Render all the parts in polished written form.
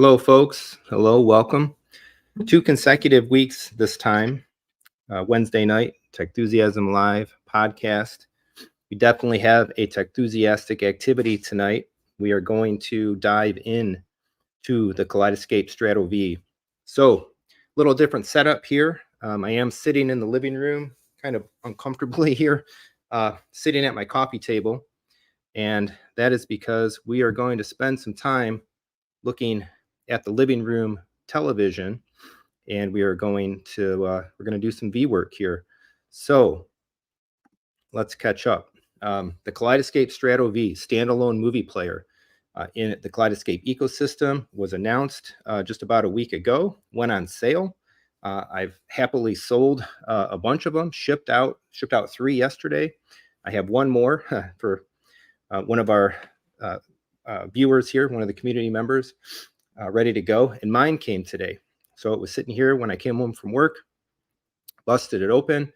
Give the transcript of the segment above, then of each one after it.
Hello, folks. Hello, welcome. 2 consecutive weeks this time. Wednesday night, Techthusiasm Live podcast. We definitely have a Techthusiastic activity tonight. We are going to dive in to the Kaleidescape Strato V. So, a little different setup here. I am sitting in the living room, kind of uncomfortably here, sitting at my coffee table. And that is because we are going to spend some time looking at the living room television, and we're going to do some V work here. So let's catch up. The Kaleidescape Strato V standalone movie player in the Kaleidescape ecosystem was announced just about a week ago. Went on sale. I've happily sold a bunch of them. Shipped out 3 yesterday. I have one more for one of our viewers here, one of the community members, ready to go. And mine came today. So it was sitting here when I came home from work, busted it open,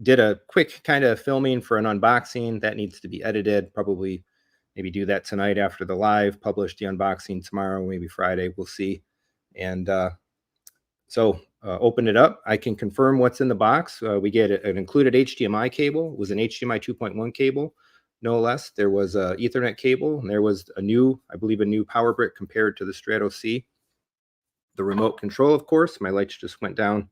did a quick kind of filming for an unboxing. That needs to be edited, probably maybe do that tonight after the live, publish the unboxing tomorrow, maybe Friday, we'll see. And so open it up. I can confirm what's in the box. We get an included HDMI cable. It was an HDMI 2.1 cable, no less. There was a Ethernet cable, and there was a new power brick compared to the Strato C. The remote control, of course. My lights just went down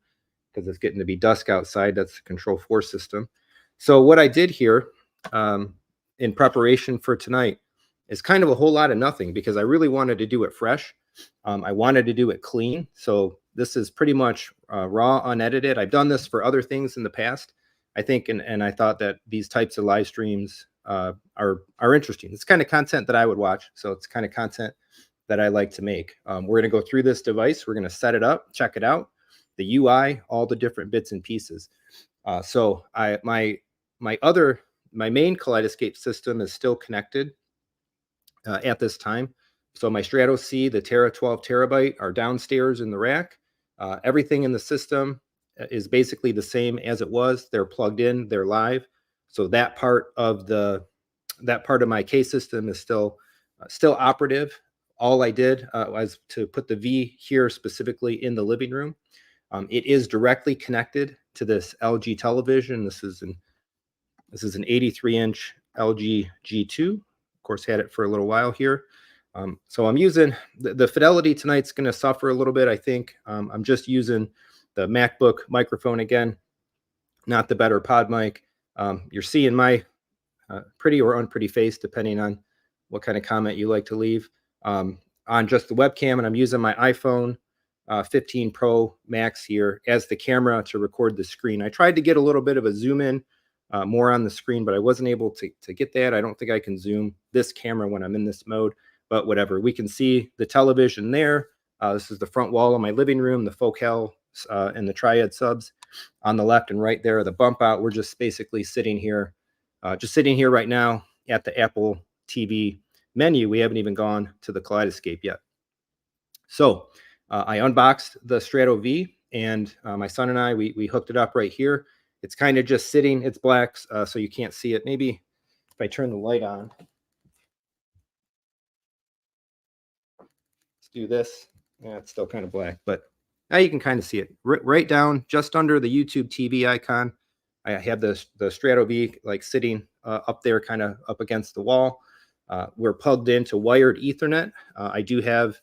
because it's getting to be dusk outside. That's the Control 4 system. So what I did here in preparation for tonight is kind of a whole lot of nothing, because I really wanted to do it fresh. I wanted to do it clean. So this is pretty much raw, unedited. I've done this for other things in the past, I think, and I thought that these types of live streams are interesting. It's kind of content that I would watch. So it's kind of content that I like to make. We're going to go through this device. We're going to set it up, check it out, the UI, all the different bits and pieces. So my main Kaleidescape system is still connected at this time. So my Strato C, the 12 terabyte, are downstairs in the rack. Everything in the system is basically the same as it was. They're plugged in, they're live. So that part of my case system is still operative. All I did was to put the V here specifically in the living room. It is directly connected to this LG television. This is an 83-inch LG G2. Of course, had it for a little while here. So I'm using the fidelity tonight's going to suffer a little bit, I think. I'm just using the MacBook microphone again, not the better pod mic. You're seeing my pretty or unpretty face, depending on what kind of comment you like to leave, on just the webcam. And I'm using my iPhone 15 Pro Max here as the camera to record the screen. I tried to get a little bit of a zoom in more on the screen, but I wasn't able to get that. I don't think I can zoom this camera when I'm in this mode, but whatever. We can see the television there. This is the front wall of my living room, the Focal and the Triad subs on the left, and right there, the bump out. We're just basically sitting here right now at the Apple TV menu. We haven't even gone to the Kaleidescape yet. So I unboxed the Strato V, and my son and I, we hooked it up right here. It's kind of just sitting. It's black, so you can't see it. Maybe if I turn the light on. Let's do this. Yeah, it's still kind of black, but now you can kind of see it. Right down just under the YouTube TV icon, I have the Strato V like sitting up there, kind of up against the wall. We're plugged into wired Ethernet. I do have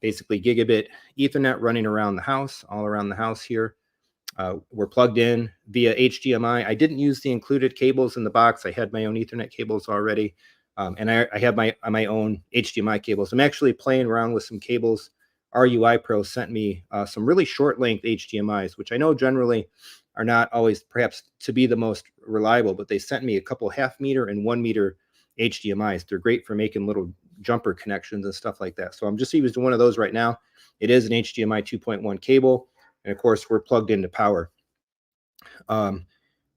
basically gigabit Ethernet running around the house, all around the house here. We're plugged in via HDMI. I didn't use the included cables in the box. I had my own Ethernet cables already. And I have my own HDMI cables. I'm actually playing around with some cables. RUI Pro sent me some really short length HDMIs, which I know generally are not always perhaps to be the most reliable, but they sent me a couple 0.5 meter and 1 meter HDMIs. They're great for making little jumper connections and stuff like that. So I'm just using one of those right now. It is an HDMI 2.1 cable. And of course, we're plugged into power.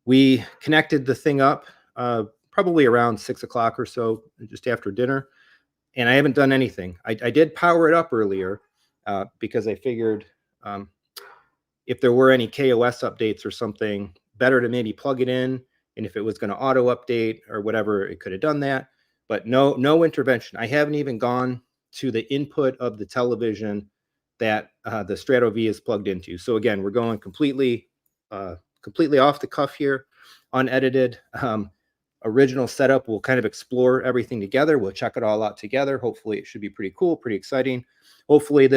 We connected the thing up probably around 6 o'clock or so, just after dinner. And I haven't done anything. I did power it up earlier because I figured if there were any KOS updates or something, better to maybe plug it in. And if it was going to auto update or whatever, it could have done that. But no intervention. I haven't even gone to the input of the television that the Strato V is plugged into. So again, we're going completely off the cuff here, unedited. Original setup, we'll kind of explore everything together. We'll check it all out together. Hopefully it should be pretty cool, pretty exciting. Hopefully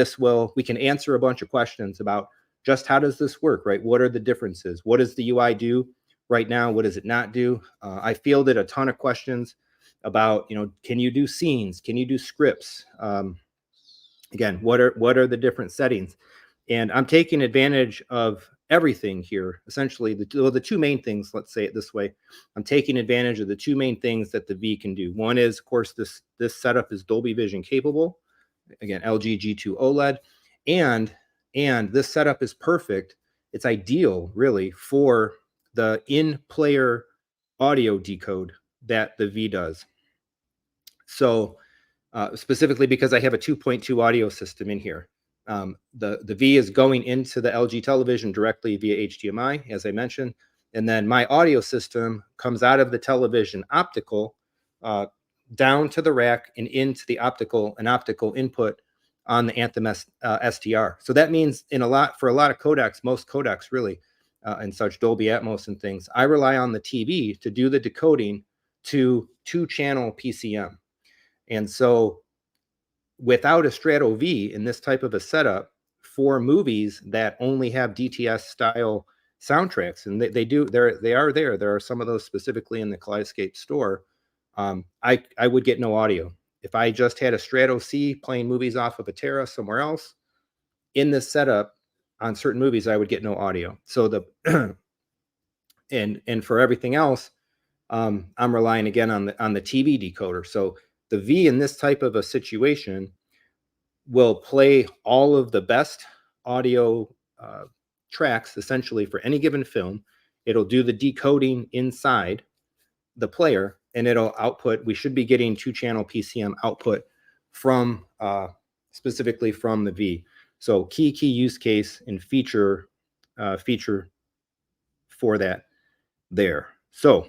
we can answer a bunch of questions about just how does this work, right? What are the differences? What does the UI do right now? What does it not do? I fielded a ton of questions about, can you do scenes? Can you do scripts? Again, what are the different settings? And I'm taking advantage of everything here. Essentially, the two main things, let's say it this way, I'm taking advantage of the two main things that the V can do. One is, of course, this setup is Dolby Vision capable. Again, LG G2 OLED. And this setup is perfect. It's ideal, really, for the in-player audio decode that the V does. So specifically because I have a 2.2 audio system in here. The V is going into the LG television directly via HDMI, as I mentioned. And then my audio system comes out of the television optical down to the rack and into the optical input on the Anthem STR. So that means for a lot of codecs, most codecs really, and such Dolby Atmos and things, I rely on the TV to do the decoding to 2-channel PCM. And so without a Strato V in this type of a setup for movies that only have DTS style soundtracks, and there are some of those specifically in the Kaleidescape store, I would get no audio. If I just had a Strato C playing movies off of a Terra somewhere else, in this setup on certain movies, I would get no audio. So and for everything else, I'm relying again on the TV decoder. So the V in this type of a situation will play all of the best audio tracks essentially for any given film. It'll do the decoding inside the player, and it'll output. We should be getting 2-channel PCM output from specifically from the V. So key use case and feature for that there. So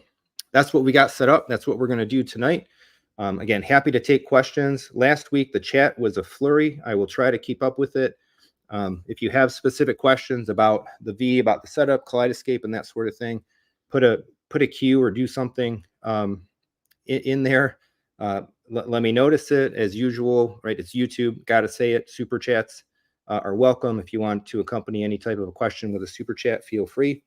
that's what we got set up. That's what we're going to do tonight. Again, happy to take questions. Last week, the chat was a flurry. I will try to keep up with it. If you have specific questions about the V, about the setup, Kaleidescape, and that sort of thing, put a Q or do something in there. Let me notice it as usual, right? It's YouTube. Got to say it. Super chats are welcome. If you want to accompany any type of a question with a super chat, feel free.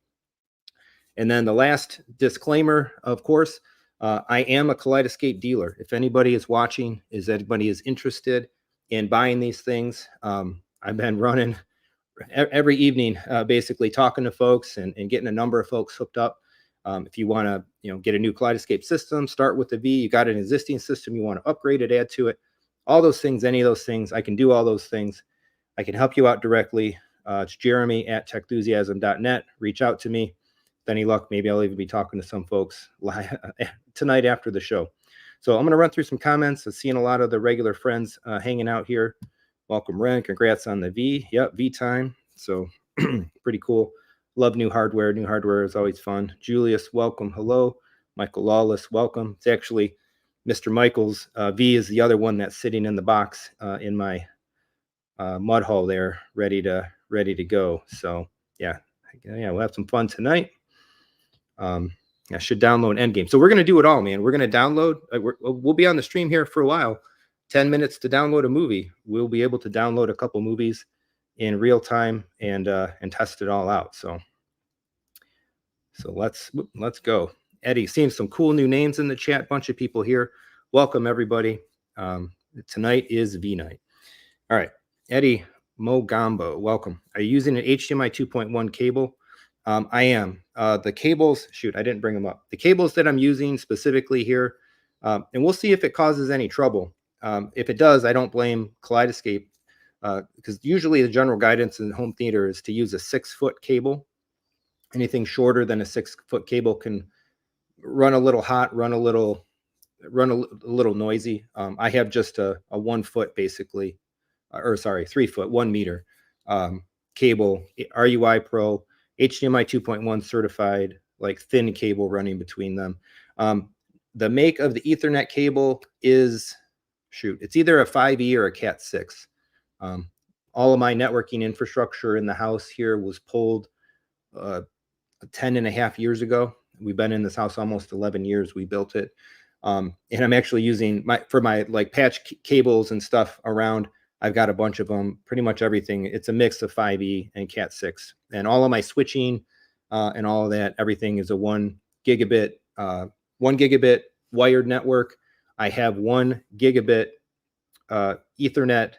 And then the last disclaimer, of course, I am a Kaleidescape dealer. If anybody is watching, anybody is interested in buying these things, I've been running every evening, basically talking to folks and getting a number of folks hooked up. If you want to, get a new Kaleidescape system, start with the V. You got an existing system, you want to upgrade it, add to it, all those things, any of those things, I can do all those things. I can help you out directly. It's Jeremy@techthusiasm.net. Reach out to me. With any luck, maybe I'll even be talking to some folks tonight after the show. So I'm going to run through some comments. I'm seeing a lot of the regular friends hanging out here. Welcome, Ren. Congrats on the V. Yep, V time. So pretty cool. Love new hardware. New hardware is always fun. Julius, welcome. Hello. Michael Lawless, welcome. It's actually Mr. Michael's V is the other one that's sitting in the box in my mud hole there, ready to go. So yeah, we'll have some fun tonight. I should download Endgame. So we're going to do it all, man. We're going to download. We'll be on the stream here for a while. 10 minutes to download a movie. We'll be able to download a couple movies in real time and test it all out. So let's go. Eddie, seeing some cool new names in the chat. Bunch of people here. Welcome everybody. Tonight is V night. All right, Eddie Mogambo, welcome. Are you using an HDMI 2.1 cable? I am. The cables, shoot, I didn't bring them up. The cables that I'm using specifically here, and we'll see if it causes any trouble. If it does, I don't blame Kaleidescape, because usually the general guidance in home theater is to use a 6-foot cable. Anything shorter than a 6-foot cable can run a little hot, run a little noisy. I have just a 1 foot basically, 3 foot, 1 meter cable, RUI Pro, HDMI 2.1 certified, like thin cable running between them. The make of the Ethernet cable is shoot, it's either a 5e or a Cat 6. All of my networking infrastructure in the house here was pulled 10 and a half years ago. We've been in this house almost 11 years. We built it. And I'm actually using for my like patch cables and stuff around. I've got a bunch of them, pretty much everything. It's a mix of 5e and Cat 6. And all of my switching and all of that, everything is a 1 gigabit wired network. I have 1 gigabit Ethernet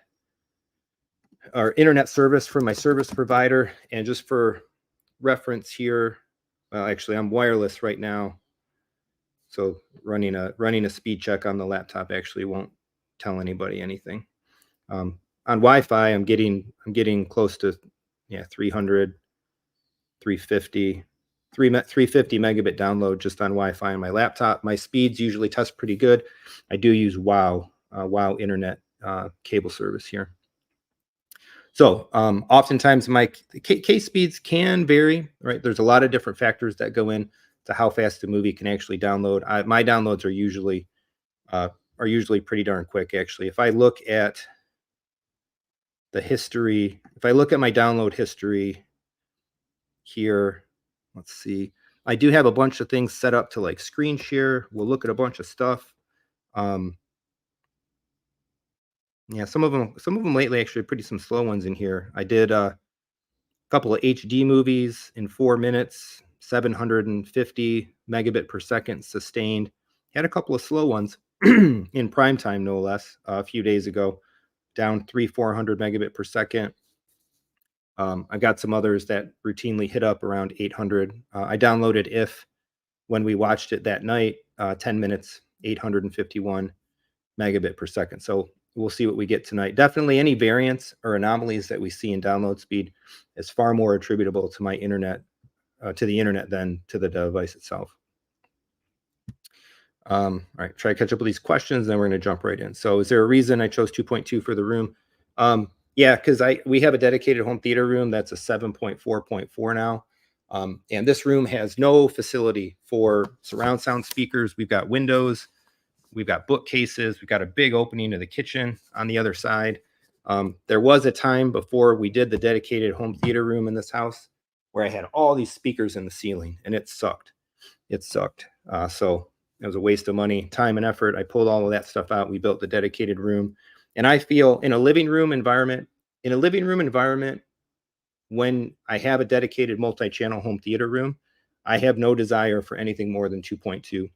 or internet service from my service provider. And just for reference here, actually I'm wireless right now, so running a speed check on the laptop actually won't tell anybody anything. On Wi-Fi, I'm getting close to 300, 350 megabit download just on Wi-Fi on my laptop. My speeds usually test pretty good. I do use Wow internet cable service here. So oftentimes my case speeds can vary, right? There's a lot of different factors that go in to how fast a movie can actually download. My downloads are usually pretty darn quick, actually. If I look at the history, if I look at my download history here, let's see. I do have a bunch of things set up to like screen share. We'll look at a bunch of stuff. Yeah, some of them lately actually pretty some slow ones in here. I did a couple of HD movies in 4 minutes, 750 megabit per second sustained. Had a couple of slow ones in prime time, no less, a few days ago, down 400 megabit per second. I got some others that routinely hit up around 800. I downloaded If when we watched it that night, 10 minutes, 851 megabit per second. So we'll see what we get tonight. Definitely any variance or anomalies that we see in download speed is far more attributable to my internet, to the internet than to the device itself. All right, try to catch up with these questions, then we're going to jump right in. So is there a reason I chose 2.2 for the room? Yeah, because we have a dedicated home theater room that's a 7.4.4 now. And this room has no facility for surround sound speakers. We've got windows, we've got bookcases, we've got a big opening to the kitchen on the other side. There was a time before we did the dedicated home theater room in this house where I had all these speakers in the ceiling, and it sucked. So it was a waste of money, time, and effort. I pulled all of that stuff out. We built the dedicated room. And I feel in a living room environment, when I have a dedicated multi-channel home theater room, I have no desire for anything more than 2.2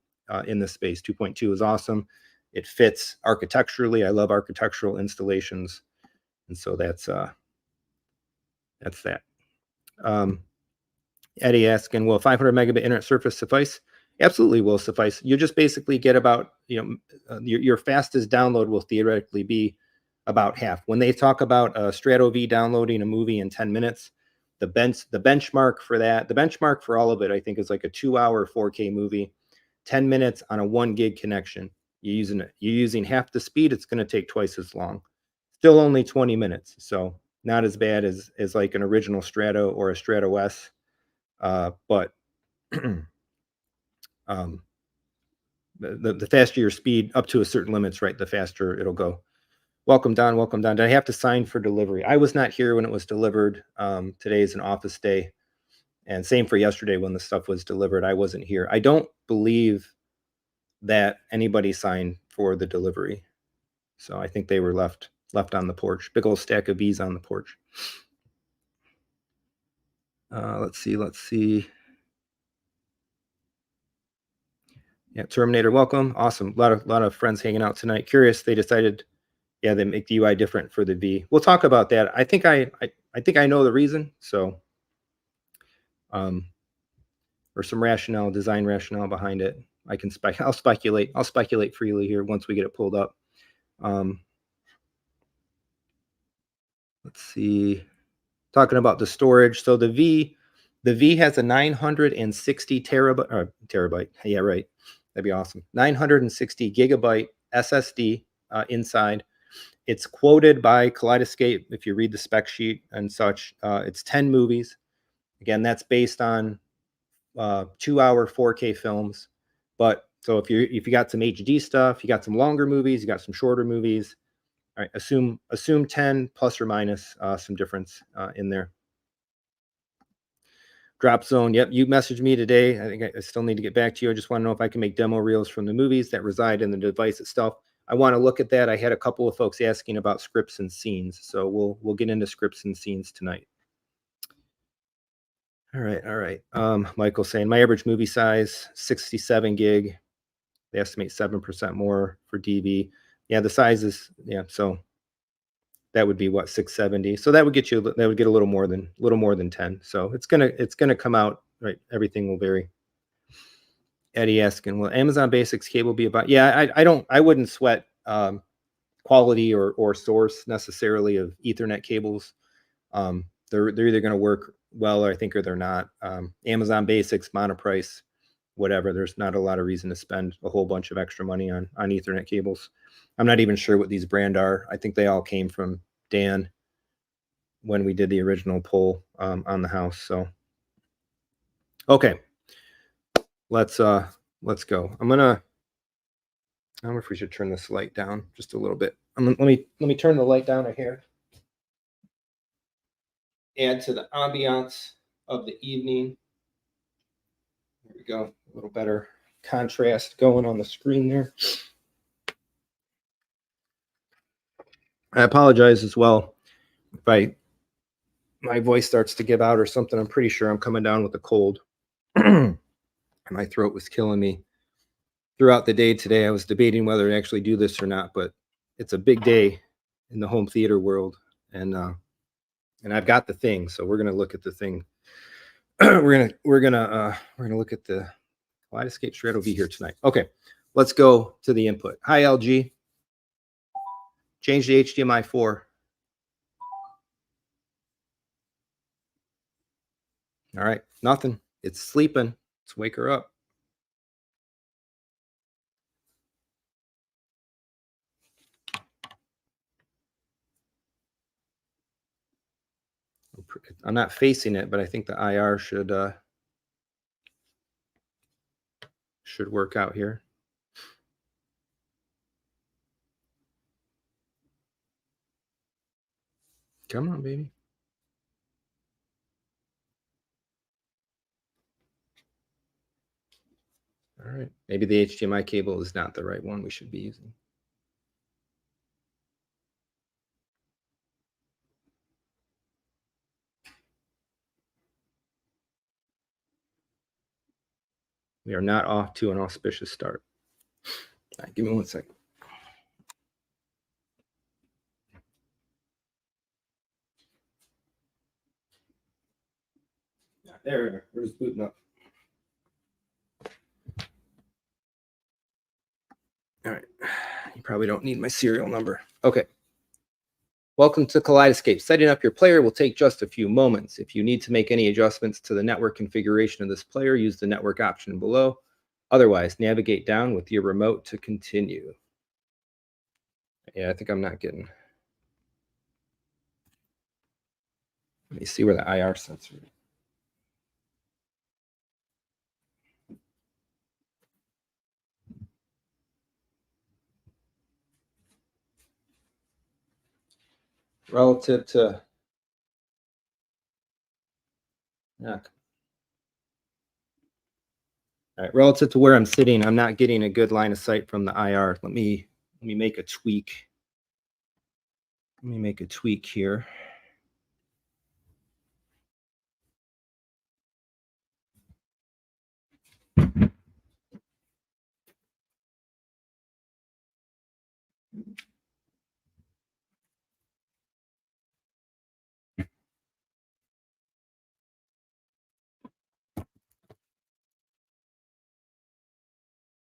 in this space. 2.2 is awesome. It fits architecturally. I love architectural installations. And so that's that. Eddie asking, will 500 megabit internet surface suffice? Absolutely will suffice. You just basically get about, your fastest download will theoretically be about half. When they talk about Strato V downloading a movie in 10 minutes, the benchmark for that, the benchmark for all of it, I think, is like a 2-hour 4K movie, 10 minutes on a 1 gig connection. You're using half the speed, it's going to take twice as long. Still only 20 minutes. So not as bad as like an original Strato or a Strato S. But the faster your speed up to a certain limits, right, the faster it'll go. Welcome, Don. Welcome, Don. Did I have to sign for delivery? I was not here when it was delivered. Today is an office day. And same for yesterday when the stuff was delivered. I wasn't here. I don't believe that anybody signed for the delivery. So I think they were left on the porch. Big old stack of V's on the porch. Let's see. Yeah, Terminator, welcome. Awesome. A lot of friends hanging out tonight. Curious, they decided, they make the UI different for the V. We'll talk about that. I think I know the reason. So, or some design rationale behind it. I'll speculate freely here once we get it pulled up. Let's see. Talking about the storage. So the V has a 960 terabyte. Yeah, right. That'd be awesome. 960 gigabyte SSD inside. It's quoted by Kaleidescape. If you read the spec sheet and such, it's 10 movies. Again, that's based on 2-hour 4K films. But So if you got some HD stuff, you got some longer movies, you got some shorter movies. All right, assume 10 plus or minus some difference in there. Drop zone. Yep, you messaged me today. I think I still need to get back to you. I just want to know if I can make demo reels from the movies that reside in the device itself. I want to look at that. I had a couple of folks asking about scripts and scenes, so we'll get into scripts and scenes tonight. All right. Michael saying my average movie size 67 gig. They estimate 7% more for DV. Yeah, the size is so that would be what 670. So that would get a little more than 10. So it's gonna come out right. Everything will vary. Eddie asking, will Amazon Basics cable be about? Yeah, I wouldn't sweat quality or source necessarily of Ethernet cables. They're either going to work well, or they're not. Amazon Basics, monoprice, whatever. There's not a lot of reason to spend a whole bunch of extra money on Ethernet cables. I'm not even sure what these brand are. I think they all came from Dan when we did the original poll on the house. So, okay, let's go. I don't know if we should turn this light down just a little bit. Let me turn the light down here. Add to the ambiance of the evening. There we go. A little better contrast going on the screen there. I apologize as well if my voice starts to give out or something. I'm pretty sure I'm coming down with a cold. My throat was killing me throughout the day today. I was debating whether to actually do this or not, but it's a big day in the home theater world, and I've got the thing, so we're gonna look at the thing. we're gonna look at the Kaleidescape Strato V here tonight. Okay, let's go to the input. Hi LG. Change the HDMI 4. All right, nothing. It's sleeping. Let's wake her up. I'm not facing it, but I think the IR should work out here. Come on, baby. All right. Maybe the HDMI cable is not the right one we should be using. We are not off to an auspicious start. All right, give me 1 second. There we are. We're just booting up. All right. You probably don't need my serial number. Okay. Welcome to Kaleidescape. Setting up your player will take just a few moments. If you need to make any adjustments to the network configuration of this player, use the network option below. Otherwise, navigate down with your remote to continue. Yeah, I think I'm not getting. Let me see where the IR sensor is. Relative to all right, relative to where I'm sitting, I'm not getting a good line of sight from the IR. Let me make a tweak. Let me make a tweak here.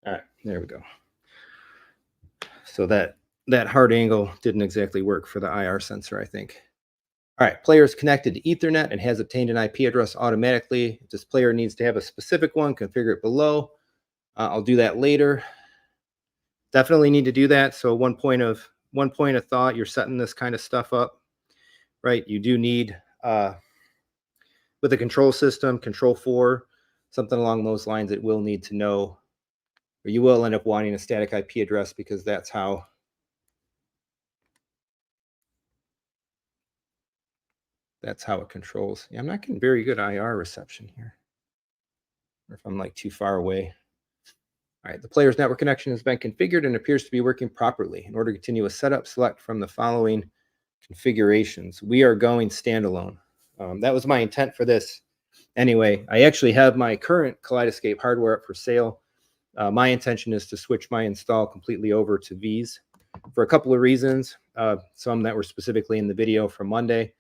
All right, there we go. So that hard angle didn't exactly work for the IR sensor, I think. All right, player is connected to Ethernet and has obtained an IP address automatically. If this player needs to have a specific one, configure it below. I'll do that later. Definitely need to do that. So one point of thought, you're setting this kind of stuff up, right? You do need with a control system, control 4, something along those lines, it will need to know or you will end up wanting a static IP address because that's how it controls. Yeah, I'm not getting very good IR reception here, or if I'm like too far away. All right, the player's network connection has been configured and appears to be working properly. In order to continue a setup, select from the following configurations. We are going standalone. That was my intent for this. Anyway, I actually have my current Kaleidescape hardware up for sale. My intention is to switch my install completely over to V's for a couple of reasons. Some that were specifically in the video from Monday,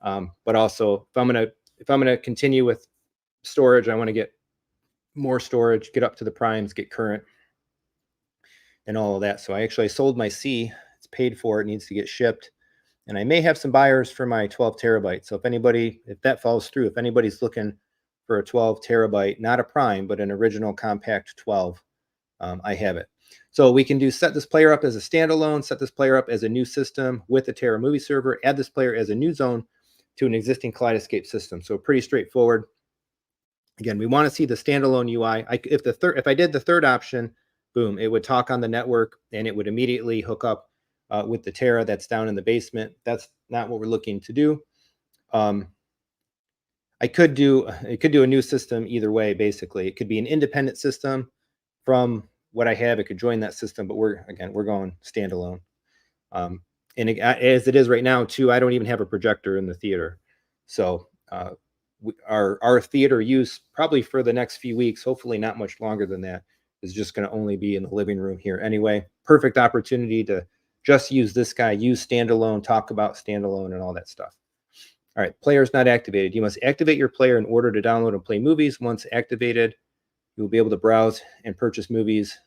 but also if I'm gonna continue with storage, I want to get more storage, get up to the primes, get current, and all of that. So I actually sold my C. It's paid for. It needs to get shipped, and I may have some buyers for my 12 terabyte. So if that falls through, if anybody's looking for a 12 terabyte, not a prime, but an original compact 12, I have it. So we can set this player up as a standalone, set this player up as a new system with a Terra movie server, add this player as a new zone to an existing Kaleidescape system. So pretty straightforward. Again, we want to see the standalone UI. If I did the third option, boom, it would talk on the network and it would immediately hook up with the Terra that's down in the basement. That's not what we're looking to do. It could do a new system either way. Basically, it could be an independent system from what I have. It could join that system, but we're going standalone. And as it is right now, too, I don't even have a projector in the theater. So our theater use probably for the next few weeks, hopefully not much longer than that, is just going to only be in the living room here. Anyway, perfect opportunity to just use this guy, use standalone, talk about standalone and all that stuff. All right, player is not activated. You must activate your player in order to download and play movies. Once activated, you will be able to browse and purchase movies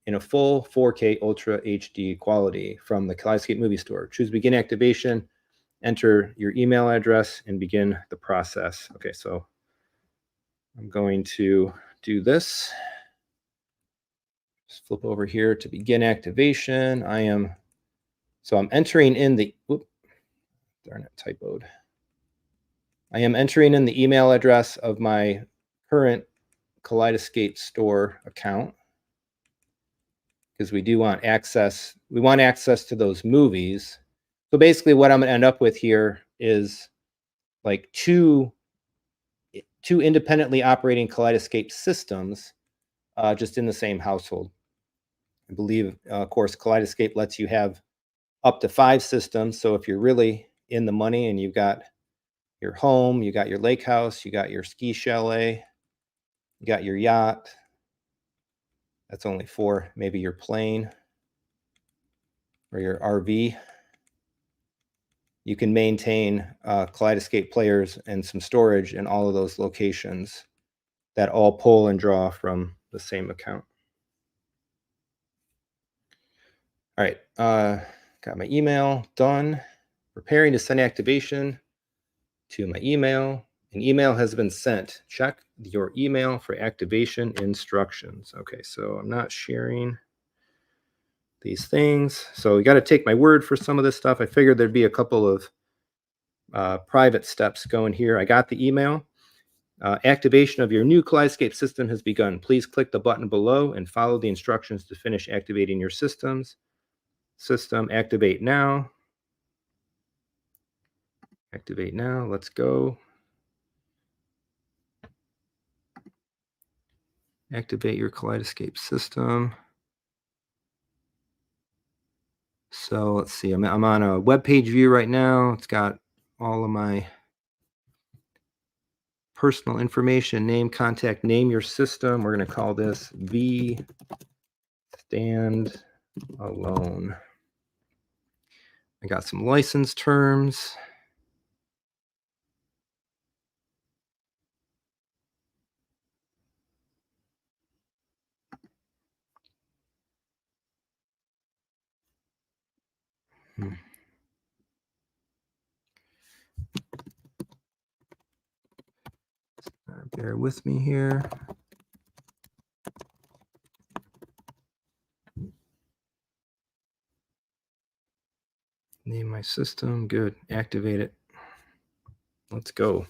in a full 4K Ultra HD quality from the Kaleidescape Movie Store. Choose Begin Activation, enter your email address, and begin the process. Okay, so I'm going to do this. Just flip over here to Begin Activation. I'm entering in the, darn it, typoed. I am entering in the email address of my current Kaleidescape Store account because we do want access. We want access to those movies. So basically what I'm going to end up with here is like two independently operating Kaleidescape systems just in the same household. I believe, of course, Kaleidescape lets you have up to 5 systems. So if you're really in the money and you've got your home, you got your lake house, you got your ski chalet, you got your yacht, that's only 4, maybe your plane or your RV. You can maintain Kaleidescape players and some storage in all of those locations that all pull and draw from the same account. All right, got my email done. Preparing to send activation to my email. An email has been sent. Check your email for activation instructions. Okay, so I'm not sharing these things. So you got to take my word for some of this stuff. I figured there'd be a couple of private steps going here. I got the email. Activation of your new Kaleidescape system has begun. Please click the button below and follow the instructions to finish activating your systems. System activate now. Activate now. Let's go. Activate your Kaleidescape system. So let's see. I'm on a web page view right now. It's got all of my personal information, name, contact, name your system. We're going to call this V Stand Alone. I got some license terms. Bear with me here. Name my system. Good. Activate it. Let's go.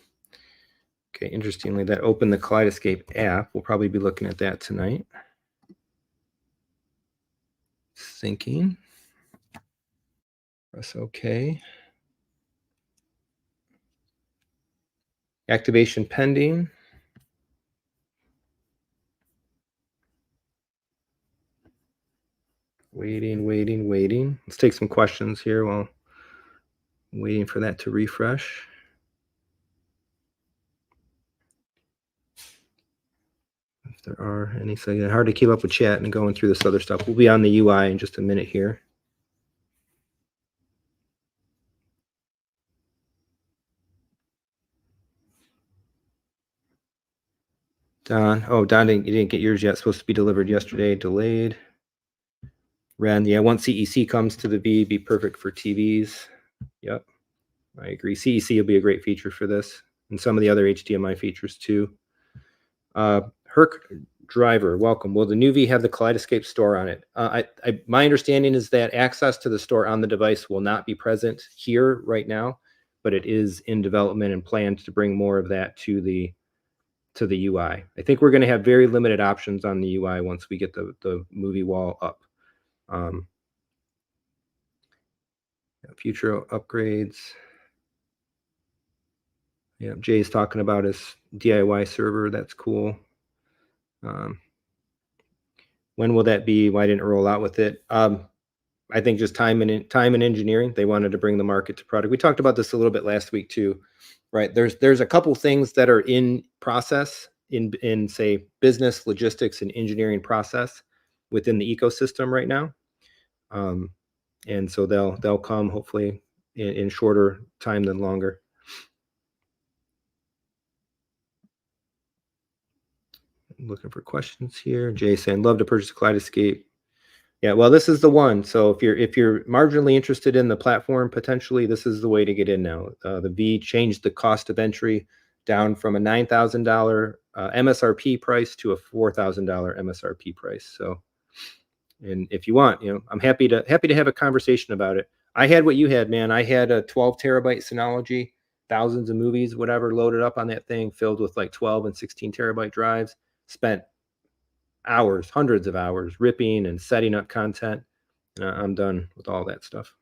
Okay, interestingly, that opened the Kaleidescape app. We'll probably be looking at that tonight. Syncing. Press OK. Activation pending. Waiting. Let's take some questions here while waiting for that to refresh. If there are any, so hard to keep up with chat and going through this other stuff. We'll be on the UI in just a minute here. Don, Don you didn't get yours yet. Supposed to be delivered yesterday, delayed. Ren, yeah, once CEC comes to the V, be perfect for TVs. Yep, I agree. CEC will be a great feature for this, and some of the other HDMI features too. Herc Driver, welcome. Will the new V have the Kaleidescape store on it? My understanding is that access to the store on the device will not be present here right now, but it is in development and planned to bring more of that to the UI. I think we're going to have very limited options on the UI once we get the movie wall up. Future upgrades. Yeah, Jay's talking about his DIY server. That's cool. When will that be? Why didn't it roll out with it? I think just time and engineering. They wanted to bring the market to product. We talked about this a little bit last week too, right? There's a couple things that are in process in say business, logistics, and engineering process within the ecosystem right now, and so they'll come hopefully in shorter time than longer. I'm looking for questions here. Jay saying, love to purchase a Kaleidescape. Yeah, well, this is the one. So if you're marginally interested in the platform, potentially this is the way to get in now. The V changed the cost of entry down from a $9,000 MSRP price to a $4,000 MSRP price. So, and if you want, I'm happy to have a conversation about it. I had what you had, man. I had a 12 terabyte Synology, thousands of movies, whatever, loaded up on that thing, filled with like 12 and 16 terabyte drives. Spent hours, hundreds of hours, ripping and setting up content. I'm done with all that stuff.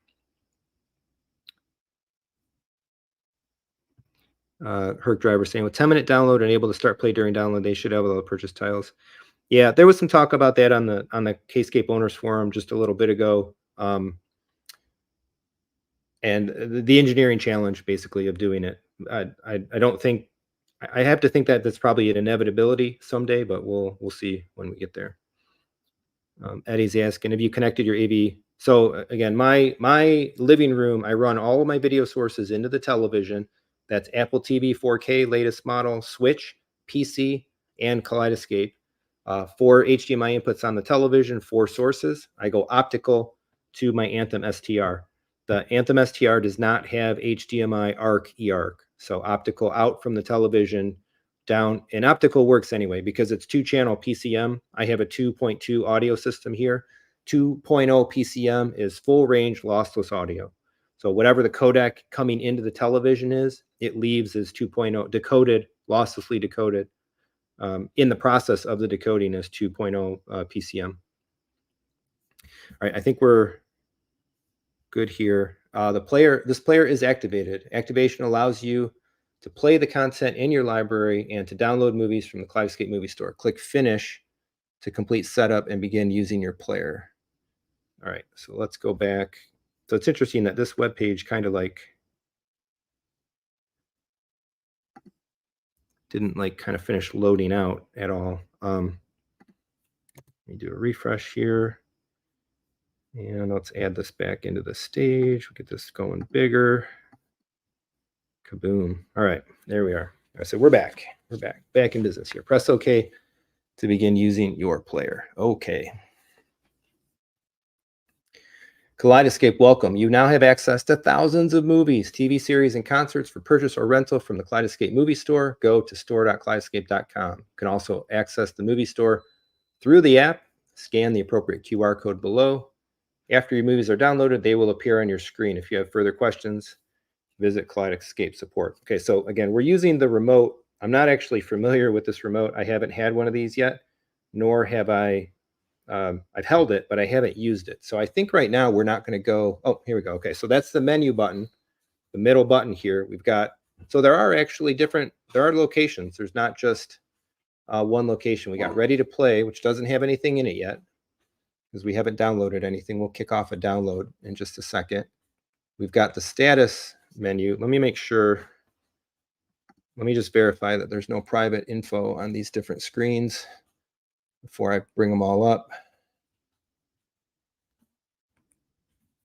Herc Driver saying, with 10-minute download and able to start play during download, they should have all the purchase titles. Yeah, there was some talk about that on the Kscape owners forum just a little bit ago. And the engineering challenge basically of doing it. I don't think, I have to think that that's probably an inevitability someday, but we'll see when we get there. Eddie's asking, have you connected your AV? So again, my living room, I run all of my video sources into the television. That's Apple TV 4K, latest model, Switch, PC, and Kaleidescape. 4 HDMI inputs on the television, 4 sources. I go optical to my Anthem STR. The Anthem STR does not have HDMI ARC eARC. So optical out from the television down, and optical works anyway because it's 2-channel PCM. I have a 2.2 audio system here. 2.0 PCM is full range lossless audio. So whatever the codec coming into the television is, it leaves as 2.0 decoded, losslessly decoded. In the process of the decoding as 2.0 PCM. All right, I think we're good here. This player is activated. Activation allows you to play the content in your library and to download movies from the Kaleidescape movie store. Click Finish to complete setup and begin using your player. All right, so let's go back. So it's interesting that this web page kind of like didn't like kind of finish loading out at all. Let me do a refresh here. And let's add this back into the stage. We'll get this going bigger. Kaboom. All right, there we are. All right, so we're back. We're back in business here. Press OK to begin using your player. Okay. Kaleidescape, welcome. You now have access to thousands of movies, TV series, and concerts for purchase or rental from the Kaleidescape movie store. Go to store.kaleidescape.com. You can also access the movie store through the app. Scan the appropriate QR code below. After your movies are downloaded, they will appear on your screen. If you have further questions, visit Kaleidescape support. Okay, so again, we're using the remote. I'm not actually familiar with this remote. I haven't had one of these yet, nor have I I've held it, but I haven't used it. So I think right now we're not going to go. Oh, here we go. Okay, so that's the menu button, the middle button here. We've got, so there are actually there are locations. There's not just one location. We got ready to play, which doesn't have anything in it yet because we haven't downloaded anything. We'll kick off a download in just a second. We've got the status menu. Let me make sure. Let me just verify that there's no private info on these different screens before I bring them all up.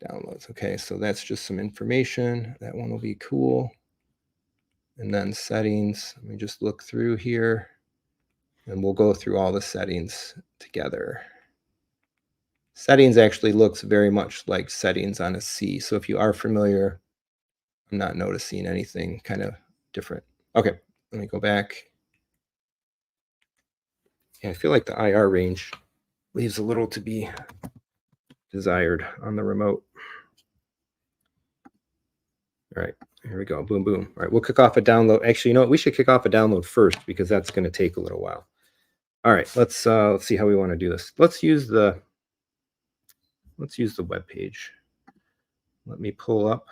Downloads. Okay, so that's just some information. That one will be cool. And then settings. Let me just look through here and we'll go through all the settings together. Settings actually looks very much like settings on a C. So if you are familiar, I'm not noticing anything kind of different. Okay, let me go back. Yeah, I feel like the IR range leaves a little to be desired on the remote. All right, here we go. Boom, boom. All right, we'll kick off a download. Actually, you know what? We should kick off a download first because that's going to take a little while. All right, let's see how we want to do this. Let's use the web page. Let me pull up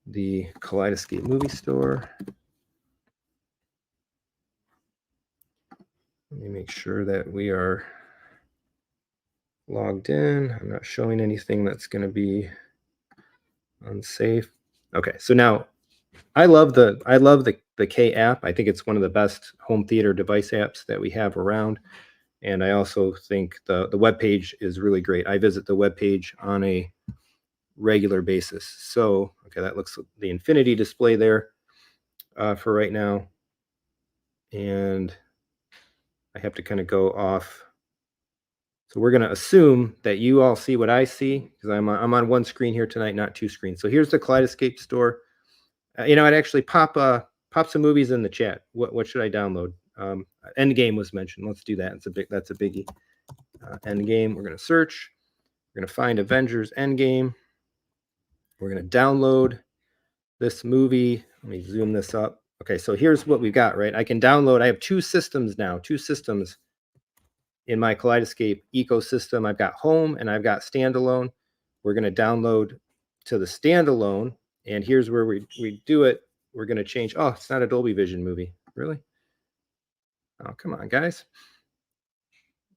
the Kaleidescape movie store. Let me make sure that we are logged in. I'm not showing anything that's going to be unsafe. Okay, so now I love the K app. I think it's one of the best home theater device apps that we have around. And I also think the web page is really great. I visit the web page on a regular basis. So, okay, that looks the infinity display there for right now. And I have to kind of go off. So we're going to assume that you all see what I see because I'm on one screen here tonight, not two screens. So here's the Kaleidescape store. I'd actually pop some movies in the chat. What should I download? Endgame was mentioned. Let's do that. That's a biggie. Endgame. We're going to search. We're going to find Avengers Endgame. We're going to download this movie. Let me zoom this up. Okay, so here's what we've got, right? I can download. I have two systems in my Kaleidescape ecosystem. I've got home and I've got standalone. We're going to download to the standalone. And here's where we do it. We're going to change. Oh, it's not a Dolby Vision movie. Really? Oh, come on, guys.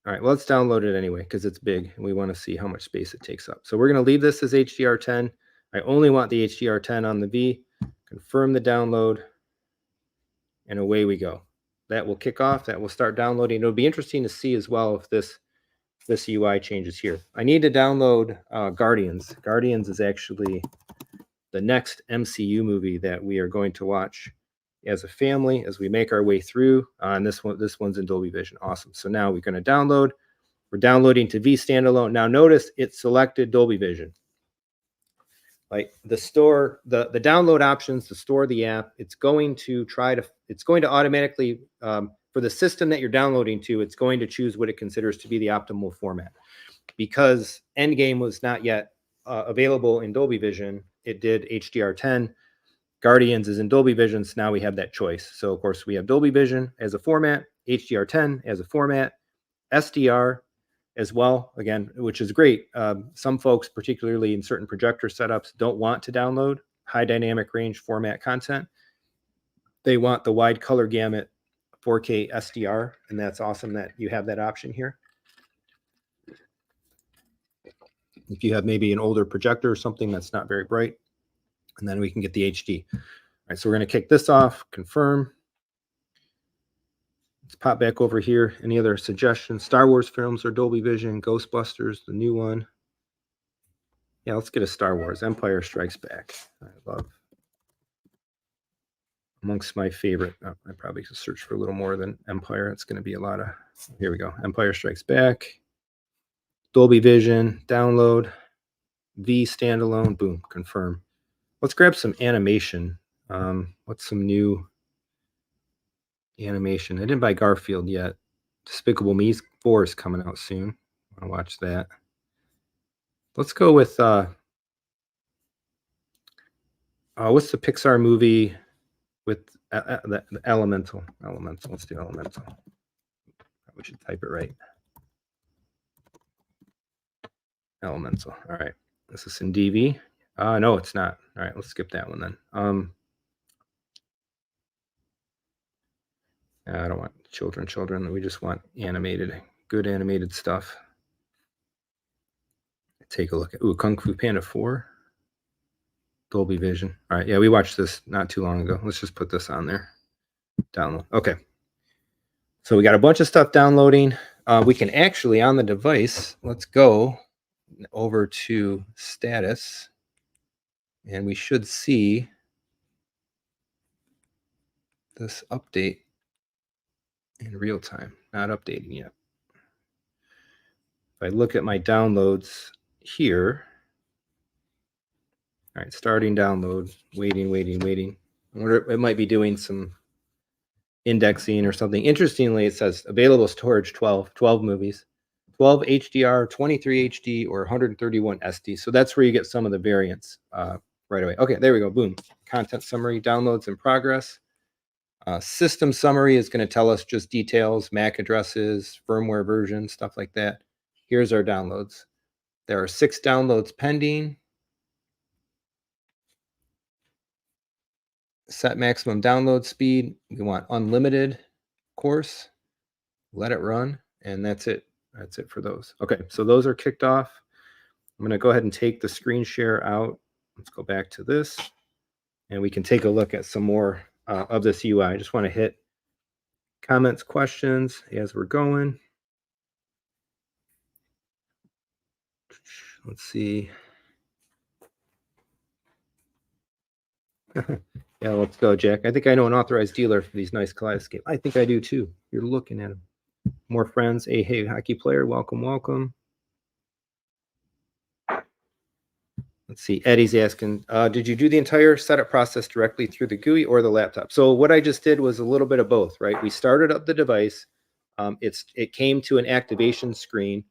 All right, well, let's download it anyway because it's big and we want to see how much space it takes up. So we're going to leave this as HDR10. I only want the HDR10 on the V. Confirm the download, and away we go. That will kick off. That will start downloading. It'll be interesting to see as well if this UI changes here. I need to download Guardians. Guardians is actually the next MCU movie that we are going to watch as a family as we make our way through. And this one's in Dolby Vision. Awesome. So now we're going to download. We're downloading to V standalone. Now notice it selected Dolby Vision. Like the store, the download options, to store the app, it's going to automatically, for the system that you're downloading to, it's going to choose what it considers to be the optimal format. Because Endgame was not yet available in Dolby Vision, it did HDR10. Guardians is in Dolby Vision, so now we have that choice. So of course we have Dolby Vision as a format, HDR10 as a format, SDR as well, again, which is great. Some folks, particularly in certain projector setups, don't want to download high dynamic range format content. They want the wide color gamut 4K SDR, and that's awesome that you have that option here. If you have maybe an older projector or something that's not very bright, and then we can get the HD. All right, so we're going to kick this off, confirm. Let's pop back over here. Any other suggestions? Star Wars films or Dolby Vision, Ghostbusters, the new one. Yeah, let's get a Star Wars, Empire Strikes Back. I love. Amongst my favorite, I probably should search for a little more than Empire. It's going to be a lot of, here we go. Empire Strikes Back, Dolby Vision, download, V standalone, boom, confirm. Let's grab some animation. What's some new animation? I didn't buy Garfield yet. Despicable Me 4 is coming out soon. I want to watch that. Let's go with what's the Pixar movie with the Elemental? Let's do Elemental. We should type it right. Elemental. All right. This is in DV. No, it's not. All right, let's skip that one then. I don't want children. We just want animated, good animated stuff. Take a look at Kung Fu Panda 4. Dolby Vision. All right, yeah, we watched this not too long ago. Let's just put this on there. Download. Okay. So we got a bunch of stuff downloading. We can actually, on the device, let's go over to status, and we should see this update in real time. Not updating yet. If I look at my downloads here, all right, starting download, waiting. It might be doing some indexing or something. Interestingly, it says available storage 12 movies, 12 HDR, 23 HD, or 131 SD. So that's where you get some of the variants right away. Okay, there we go. Boom. Content summary, downloads in progress. System summary is going to tell us just details, MAC addresses, firmware version, stuff like that. Here's our downloads. There are 6 downloads pending. Set maximum download speed. We want unlimited course. Let it run, and that's it. That's it for those. Okay, so those are kicked off. I'm going to go ahead and take the screen share out. Let's go back to this, and we can take a look at some more of this UI. I just want to hit comments, questions as we're going. Let's see. Yeah, let's go, Jack. I think I know an authorized dealer for these nice Kaleidescape. I think I do too. You're looking at them. More friends. Hey, hockey player. Welcome. Let's see. Eddie's asking, did you do the entire setup process directly through the GUI or the laptop? So what I just did was a little bit of both, right? We started up the device. It came to an activation screen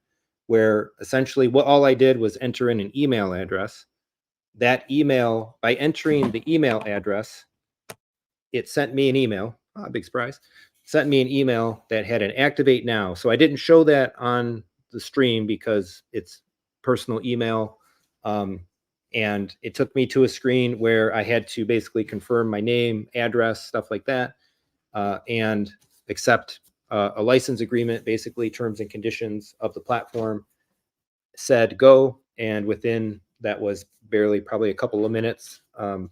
where essentially all I did was enter in an email address. That email, by entering the email address, it sent me an email. Big surprise. Sent me an email that had an activate now. So I didn't show that on the stream because it's personal email. And it took me to a screen where I had to basically confirm my name, address, stuff like that, and accept a license agreement, basically terms and conditions of the platform. Said go, and within that was barely probably a couple of minutes,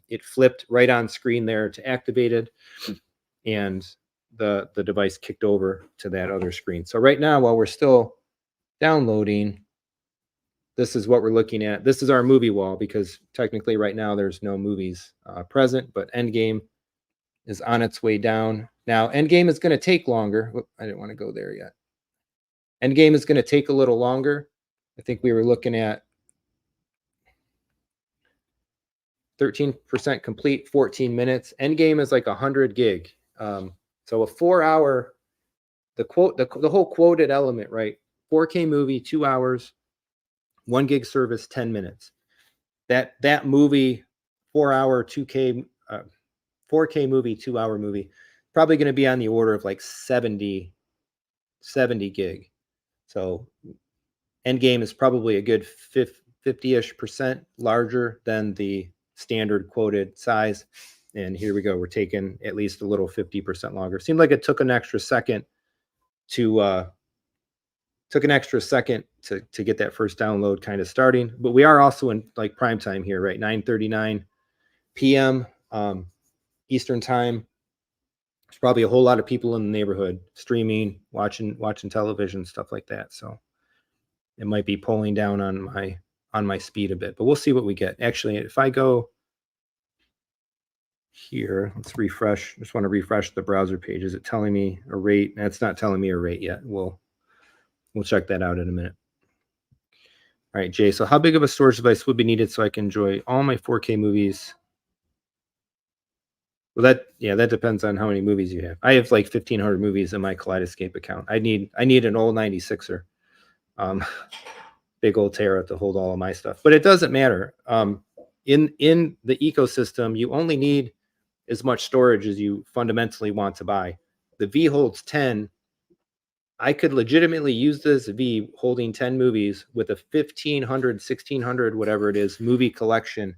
it flipped right on screen there to activated, and the device kicked over to that other screen. So right now, while we're still downloading, this is what we're looking at. This is our movie wall because technically right now there's no movies present, but Endgame is on its way down. Now, Endgame is going to take longer. I didn't want to go there yet. Endgame is going to take a little longer. I think we were looking at 13% complete, 14 minutes. Endgame is like 100 gig. So a 4-hour, the whole quoted element, right? 4K movie, 2 hours, 1 gig service, 10 minutes. That movie, 4-hour, 4K movie, 2-hour movie, probably going to be on the order of like 70 gig. So Endgame is probably a good 50-ish% larger than the standard quoted size. And here we go. We're taking at least a little 50% longer. Seemed like it took an extra second to get that first download kind of starting. But we are also in like prime time here, right? 9:39 p.m. Eastern time. There's probably a whole lot of people in the neighborhood streaming, watching television, stuff like that. So it might be pulling down on my speed a bit, but we'll see what we get. Actually, if I go here, let's refresh. Just want to refresh the browser page. Is it telling me a rate? That's not telling me a rate yet. We'll check that out in a minute. All right, Jay. So how big of a storage device would be needed so I can enjoy all my 4K movies? Well, that depends on how many movies you have. I have like 1,500 movies in my Kaleidescape account. I need an old 96er. Big old Terra to hold all of my stuff, but it doesn't matter. In the ecosystem, you only need as much storage as you fundamentally want to buy. The V holds 10. I could legitimately use this V holding 10 movies with a 1,500, 1,600, whatever it is, movie collection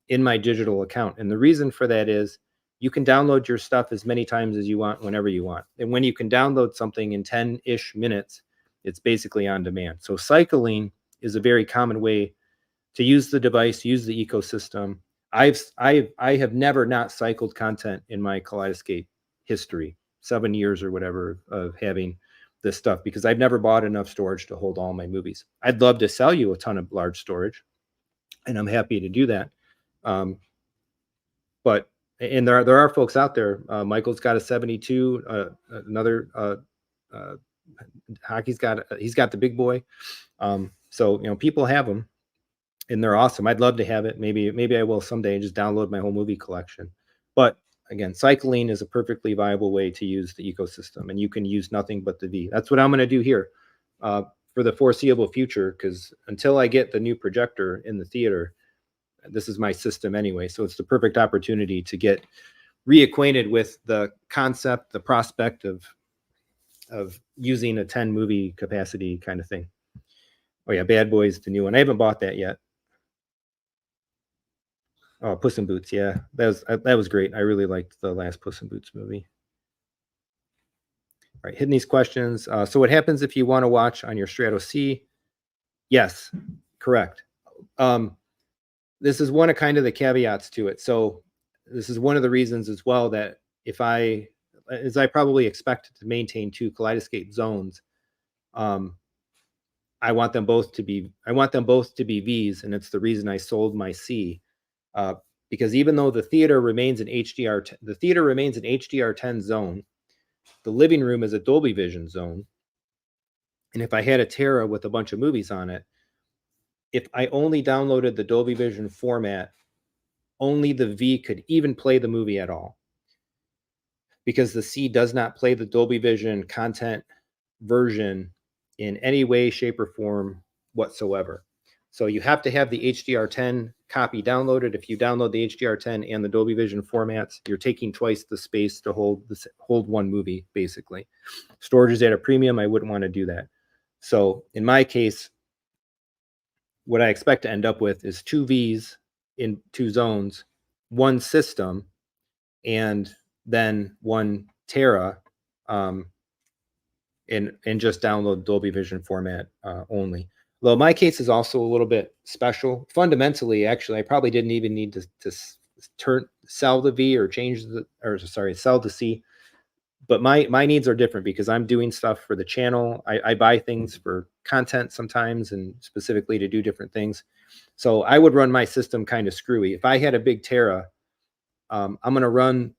in my digital account. And the reason for that is you can download your stuff as many times as you want, whenever you want. And when you can download something in 10-ish minutes, it's basically on demand. So cycling is a very common way to use the device, use the ecosystem. I have never not cycled content in my Kaleidescape history, 7 years or whatever of having this stuff, because I've never bought enough storage to hold all my movies. I'd love to sell you a ton of large storage, and I'm happy to do that. But and there are folks out there. Michael's got a 72. Another Hockey's got the big boy. So people have them, and they're awesome. I'd love to have it. Maybe I will someday and just download my whole movie collection. But again, cycling is a perfectly viable way to use the ecosystem, and you can use nothing but the V. That's what I'm going to do here for the foreseeable future, because until I get the new projector in the theater, this is my system anyway. So it's the perfect opportunity to get reacquainted with the concept, the prospect of using a 10 movie capacity kind of thing. Oh yeah, Bad Boys, the new one. I haven't bought that yet. Oh, Puss in Boots, yeah, that was great. I really liked the last Puss in Boots movie. All right, hitting these questions. So what happens if you want to watch on your Strato C? Yes, correct. This is one of kind of the caveats to it. So this is one of the reasons as well that as I probably expect to maintain 2 Kaleidescape zones, I want them both to be Vs, and it's the reason I sold my C. Because even though the theater remains an HDR10 zone, the living room is a Dolby Vision zone. And if I had a Tera with a bunch of movies on it, if I only downloaded the Dolby Vision format, only the V could even play the movie at all, because the C does not play the Dolby Vision content version in any way, shape, or form whatsoever. So you have to have the HDR10 copy downloaded. If you download the HDR10 and the Dolby Vision formats, you're taking twice the space to hold one movie, basically. Storage is at a premium. I wouldn't want to do that. So in my case, what I expect to end up with is 2 Vs in 2 zones, 1 system, and then 1 Tera, and just download Dolby Vision format only. Though my case is also a little bit special. Fundamentally, actually, I probably didn't even need to sell the V or sell the C. But my needs are different because I'm doing stuff for the channel. I buy things for content sometimes, and specifically to do different things. So I would run my system kind of screwy. If I had a big Tera, I'm going to run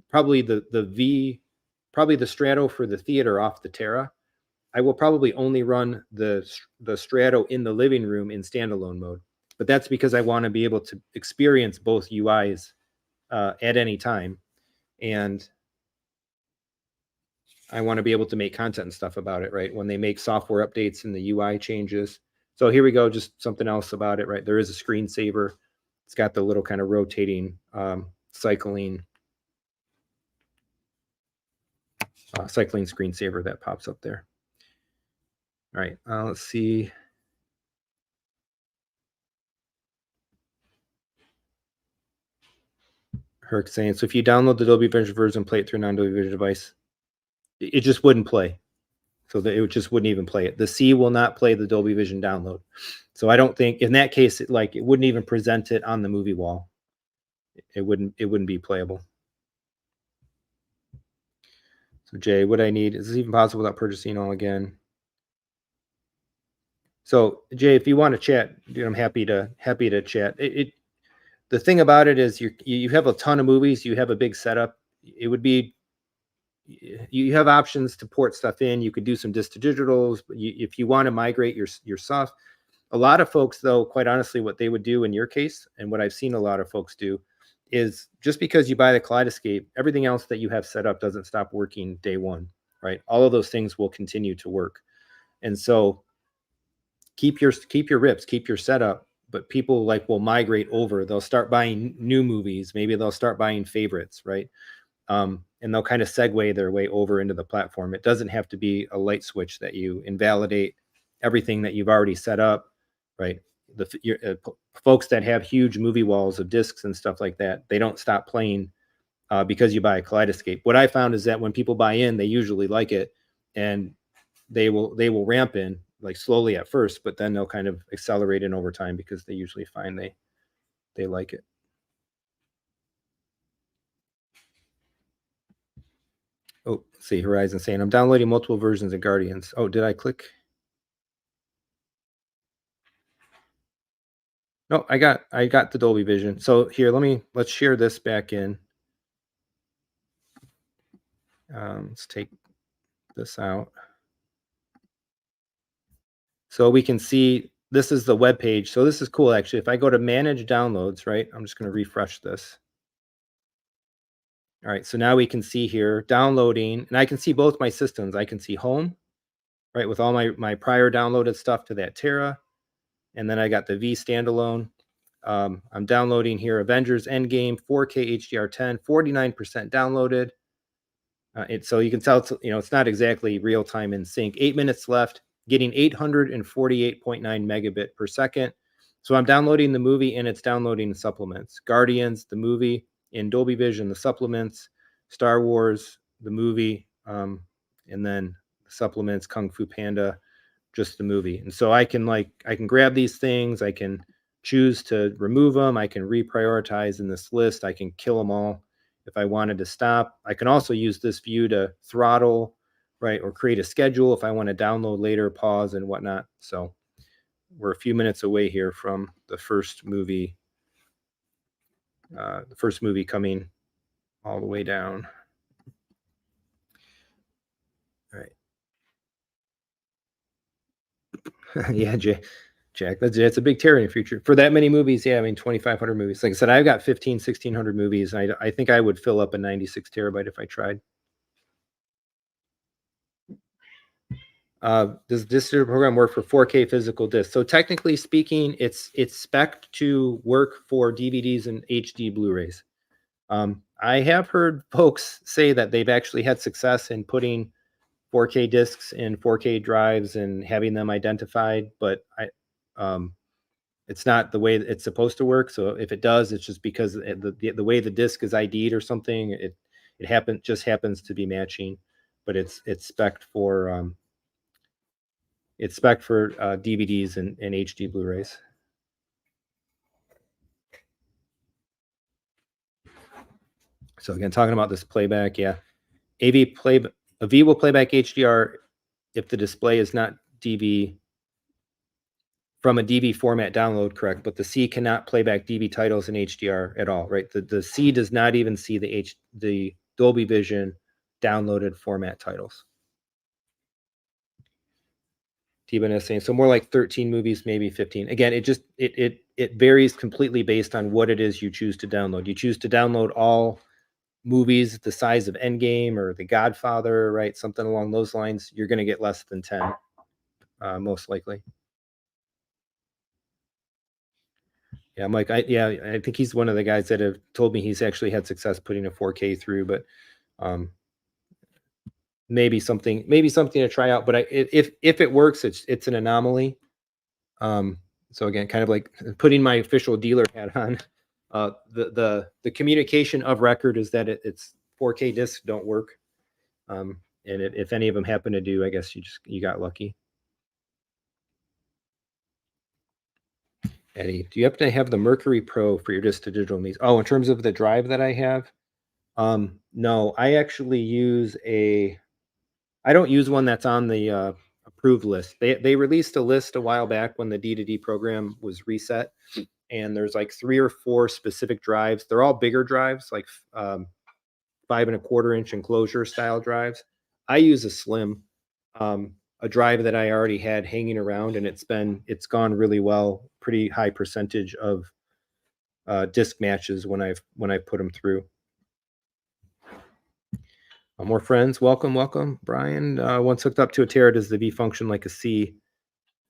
probably the Strato for the theater off the Tera. I will probably only run the Strato in the living room in standalone mode. But that's because I want to be able to experience both UIs at any time. And I want to be able to make content and stuff about it, right? When they make software updates and the UI changes. So here we go, just something else about it, right? There is a screensaver. It's got the little kind of rotating cycling screensaver that pops up there. All right, let's see. Herc saying, so if you download the Dolby Vision version, play it through a non-Dolby Vision device, it just wouldn't play. So that it just wouldn't even play it. The C will not play the Dolby Vision download. So I don't think in that case, it wouldn't even present it on the movie wall. It wouldn't be playable. So Jay, what I need, is this even possible without purchasing all again? So Jay, if you want to chat, I'm happy to chat. The thing about it is you have a ton of movies, you have a big setup. It would be, you have options to port stuff in. You could do some disc to digitals, but if you want to migrate your stuff. A lot of folks, though, quite honestly, what they would do in your case, and what I've seen a lot of folks do, is just because you buy the Kaleidescape, everything else that you have set up doesn't stop working day one, right? All of those things will continue to work. And so keep your rips, keep your setup, but people will migrate over. They'll start buying new movies. Maybe they'll start buying favorites, right? and they'll kind of segue their way over into the platform. It doesn't have to be a light switch that you invalidate everything that you've already set up, right? Folks that have huge movie walls of discs and stuff like that, they don't stop playing because you buy a Kaleidescape. What I found is that when people buy in, they usually like it, and they will ramp in like slowly at first, but then they'll kind of accelerate in over time because they usually find they like it. Oh, let's see, Horizon saying, I'm downloading multiple versions of Guardians. Oh, did I click? No, I got the Dolby Vision. So here, let's share this back in. Let's take this out. So we can see this is the web page. So this is cool, actually. If I go to manage downloads, right, I'm just going to refresh this. All right, so now we can see here downloading, and I can see both my systems. I can see home, right, with all my prior downloaded stuff to that Tera, and then I got the V standalone. I'm downloading here Avengers Endgame 4K HDR10, 49% downloaded. So you can tell it's not exactly real time in sync. 8 minutes left, getting 848.9 megabit per second. So I'm downloading the movie and it's downloading the supplements. Guardians, the movie in Dolby Vision, the supplements. Star Wars, the movie, and then the supplements. Kung Fu Panda, just the movie. And so I can grab these things. I can choose to remove them. I can reprioritize in this list. I can kill them all if I wanted to stop. I can also use this view to throttle, right, or create a schedule if I want to download later, pause, and whatnot. So we're a few minutes away here from the first movie coming all the way down. All right. Yeah, Jack, that's a big tear in the future. For that many movies, yeah, I mean, 2,500 movies. Like I said, I've got 1,600 movies. I think I would fill up a 96 terabyte if I tried. Does this program work for 4K physical disc? So technically speaking, it's spec'd to work for DVDs and HD Blu-rays. I have heard folks say that they've actually had success in putting 4K discs in 4K drives and having them identified, but it's not the way it's supposed to work. So if it does, it's just because the way the disc is ID'd or something. It just happens to be matching, but it's spec'd for DVDs and HD Blu-rays. So again, talking about this playback, yeah, a V will playback HDR if the display is not DV from a DV format download, correct? But the C cannot playback DV titles in HDR at all, right? The C does not even see the Dolby Vision downloaded format titles. T-Ben is saying, so more like 13 movies, maybe 15. Again, it varies completely based on what it is you choose to download. You choose to download all movies the size of Endgame or The Godfather, right? Something along those lines, you're going to get less than 10, most likely. Yeah, Mike, I think he's one of the guys that have told me he's actually had success putting a 4K through, but maybe something to try out. But if it works, it's an anomaly. So again, kind of like putting my official dealer hat on. The communication of record is that it's 4K discs don't work, and if any of them happen to do, I guess you got lucky. Eddie, do you have to have the Mercury Pro for your disc to digital needs? Oh, in terms of the drive that I have, no, I actually I don't use one that's on the approved list. They released a list a while back when the D2D program was reset, and there's like 3 or 4 specific drives. They're all bigger drives, like 5 1/4 inch enclosure style drives. I use a slim, a drive that I already had hanging around, and it's gone really well. Pretty high percentage of disc matches when I put them through. More friends, welcome, Brian. Once hooked up to a Tera, does the V function like a C?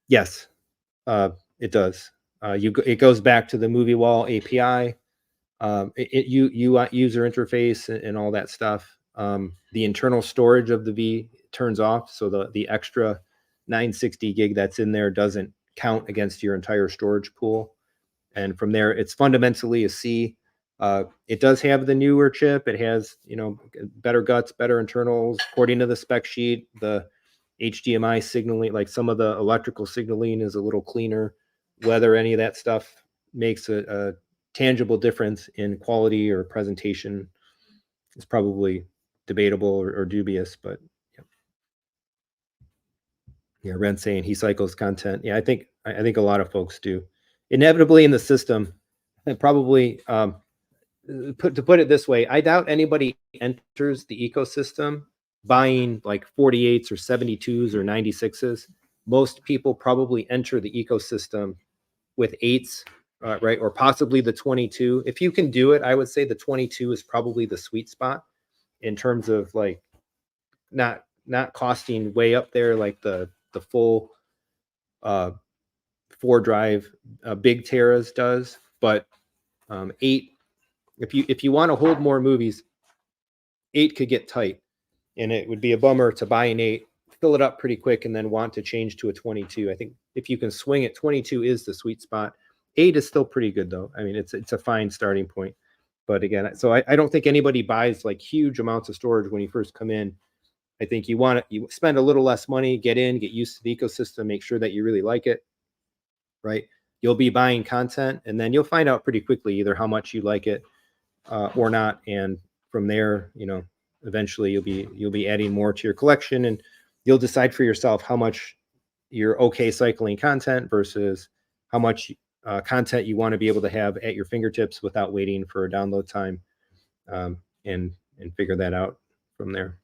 Yes, it does. It goes back to the movie wall API. User interface and all that stuff. The internal storage of the V turns off, so the extra 960 gig that's in there doesn't count against your entire storage pool. And from there, it's fundamentally a C. It does have the newer chip. It has, better guts, better internals. According to the spec sheet, the HDMI signaling, like some of the electrical signaling, is a little cleaner. Whether any of that stuff makes a tangible difference in quality or presentation is probably debatable or dubious, but yeah, Ren saying he cycles content. Yeah, I think a lot of folks do. Inevitably in the system, and probably to put it this way, I doubt anybody enters the ecosystem buying like 48s or 72s or 96s. Most people probably enter the ecosystem with 8s, right? Or possibly the 22. If you can do it, I would say the 22 is probably the sweet spot in terms of like not costing way up there like the full 4-drive big Terras does, but 8, if you want to hold more movies, 8 could get tight, and it would be a bummer to buy an 8, fill it up pretty quick, and then want to change to a 22. I think if you can swing it, 22 is the sweet spot. 8 is still pretty good though. I mean, it's a fine starting point. But again, so I don't think anybody buys like huge amounts of storage when you first come in. I think you spend a little less money, get used to the ecosystem, make sure that you really like it, right? You'll be buying content, and then you'll find out pretty quickly either how much you like it or not, and from there, eventually you'll be adding more to your collection, and you'll decide for yourself how much you're okay cycling content versus how much content you want to be able to have at your fingertips without waiting for a download time, and figure that out from there.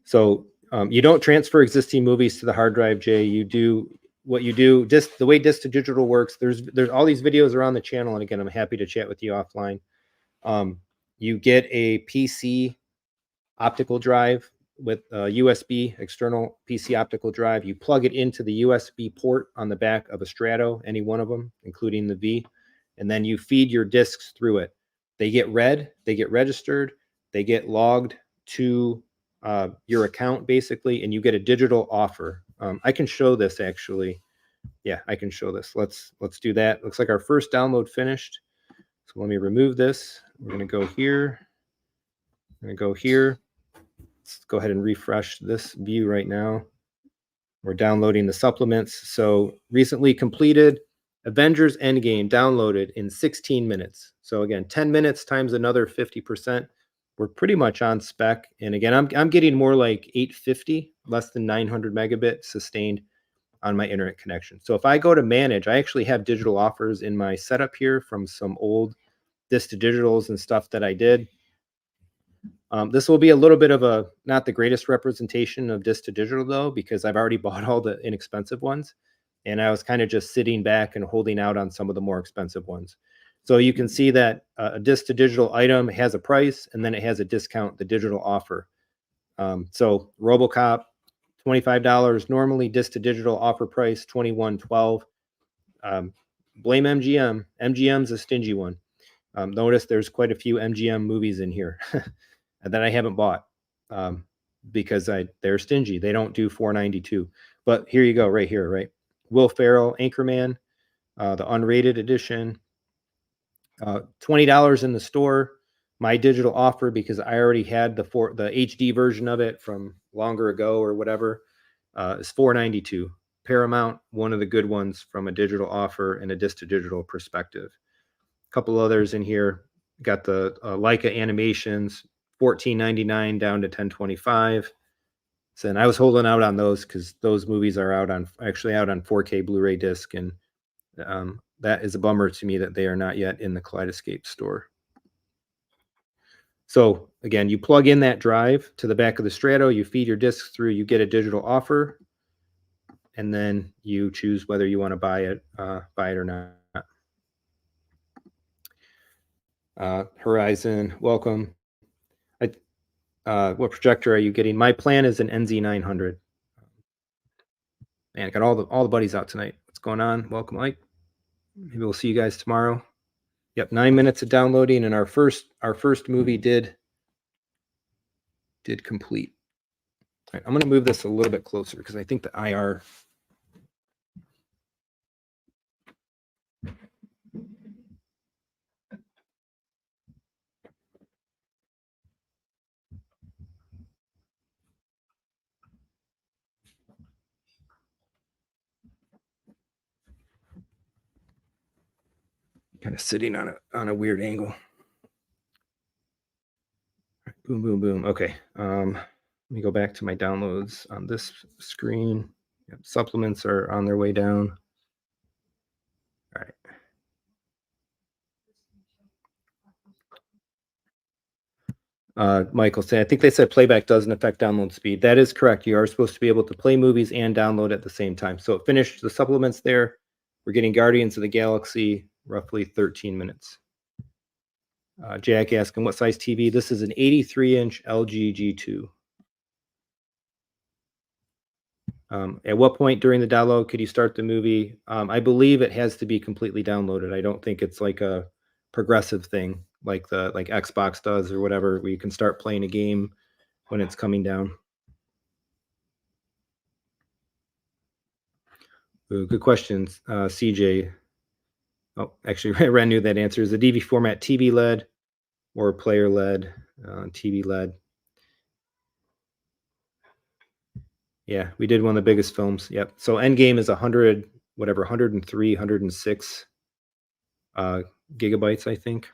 So you don't transfer existing movies to the hard drive, Jay. You do what you do. The way disc to digital works. There's all these videos around the channel, and again, I'm happy to chat with you offline. You get a PC optical drive with a USB external PC optical drive. You plug it into the USB port on the back of a Strato, any one of them, including the V, and then you feed your discs through it. They get read, they get registered, they get logged to your account basically, and you get a digital offer. I can show this actually. Yeah, I can show this. Let's do that. Looks like our first download finished. So let me remove this. We're going to go here. I'm going to go here. Let's go ahead and refresh this view right now. We're downloading the supplements. So recently completed Avengers Endgame downloaded in 16 minutes. So again, 10 minutes times another 50%. We're pretty much on spec. And again, I'm getting more like 850, less than 900 megabit sustained on my internet connection. So if I go to manage, I actually have digital offers in my setup here from some old disc to digitals and stuff that I did. This will be a little bit of not the greatest representation of disc to digital though, because I've already bought all the inexpensive ones, and I was kind of just sitting back and holding out on some of the more expensive ones. So you can see that a disc to digital item has a price, and then it has a discount, the digital offer. So RoboCop, $25 normally, disc to digital offer price $21.12. Blame MGM. MGM's a stingy one. Notice there's quite a few MGM movies in here that I haven't bought because they're stingy. They don't do $4.92. But here you go, right here, right? Will Ferrell, Anchorman, the unrated edition, $20 in the store. My digital offer, because I already had the HD version of it from longer ago or whatever, is $4.92. Paramount, one of the good ones from a digital offer and a disc to digital perspective. A couple others in here. Got the Leica Animations, $14.99 down to $10.25. So, and I was holding out on those because those movies are actually out on 4K Blu-ray disc, and that is a bummer to me that they are not yet in the Kaleidescape store. So again, you plug in that drive to the back of the Strato, you feed your discs through, you get a digital offer, and then you choose whether you want to buy it or not. Horizon, welcome. What projector are you getting? My plan is an NZ900. Man, I got all the buddies out tonight. What's going on? Welcome, Mike. Maybe we'll see you guys tomorrow. Yep, 9 minutes of downloading, and our first movie did did complete. All right, I'm going to move this a little bit closer because I think the IR. Kind of sitting on a weird angle. Boom, boom, boom. Okay. Let me go back to my downloads on this screen. Yep, supplements are on their way down. All right. Michael said, I think they said playback doesn't affect download speed. That is correct. You are supposed to be able to play movies and download at the same time. So it finished the supplements there. We're getting Guardians of the Galaxy, roughly 13 minutes. Jack asking, what size TV? This is an 83-inch LG G2. At what point during the download could you start the movie? I believe it has to be completely downloaded. I don't think it's like a progressive thing like Xbox does or whatever, where you can start playing a game when it's coming down. Ooh, good questions, CJ. Oh, actually, Ren knew that answer. Is the DV format TV LED or player LED? TV LED. Yeah, we did one of the biggest films. Yep. So Endgame is 100, whatever, 103, 106 gigabytes, I think.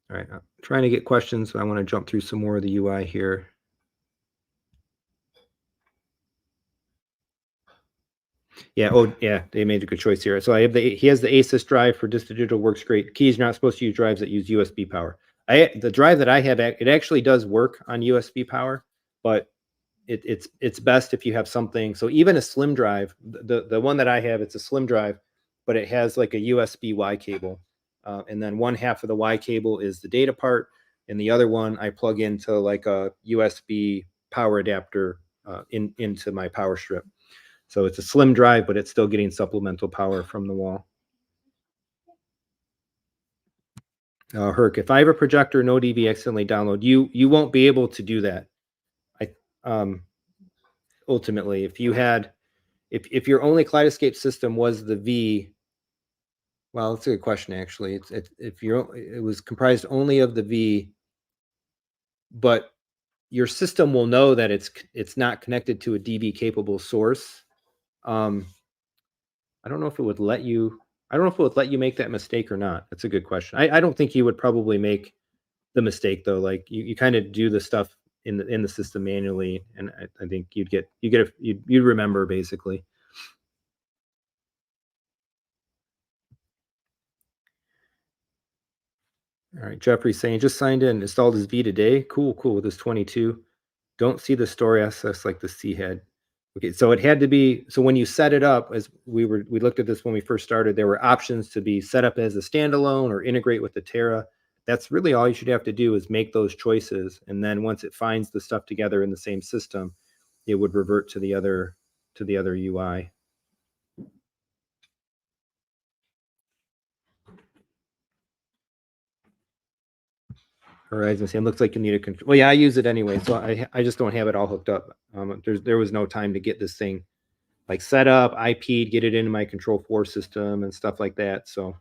All right, I'm trying to get questions. I want to jump through some more of the UI here. Yeah. Oh, yeah. They made a good choice here. So he has the Asus drive for digital, works great. Keys, you're not supposed to use drives that use USB power. The drive that I have, it actually does work on USB power, but it's best if you have something. So even a slim drive, the one that I have, it's a slim drive, but it has like a USB Y cable, and then one half of the Y cable is the data part, and the other one I plug into like a USB power adapter into my power strip. So it's a slim drive, but it's still getting supplemental power from the wall. Herc, if I have a projector, no DV accidentally download, you won't be able to do that. Ultimately, if your only Kaleidescape system was the V, well, that's a good question actually. It was comprised only of the V, but your system will know that it's not connected to a DV capable source. I don't know if it would let you. I don't know if it would let you make that mistake or not. That's a good question. I don't think you would probably make the mistake though. Like you kind of do the stuff in the system manually, and I think you'd remember basically. All right, Jeffrey's saying just signed in, installed his V today. Cool with his 22. Don't see the story access like the C head. Okay, so it had to be, so when you set it up, as we looked at this when we first started, there were options to be set up as a standalone or integrate with the Terra. That's really all you should have to do is make those choices. And then once it finds the stuff together in the same system, it would revert to the other UI. Horizon saying looks like you need a control. Well, yeah, I use it anyway, so I just don't have it all hooked up. There was no time to get this thing like set up, IP'd, get it into my Control 4 system and stuff like that. So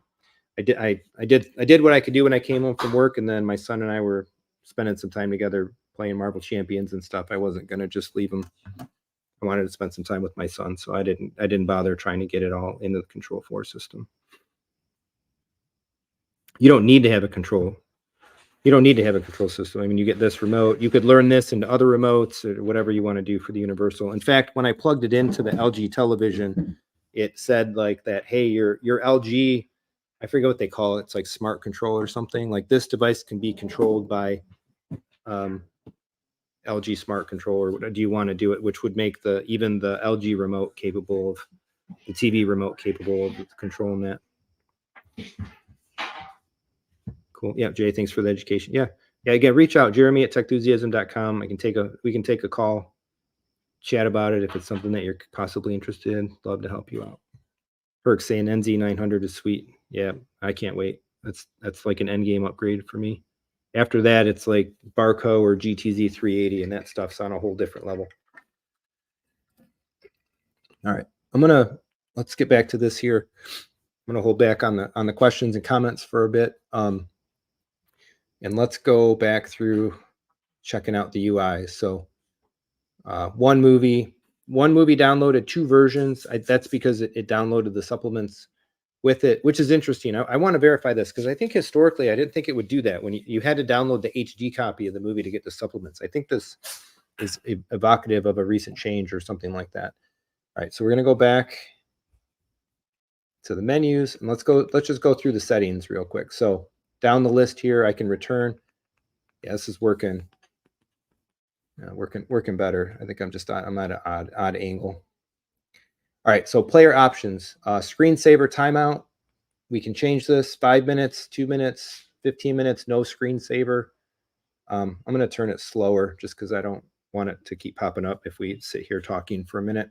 I did what I could do when I came home from work, and then my son and I were spending some time together playing Marvel Champions and stuff. I wasn't gonna just leave him. I wanted to spend some time with my son, so I didn't bother trying to get it all into the Control 4 system. You don't need to have a control. You don't need to have a control system. I mean, you get this remote. You could learn this into other remotes or whatever you want to do for the universal. In fact, when I plugged it into the LG television, it said like that, hey, your LG, I forget what they call it. It's like smart control or something. Like this device can be controlled by LG smart control, or do you want to do it? Which would make even the LG remote capable of, the TV remote capable of controlling that. Cool. Yeah, Jay, thanks for the education. Yeah. Again, reach out, Jeremy at techthusiasm.com. We can take a call, chat about it if it's something that you're possibly interested in. Love to help you out. Herc saying NZ900 is sweet. Yeah, I can't wait. That's like an end game upgrade for me. After that, it's like Barco or GTZ 380, and that stuff's on a whole different level. All right, let's get back to this here. I'm gonna hold back on the questions and comments for a bit, and let's go back through checking out the UI. So one movie downloaded, 2 versions. That's because it downloaded the supplements with it, which is interesting. I want to verify this because I think historically I didn't think it would do that when you had to download the HD copy of the movie to get the supplements. I think this is evocative of a recent change or something like that. All right, so we're going to go back to the menus and let's just go through the settings real quick. So down the list here, I can return. Yeah, this is working. Working better. I think I'm at an odd angle. All right, so player options, screensaver timeout. We can change this 5 minutes, 2 minutes, 15 minutes, no screensaver. I'm going to turn it slower just because I don't want it to keep popping up if we sit here talking for a minute.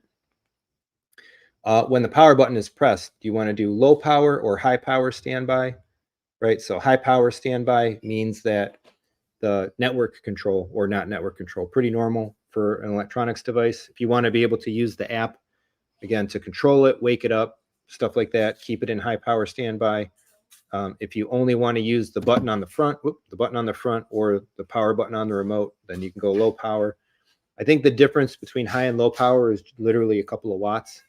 When the power button is pressed, do you want to do low power or high power standby? Right, so high power standby means that the network control or not network control, pretty normal for an electronics device. If you want to be able to use the app, again, to control it, wake it up, stuff like that, keep it in high power standby. If you only want to use the button on the front, or the power button on the remote, then you can go low power. I think the difference between high and low power is literally a couple of watts.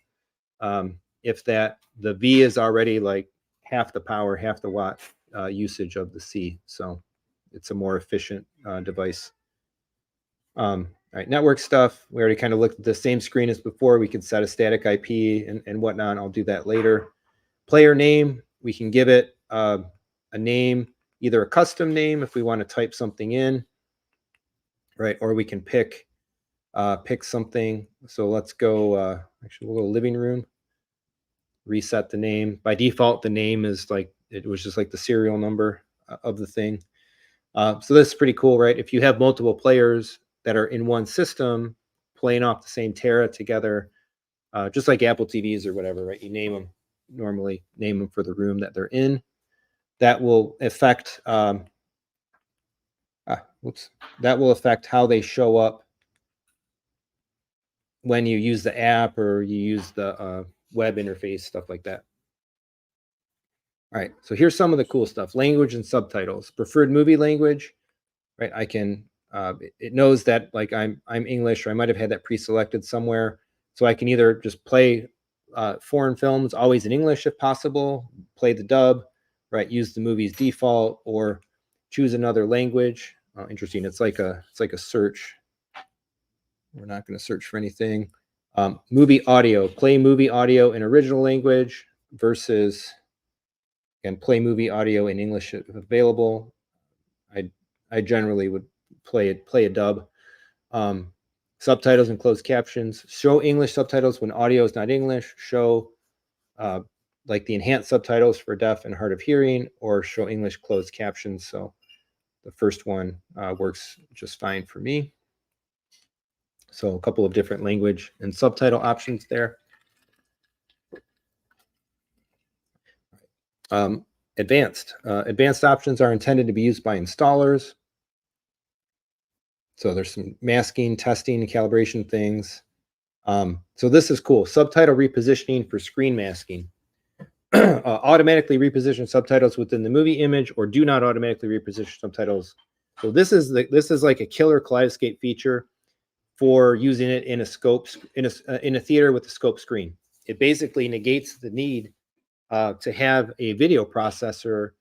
If the V is already like half the power, half the watt usage of the C. So it's a more efficient device. All right, network stuff. We already kind of looked at the same screen as before. We could set a static IP and whatnot. I'll do that later. Player name, we can give it a name, either a custom name if we want to type something in, right? Or we can pick something. So let's go, actually we'll go living room, reset the name. By default, the name is like, it was just like the serial number of the thing. So this is pretty cool, right? If you have multiple players that are in one system playing off the same Terra together, just like Apple TVs or whatever, right? You normally name them for the room that they're in. That will affect that will affect how they show up when you use the app or you use the web interface, stuff like that. All right, so here's some of the cool stuff: language and subtitles. Preferred movie language, right? I can it knows that like I'm English, or I might have had that pre-selected somewhere, so I can either just play foreign films always in English if possible, play the dub, right? Use the movie's default, or choose another language. Interesting. It's like a search. We're not going to search for anything. Movie audio. Play movie audio in original language versus, and play movie audio in English if available. I generally would play a dub. Subtitles and closed captions. Show English subtitles when audio is not English. Show like the enhanced subtitles for deaf and hard of hearing, or show English closed captions. So the first one works just fine for me. So a couple of different language and subtitle options there. Advanced options are intended to be used by installers. So there's some masking, testing, and calibration things. So this is cool. Subtitle repositioning for screen masking. Automatically reposition subtitles within the movie image, or do not automatically reposition subtitles. So this is like a killer Kaleidescape feature for using it in a scope in a theater with a scope screen. It basically negates the need to have a video processor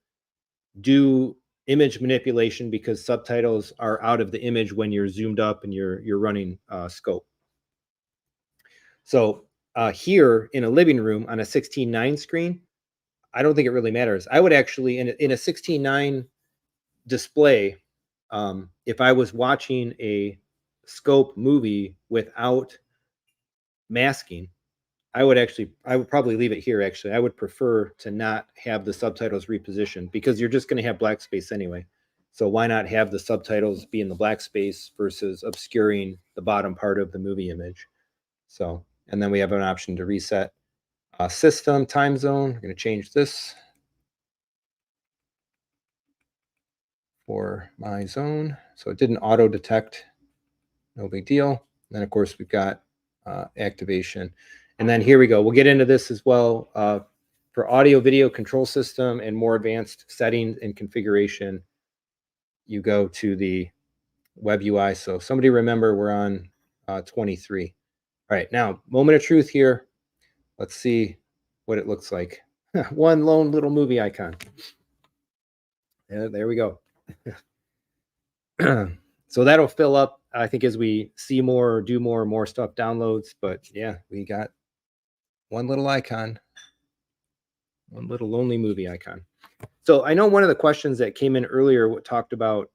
do image manipulation, because subtitles are out of the image when you're zoomed up and you're running scope. So here in a living room on a 16:9 screen, I don't think it really matters. I would actually, in a 16:9 display, if I was watching a scope movie without masking, I would probably leave it here. Actually, I would prefer to not have the subtitles repositioned, because you're just going to have black space anyway. So why not have the subtitles be in the black space versus obscuring the bottom part of the movie image? So, and then we have an option to reset system time zone. We're going to change this for my zone. So it didn't auto detect, no big deal. And then of course we've got activation. And then here we go. We'll get into this as well. For audio video control system and more advanced settings and configuration, you go to the web UI. So somebody remember we're on 23. All right, now moment of truth here. Let's see what it looks like. One lone little movie icon. Yeah, there we go. So that'll fill up, I think, as we see more, do more stuff, downloads. But yeah, we got one little icon, one little lonely movie icon. So I know one of the questions that came in earlier talked about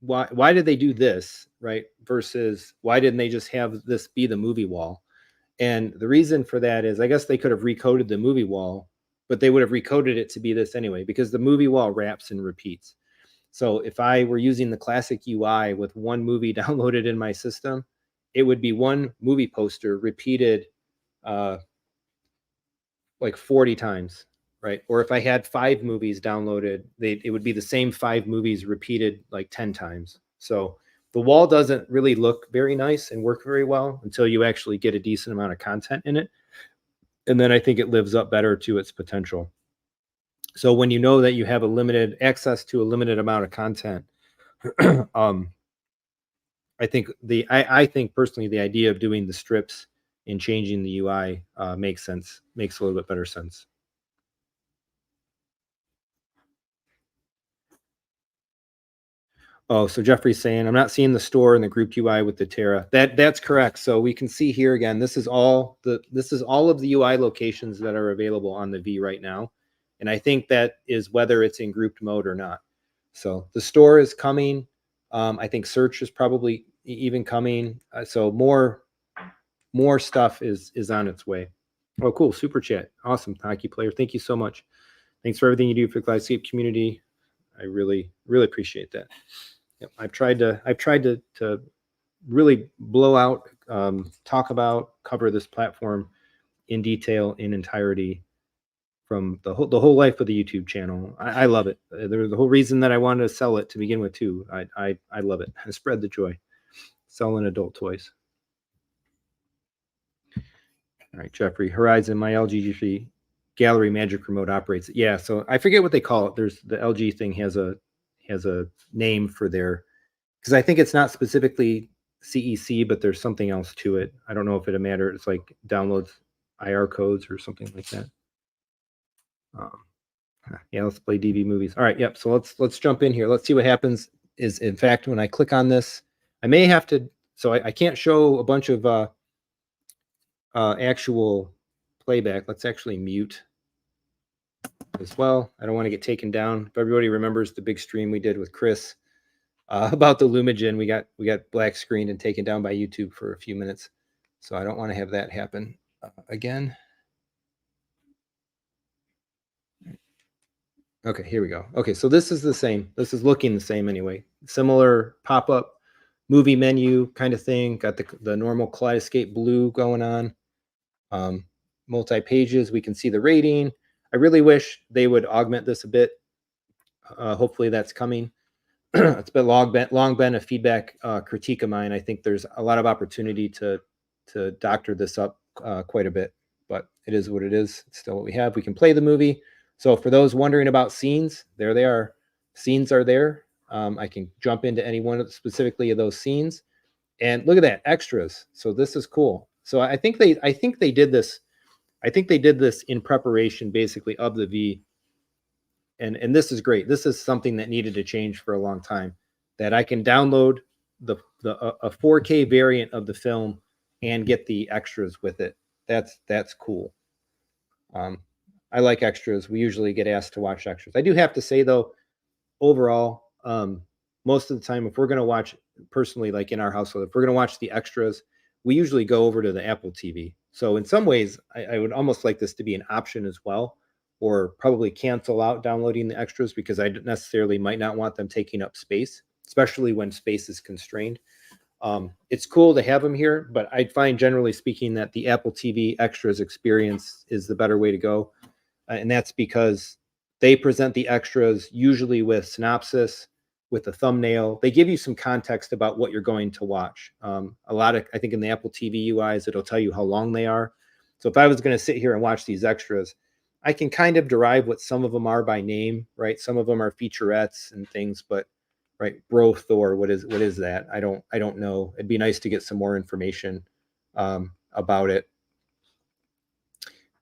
why did they do this, right? Versus why didn't they just have this be the movie wall? And the reason for that is, I guess they could have recoded the movie wall, but they would have recoded it to be this anyway, because the movie wall wraps and repeats. So if I were using the classic UI with one movie downloaded in my system, it would be one movie poster repeated like 40 times, right? Or if I had 5 movies downloaded, it would be the same 5 movies repeated like 10 times. So the wall doesn't really look very nice and work very well until you actually get a decent amount of content in it. And then I think it lives up better to its potential. So when you know that you have a limited access to a limited amount of content, I think personally the idea of doing the strips and changing the UI makes sense, makes a little bit better sense. Oh, so Jeffrey's saying, I'm not seeing the store in the grouped UI with the Terra. That's correct. So we can see here again, this is all of the UI locations that are available on the V right now. And I think that is whether it's in grouped mode or not. So the store is coming. I think search is probably even coming. So more stuff is on its way. Oh, cool. Super chat. Awesome. Hockey player. Thank you so much. Thanks for everything you do for the Kaleidescape community. I really, really appreciate that. Yep. I've tried to really blow out, talk about, cover this platform in detail, in entirety, from the whole life of the YouTube channel. I love it. There's the whole reason that I wanted to sell it to begin with too. I love it. I spread the joy. Selling adult toys. All right, Jeffrey. Horizon, my LG Gallery Magic Remote operates it. Yeah, so I forget what they call it. There's the LG thing has a name for their, because I think it's not specifically CEC, but there's something else to it. I don't know if it'll matter. It's like downloads IR codes or something like that. Yeah, let's play DV movies. All right, yep. So let's jump in here. Let's see what happens. Is in fact when I click on this, I may have to. So I can't show a bunch of actual playback. Let's actually mute as well. I don't want to get taken down. If everybody remembers the big stream we did with Chris about the Lumigen, we got black screened and taken down by YouTube for a few minutes. So I don't want to have that happen again. Okay, here we go. Okay, so this is the same. This is looking the same anyway. Similar pop-up movie menu kind of thing. Got the normal Kaleidescape blue going on. Multi-pages. We can see the rating. I really wish they would augment this a bit. Hopefully that's coming. It's been long been a feedback critique of mine. I think there's a lot of opportunity to doctor this up quite a bit, but it is what it is. It's still what we have. We can play the movie. So for those wondering about scenes, there they are. Scenes are there. I can jump into any one specifically of those scenes, and look at that, extras. So this is cool. So I think they did this. I think they did this in preparation, basically, of the V. And this is great. This is something that needed to change for a long time. That I can download a 4K variant of the film and get the extras with it. That's cool. I like extras. We usually get asked to watch extras. I do have to say though, overall, most of the time, if we're going to watch personally, like in our household, if we're going to watch the extras, we usually go over to the Apple TV. So in some ways, I would almost like this to be an option as well, or probably cancel out downloading the extras because I necessarily might not want them taking up space, especially when space is constrained. It's cool to have them here, but I find generally speaking that the Apple TV extras experience is the better way to go. And that's because They present the extras usually with synopsis, with a thumbnail. They give you some context about what you're going to watch. A lot of, I think in the Apple TV UIs, it'll tell you how long they are. So if I was going to sit here and watch these extras, I can kind of derive what some of them are by name, right? Some of them are featurettes and things, but right, Bro Thor, what is that? I don't know. It'd be nice to get some more information about it.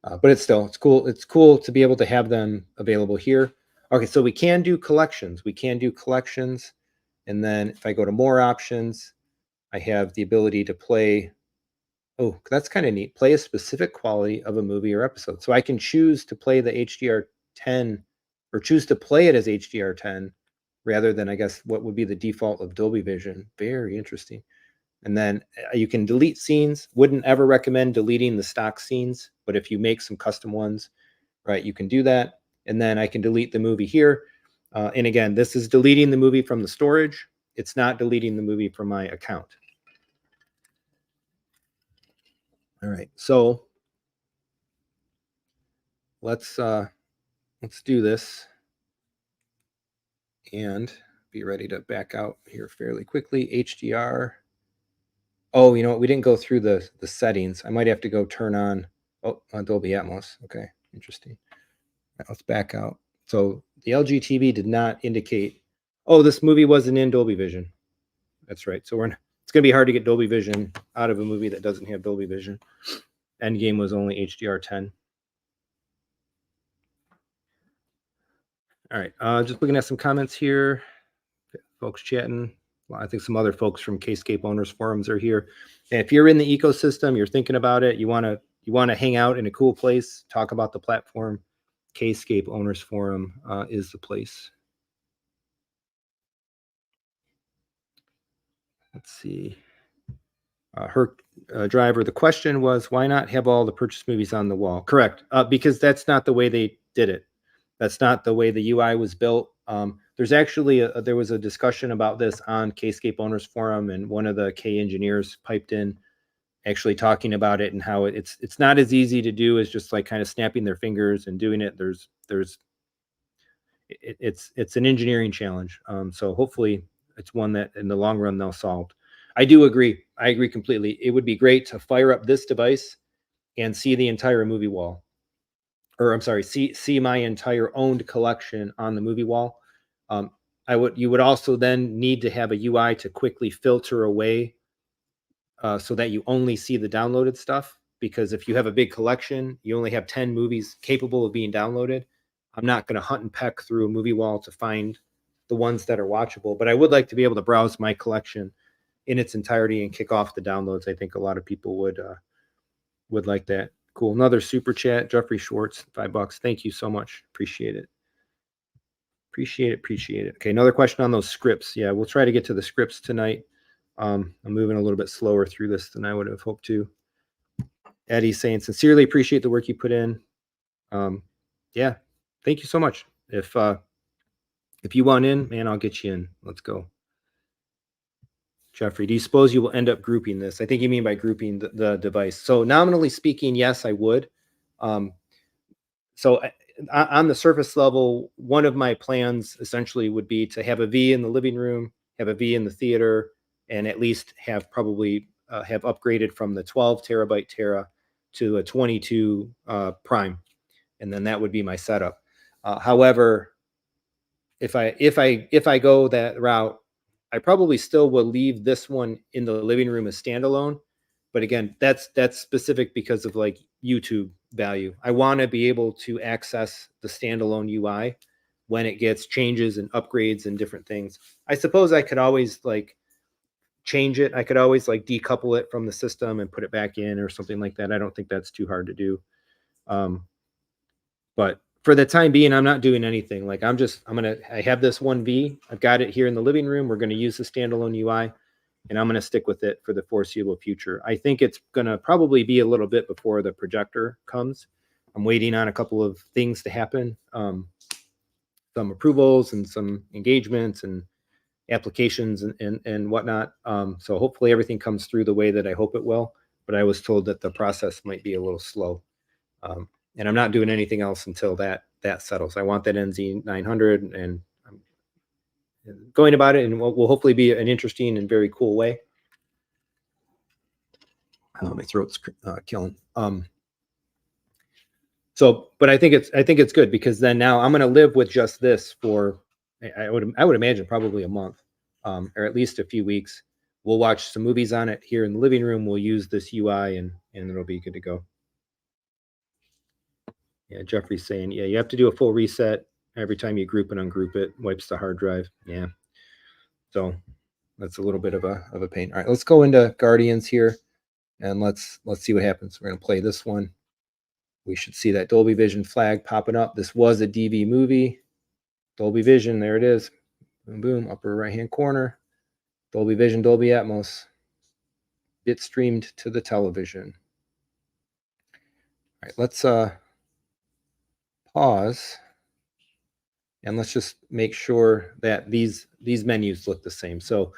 But it's cool. It's cool to be able to have them available here. Okay, so we can do collections. And then if I go to more options, I have the ability to play. Oh, that's kind of neat. Play a specific quality of a movie or episode. So I can choose to play the HDR10 or choose to play it as HDR10 rather than, I guess, what would be the default of Dolby Vision. Very interesting. And then you can delete scenes. Wouldn't ever recommend deleting the stock scenes, but if you make some custom ones, right, you can do that. And then I can delete the movie here. And again, this is deleting the movie from the storage. It's not deleting the movie from my account. All right, so let's do this and be ready to back out here fairly quickly. HDR. Oh, you know what? We didn't go through the settings. I might have to go turn on Dolby Atmos. Okay, interesting. Right, let's back out. So the LG TV did not indicate, oh, this movie wasn't in Dolby Vision. That's right. So it's going to be hard to get Dolby Vision out of a movie that doesn't have Dolby Vision. Endgame was only HDR10. All right, just looking at some comments here. Folks chatting. Well, I think some other folks from Kscape Owners Forums are here. And if you're in the ecosystem, you're thinking about it, you want to hang out in a cool place, talk about the platform, Kscape Owners Forum is the place. Let's see. Her driver, the question was, why not have all the purchase movies on the wall? Correct, because that's not the way they did it. That's not the way the UI was built. There's actually there was a discussion about this on Kscape Owners Forum, and one of the K engineers piped in, actually talking about it and how it's not as easy to do as just like kind of snapping their fingers and doing it. It's an engineering challenge. So hopefully it's one that in the long run they'll solve. I do agree. I agree completely. It would be great to fire up this device and see the entire movie wall. Or I'm sorry, see my entire owned collection on the movie wall. You would also then need to have a UI to quickly filter away so that you only see the downloaded stuff. Because if you have a big collection, you only have 10 movies capable of being downloaded. I'm not going to hunt and peck through a movie wall to find the ones that are watchable, but I would like to be able to browse my collection in its entirety and kick off the downloads. I think a lot of people would like that. Cool. Another super chat, Jeffrey Schwartz, $5. Thank you so much. Appreciate it. Appreciate it. Okay, another question on those scripts. Yeah, we'll try to get to the scripts tonight. I'm moving a little bit slower through this than I would have hoped to. Eddie's saying, sincerely appreciate the work you put in. Yeah, thank you so much. If you want in, man, I'll get you in. Let's go. Jeffrey, do you suppose you will end up grouping this? I think you mean by grouping the device. So nominally speaking, yes, I would. So on the surface level, one of my plans essentially would be to have a V in the living room, have a V in the theater, and at least have probably have upgraded from the 12 terabyte Tera to a 22 Prime, and then that would be my setup. However, if I go that route, I probably still will leave this one in the living room as standalone. But again, that's specific because of like YouTube value. I want to be able to access the standalone UI when it gets changes and upgrades and different things. I suppose I could always like change it. I could always like decouple it from the system and put it back in or something like that. I don't think that's too hard to do. But for the time being, I'm not doing anything. Like I have this one V. I've got it here in the living room. We're going to use the standalone UI, and I'm going to stick with it for the foreseeable future. I think it's going to probably be a little bit before the projector comes. I'm waiting on a couple of things to happen, some approvals and some engagements and applications and whatnot. So hopefully everything comes through the way that I hope it will. But I was told that the process might be a little slow. And I'm not doing anything else until that that settles. I want that NZ900, and I'm going about it, and will hopefully be an interesting and very cool way. My throat's killing. So, but I think it's good, because then now I'm going to live with just this for, I would imagine, probably a month, or at least a few weeks. We'll watch some movies on it here in the living room. We'll use this UI, and it'll be good to go. Yeah, Jeffrey's saying, yeah, you have to do a full reset every time you group and ungroup it. Wipes the hard drive. Yeah. So that's a little bit of a pain. All right, let's go into Guardians here, and let's see what happens. We're going to play this one. We should see that Dolby Vision flag popping up. This was a DV movie. Dolby Vision, there it is. Boom, boom, upper right-hand corner. Dolby Vision, Dolby Atmos. Bit streamed to the television. All right, let's pause, and let's just make sure that these menus look the same. So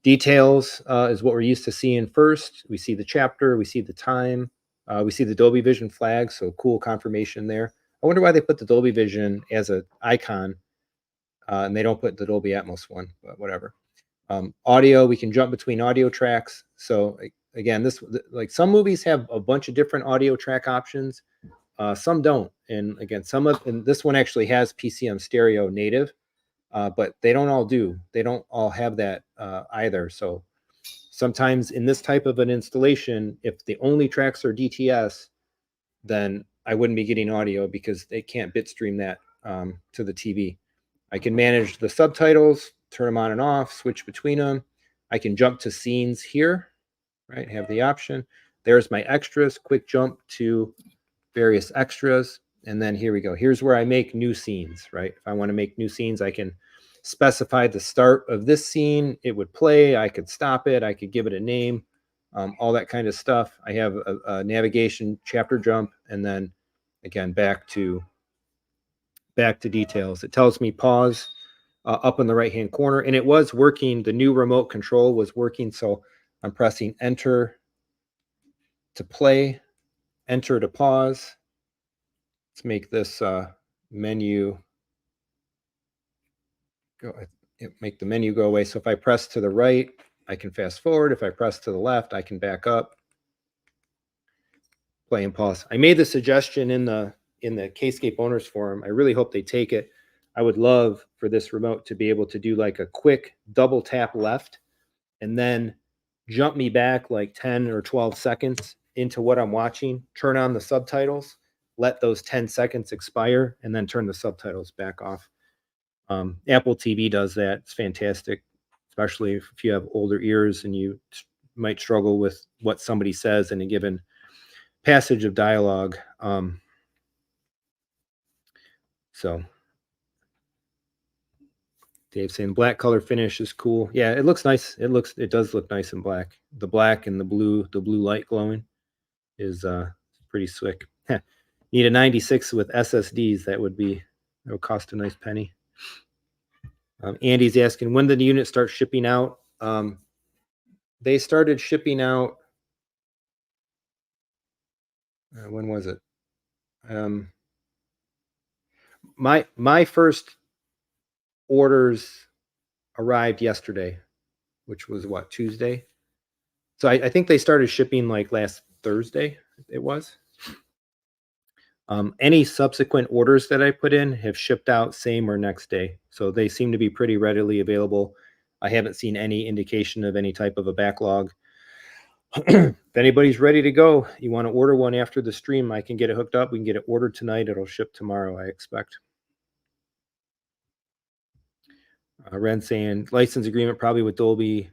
details is what we're used to seeing first. We see the chapter, we see the time, we see the Dolby Vision flag, so cool confirmation there. I wonder why they put the Dolby Vision as an icon, and they don't put the Dolby Atmos one, but whatever. Audio, we can jump between audio tracks. So again, this, like, some movies have a bunch of different audio track options. Some don't. And again, and this one actually has PCM stereo native, but they don't all do. They don't all have that either. So sometimes in this type of an installation, if the only tracks are DTS, then I wouldn't be getting audio, because they can't bitstream that to the TV. I can manage the subtitles, turn them on and off, switch between them. I can jump to scenes here, right? Have the option. There's my extras, quick jump to various extras. And then here we go. Here's where I make new scenes, right? If I want to make new scenes, I can specify the start of this scene. It would play. I could stop it. I could give it a name, all that kind of stuff. I have a navigation chapter jump, and then again, back to details. It tells me pause up in the right-hand corner, and it was working. The new remote control was working. So I'm pressing enter to play, enter to pause. Let's make this menu go, make the menu go away. So if I press to the right, I can fast forward. If I press to the left, I can back up, play and pause. I made the suggestion in the Kscape owners forum. I really hope they take it. I would love for this remote to be able to do like a quick double tap left, and then jump me back like 10 or 12 seconds into what I'm watching, turn on the subtitles, let those 10 seconds expire, and then turn the subtitles back off. Apple TV does that. It's fantastic, especially if you have older ears and you might struggle with what somebody says in a given passage of dialogue. So Dave's saying black color finish is cool. Yeah, it looks nice. It does look nice in black. The black and the blue light glowing is pretty slick. Need a 96 with SSDs. That would cost a nice penny. Andy's asking, when did the unit start shipping out? They started shipping out. When was it? My first orders arrived yesterday, which was what, Tuesday? So I think they started shipping like last Thursday. It was. Any subsequent orders that I put in have shipped out same or next day. So they seem to be pretty readily available. I haven't seen any indication of any type of a backlog. If anybody's ready to go, you want to order one after the stream, I can get it hooked up. We can get it ordered tonight. It'll ship tomorrow, I expect. Ren saying license agreement probably with Dolby.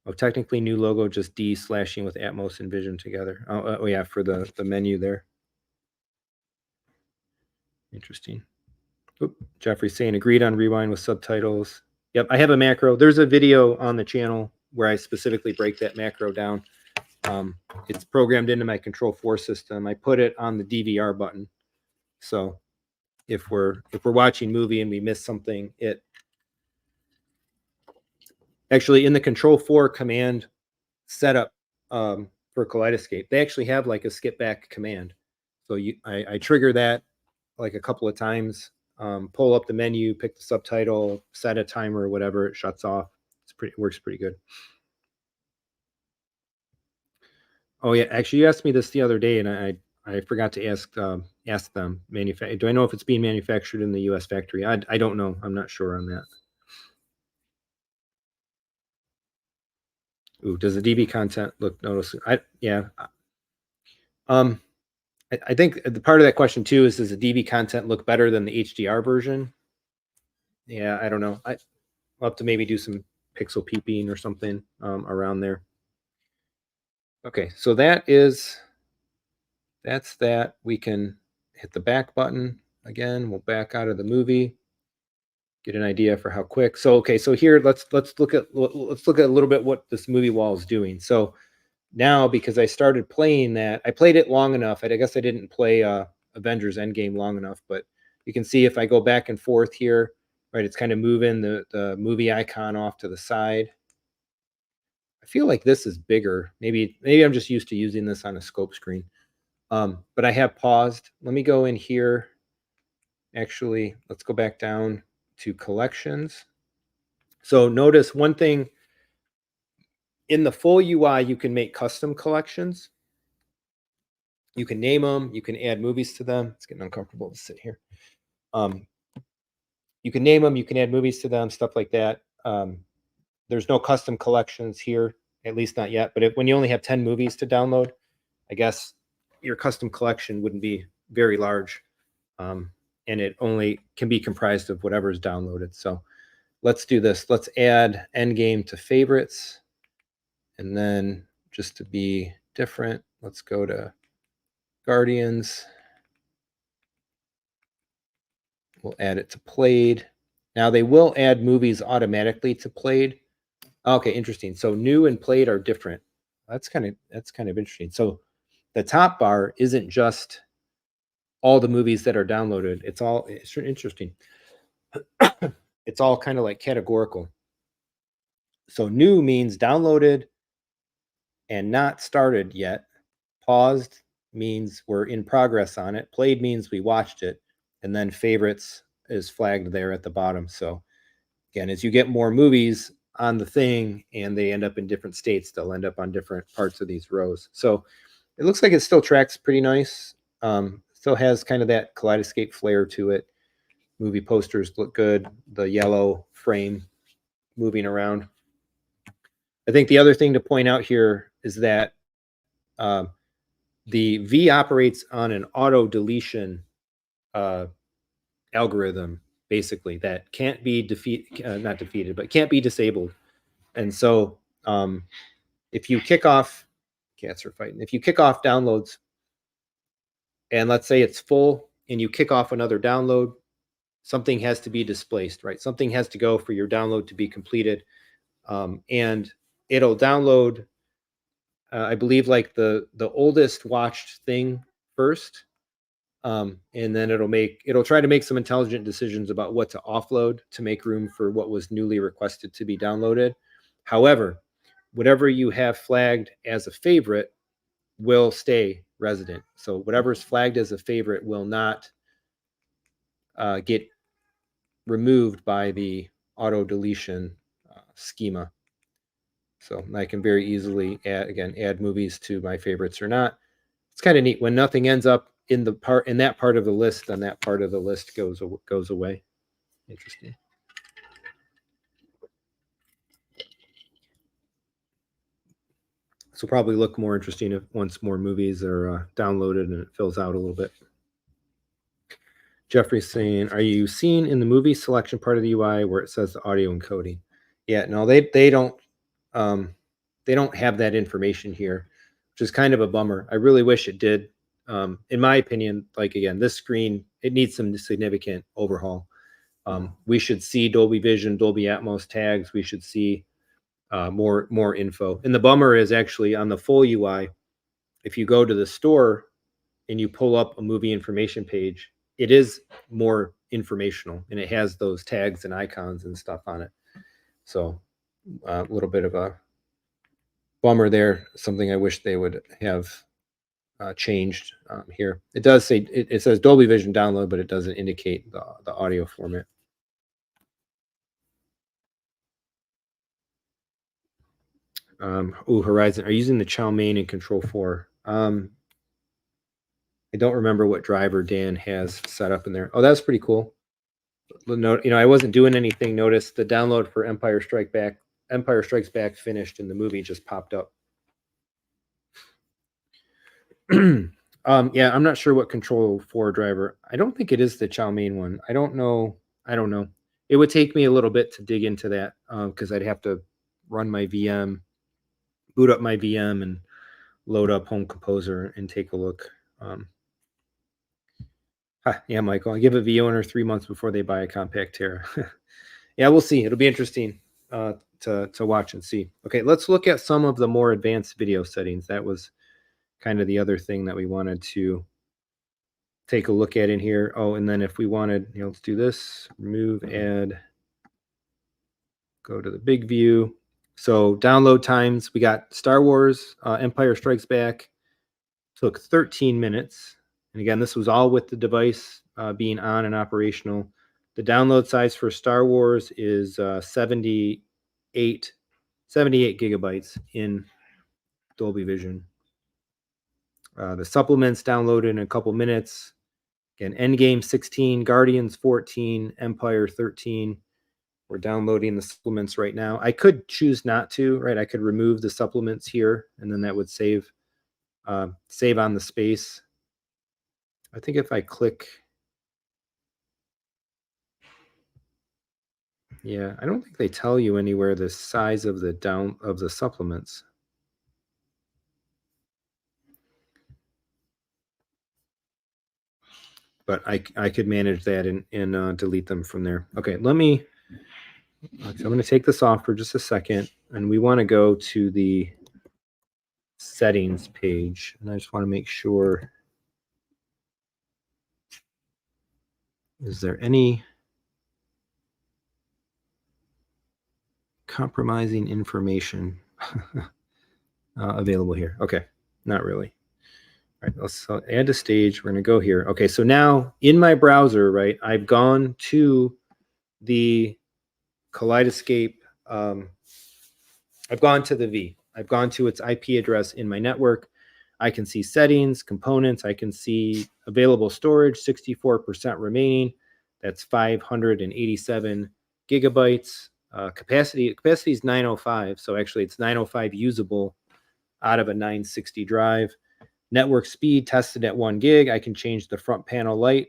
Oh, technically new logo, just D/ing with Atmos and Vision together. Oh yeah, for the menu there. Interesting. Oop, Jeffrey's saying agreed on rewind with subtitles. Yep, I have a macro. There's a video on the channel where I specifically break that macro down. It's programmed into my Control 4 system. I put it on the DVR button. So if we're watching movie and we miss something, it actually in the Control 4 command setup for Kaleidescape, they actually have like a skip back command. So I trigger that like a couple of times, pull up the menu, pick the subtitle, set a timer or whatever, it shuts off. It works pretty good. Oh yeah, actually, you asked me this the other day, and I forgot to ask them. Do I know if it's being manufactured in the U.S. factory? I don't know. I'm not sure on that. Ooh, does the DB content look noticeable? Yeah. I think the part of that question too is, does the DB content look better than the HDR version? Yeah, I don't know. I'll have to maybe do some pixel peeping or something around there. Okay, so that's that. We can hit the back button again. We'll back out of the movie, get an idea for how quick. So okay, so here let's look at a little bit what this movie wall is doing. So now, because I started playing that, I played it long enough. I guess I didn't play Avengers Endgame long enough, but you can see if I go back and forth here, right, it's kind of moving the movie icon off to the side. I feel like this is bigger. Maybe I'm just used to using this on a scope screen. But I have paused. Let me go in here. Actually, let's go back down to collections. So notice one thing, in the full UI, you can make custom collections. You can name them. You can add movies to them. It's getting uncomfortable to sit here. You can name them. You can add movies to them, stuff like that. There's no custom collections here, at least not yet. But when you only have 10 movies to download, I guess your custom collection wouldn't be very large. And it only can be comprised of whatever is downloaded. So let's do this. Let's add Endgame to favorites. And then just to be different, let's go to Guardians. We'll add it to played. Now they will add movies automatically to played. Okay, interesting. So new and played are different. That's kind of interesting. So the top bar isn't just all the movies that are downloaded. It's interesting. It's all kind of like categorical. So new means downloaded and not started yet. Paused means we're in progress on it. Played means we watched it. And then favorites is flagged there at the bottom. So again, as you get more movies on the thing and they end up in different states, they'll end up on different parts of these rows. So it looks like it still tracks pretty nice. Still has kind of that Kaleidescape flair to it. Movie posters look good. The yellow frame moving around. I think the other thing to point out here is that the V operates on an auto-deletion algorithm, basically, that can't be not defeated, but can't be disabled. And so if you kick off, cats are fighting, if you kick off downloads, and let's say it's full and you kick off another download, something has to be displaced, right? Something has to go for your download to be completed. And it'll download, I believe, like the oldest watched thing first. And then it'll try to make some intelligent decisions about what to offload to make room for what was newly requested to be downloaded. However, whatever you have flagged as a favorite will stay resident. So whatever's flagged as a favorite will not get removed by the auto-deletion schema. So I can very easily add movies to my favorites or not. It's kind of neat when nothing ends up in that part of the list, then that part of the list goes away. Interesting. This will probably look more interesting once more movies are downloaded and it fills out a little bit. Jeffrey's saying, are you seeing in the movie selection part of the UI where it says the audio encoding? Yeah, no, they don't have that information here, which is kind of a bummer. I really wish it did. In my opinion, like, again, this screen, it needs some significant overhaul. We should see Dolby Vision, Dolby Atmos tags. We should see more info. And the bummer is actually on the full UI, if you go to the store and you pull up a movie information page, it is more informational and it has those tags and icons and stuff on it. So a little bit of a bummer there. Something I wish they would have changed here. It does say, it says Dolby Vision download, but it doesn't indicate the audio format. Horizon, are you using the chow mein in Control 4? I don't remember what driver Dan has set up in there. Oh, that's pretty cool. I wasn't doing anything. Notice the download for Empire Strikes Back finished, and the movie just popped up. Yeah, I'm not sure what Control 4 driver. I don't think it is the chow mein one. I don't know. It would take me a little bit to dig into that because I'd have to run my VM, boot up my VM, and load up Home Composer and take a look. Yeah, Michael, I give a V owner 3 months before they buy a compact Terra. Yeah, we'll see. It'll be interesting to watch and see. Okay, let's look at some of the more advanced video settings. That was kind of the other thing that we wanted to take a look at in here. Oh, and then if we wanted, let's do this, remove, add, go to the big view. So download times, we got Star Wars, Empire Strikes Back, took 13 minutes. And again, this was all with the device being on and operational. The download size for Star Wars is 78 gigabytes in Dolby Vision. The supplements downloaded in a couple minutes. Again, Endgame 16, Guardians 14, Empire 13. We're downloading the supplements right now. I could choose not to, right? I could remove the supplements here, and then that would save on the space. I think if I click, yeah, I don't think they tell you anywhere the size of the supplements. But I could manage that and delete them from there. Okay, so I'm going to take this off for just a second, and we want to go to the settings page, and I just want to make sure, is there any compromising information available here? Okay, not really. All right, let's add a stage. We're going to go here. Okay, so now in my browser, right, I've gone to the Kaleidescape. I've gone to the V. I've gone to its IP address in my network. I can see settings, components. I can see available storage, 64% remaining. That's 587 gigabytes. Capacity is 905. So actually it's 905 usable out of a 960 drive. Network speed tested at 1 gig. I can change the front panel light,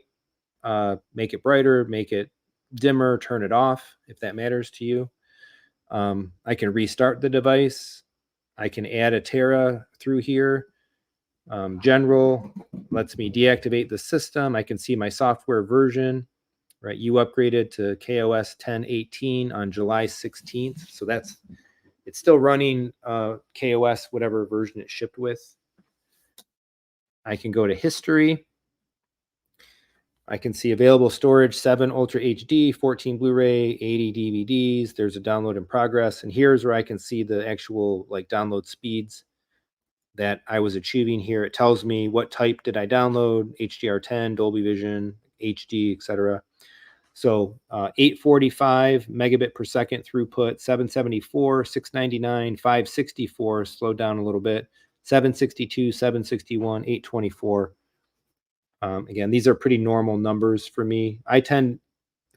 make it brighter, make it dimmer, turn it off if that matters to you. I can restart the device. I can add a Terra through here. General lets me deactivate the system. I can see my software version. Right, you upgraded to KOS 10.18 on July 16th. So it's still running KOS, whatever version it shipped with. I can go to history. I can see available storage, 7 Ultra HD, 14 Blu-ray, 80 DVDs. There's a download in progress. And here's where I can see the actual download speeds that I was achieving here. It tells me what type did I download, HDR10, Dolby Vision, HD, etc. So 845 megabit per second throughput, 774, 699, 564, slowed down a little bit, 762, 761, 824. Again, these are pretty normal numbers for me. If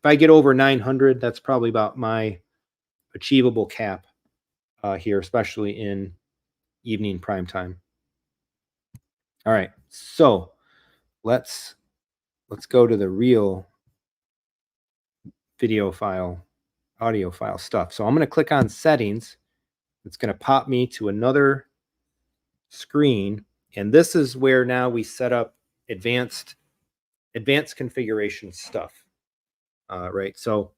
I get over 900, that's probably about my achievable cap here, especially in evening prime time. All right, so let's go to the real video file, audio file stuff. So I'm going to click on settings. It's going to pop me to another screen, and this is where now we set up advanced configuration stuff. Right, so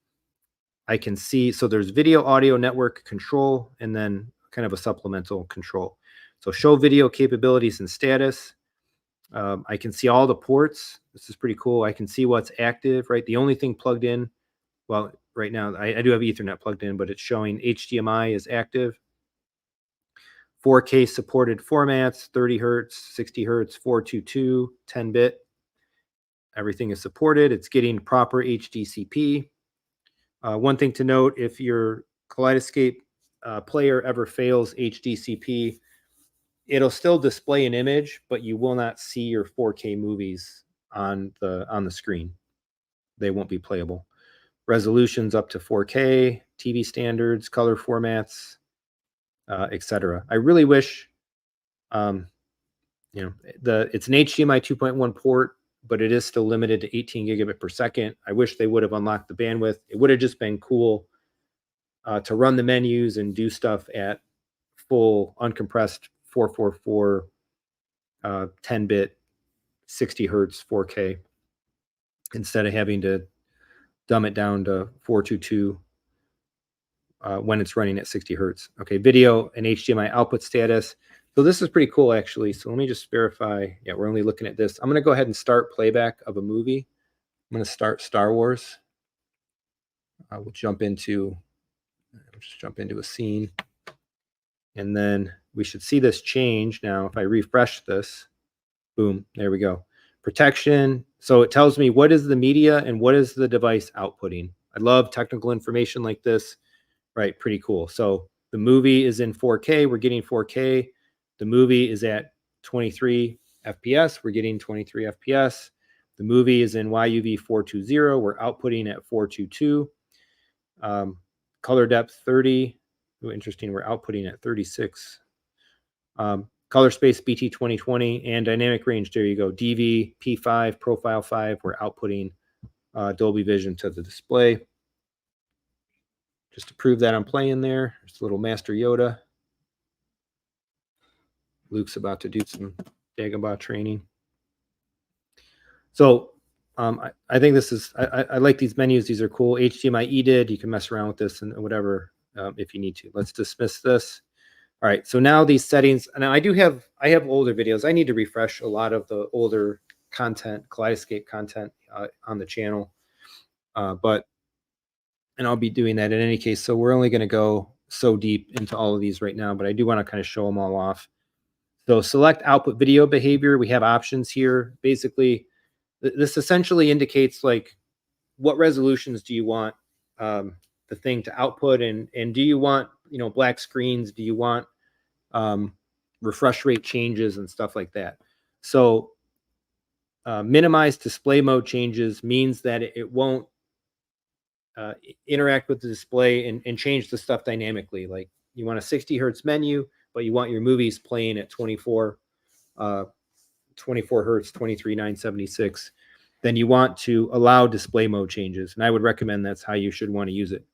I can see, so there's video audio network control and then kind of a supplemental control. So show video capabilities and status. I can see all the ports. This is pretty cool. I can see what's active, right? The only thing plugged in, well, right now I do have Ethernet plugged in, but it's showing HDMI is active. 4K supported formats, 30 hertz, 60 hertz, 422, 10-bit. Everything is supported. It's getting proper HDCP. One thing to note, if your Kaleidescape player ever fails HDCP, it'll still display an image, but you will not see your 4K movies on the screen. They won't be playable. Resolutions up to 4K, TV standards, color formats, etc. I really wish, it's an HDMI 2.1 port, but it is still limited to 18 gigabit per second. I wish they would have unlocked the bandwidth. It would have just been cool to run the menus and do stuff at full uncompressed 444 10-bit 60 hertz 4K instead of having to dumb it down to 422 when it's running at 60 hertz. Okay, video and HDMI output status. So this is pretty cool, actually. So let me just verify. Yeah, we're only looking at this. I'm going to go ahead and start playback of a movie. I'm going to start Star Wars. We'll just jump into a scene. And then we should see this change. Now, if I refresh this, boom, there we go. Protection. So it tells me what is the media and what is the device outputting. I love technical information like this. Right, pretty cool. So the movie is in 4K. We're getting 4K. The movie is at 23 FPS. We're getting 23 FPS. The movie is in YUV 420. We're outputting at 422. Color depth 30. Ooh, interesting. We're outputting at 36. Color space BT 2020 and dynamic range. There you go. DV P5 profile 5. We're outputting Dolby Vision to the display. Just to prove that I'm playing there. There's a little Master Yoda. Luke's about to do some Dagobah training. So I think this is, I like these menus. These are cool. HDMI EDID. You can mess around with this and whatever if you need to. Let's dismiss this. All right. So now these settings. Now I have older videos. I need to refresh a lot of the older content, Kaleidescape content on the channel. And I'll be doing that in any case. So we're only going to go so deep into all of these right now, but I do want to kind of show them all off. So select output video behavior. We have options here. Basically, this essentially indicates like what resolutions do you want the thing to output, and do you want black screens? Do you want refresh rate changes and stuff like that? So minimize display mode changes means that it won't interact with the display and change the stuff dynamically. Like you want a 60 hertz menu, but you want your movies playing at 24 hertz, 23,976. Then you want to allow display mode changes. And I would recommend that's how you should want to use it.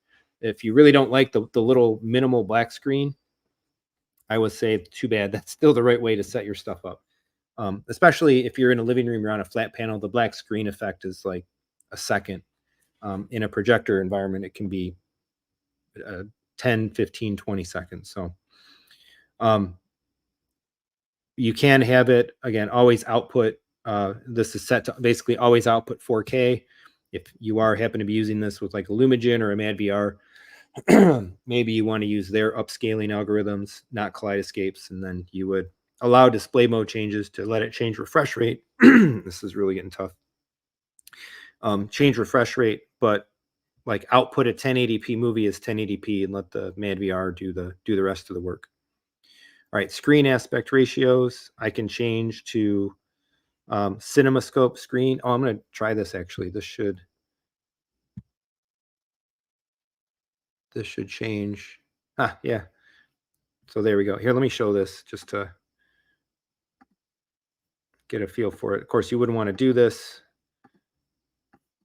If you really don't like the little minimal black screen, I would say too bad. That's still the right way to set your stuff up. Especially if you're in a living room, you're on a flat panel, the black screen effect is like a second. In a projector environment, it can be 10, 15, 20 seconds. So you can have it, again, always output. This is set to basically always output 4K. If you happen to be using this with like a Lumagen or a MadVR, maybe you want to use their upscaling algorithms, not Kaleidescape's, and then you would allow display mode changes to let it change refresh rate. This is really getting tough. Change refresh rate, but like output a 1080p movie as 1080p and let the MadVR do the rest of the work. All right, screen aspect ratios. I can change to CinemaScope screen. Oh, I'm going to try this actually. This should change. Yeah. So there we go. Here, let me show this just to get a feel for it. Of course, you wouldn't want to do this,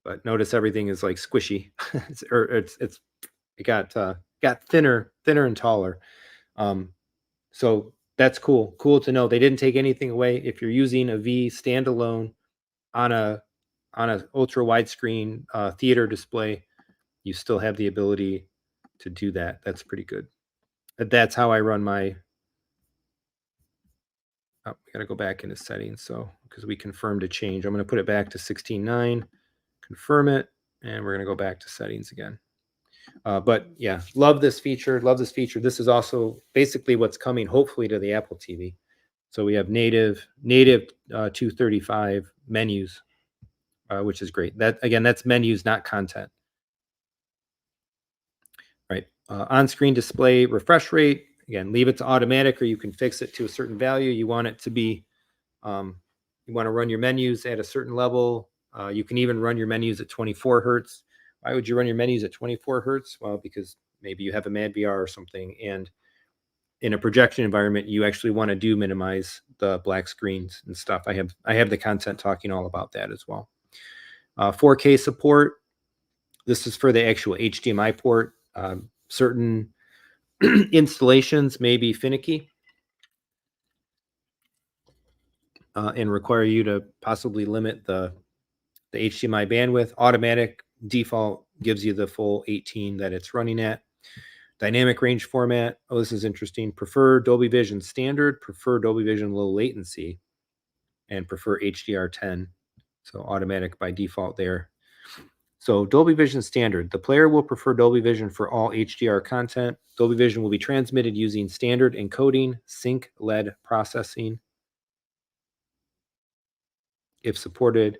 but notice everything is like squishy. It got thinner and taller. So that's cool. Cool to know they didn't take anything away. If you're using a V standalone on a ultra widescreen theater display, you still have the ability to do that. That's pretty good. That's how I run my. Oh, we got to go back into settings. So because we confirmed a change, I'm going to put it back to 16.9, confirm it, and we're going to go back to settings again. But yeah, love this feature. Love this feature. This is also basically what's coming, hopefully, to the Apple TV. So we have native 235 menus, which is great. That again, that's menus, not content. Right. On-screen display refresh rate. Again, leave it to automatic, or you can fix it to a certain value. You want it to be. You want to run your menus at a certain level. You can even run your menus at 24 hertz. Why would you run your menus at 24 hertz? Well, because maybe you have a MadVR or something, and in a projection environment, you actually want to minimize the black screens and stuff. I have the content talking all about that as well. 4K support. This is for the actual HDMI port. Certain installations may be finicky and require you to possibly limit the HDMI bandwidth. Automatic default gives you the full 18 that it's running at. Dynamic range format. Oh, this is interesting. Prefer Dolby Vision standard, prefer Dolby Vision low latency, and prefer HDR10. So automatic by default there. So Dolby Vision standard. The player will prefer Dolby Vision for all HDR content. Dolby Vision will be transmitted using standard encoding, sync LED processing. If supported,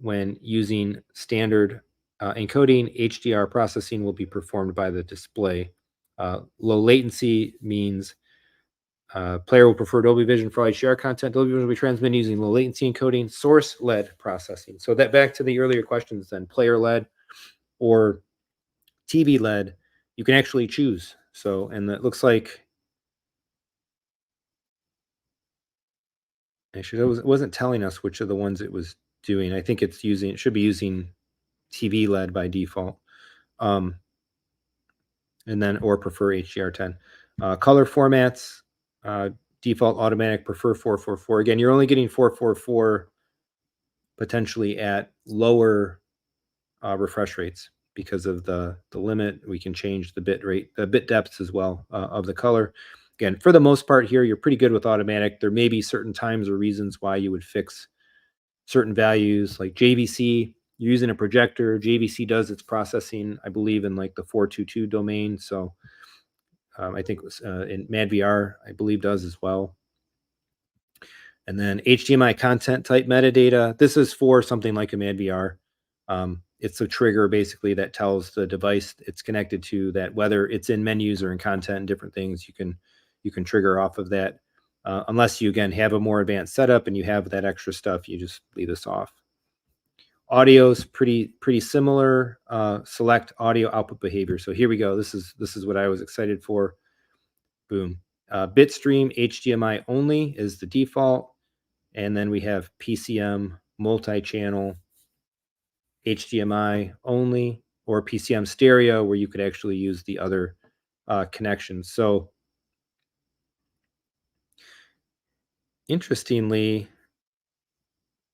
when using standard encoding, HDR processing will be performed by the display. Low latency means player will prefer Dolby Vision for HDR content. Dolby Vision will be transmitted using low latency encoding, source LED processing. So that back to the earlier questions then, player LED or TV LED, you can actually choose. So, and it looks like, actually, it wasn't telling us which of the ones it was doing. I think it should be using TV LED by default. And then, or prefer HDR10. Color formats, default automatic, prefer 444. Again, you're only getting 444 potentially at lower refresh rates because of the limit. We can change the bit rate, the bit depths as well of the color. Again, for the most part here, you're pretty good with automatic. There may be certain times or reasons why you would fix certain values, like JVC. You're using a projector. JVC does its processing, I believe, in like the 422 domain. So I think it was in MadVR, I believe, does as well. And then HDMI content type metadata. This is for something like a MadVR. It's a trigger basically that tells the device it's connected to that whether it's in menus or in content and different things, you can trigger off of that. Unless you again have a more advanced setup and you have that extra stuff, you just leave this off. Audio is pretty similar. Select audio output behavior. So here we go. This is what I was excited for. Boom. Bitstream HDMI only is the default. And then we have PCM multi-channel HDMI only, or PCM stereo, where you could actually use the other connections. So interestingly,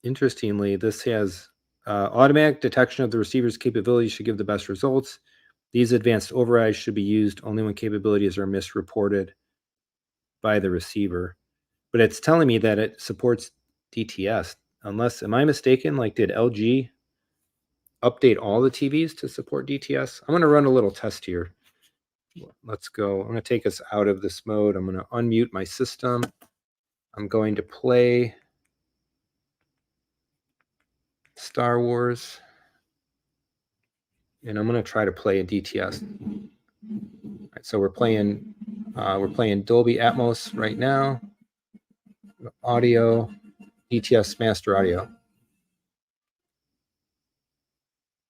this has automatic detection of the receiver's capabilities should give the best results. These advanced overrides should be used only when capabilities are misreported by the receiver. But it's telling me that it supports DTS. Unless, am I mistaken? Like, did LG update all the TVs to support DTS? I'm going to run a little test here. Let's go. I'm going to take us out of this mode. I'm going to unmute my system. I'm going to play Star Wars. And I'm going to try to play a DTS. All right, so we're playing Dolby Atmos right now. Audio, DTS master audio.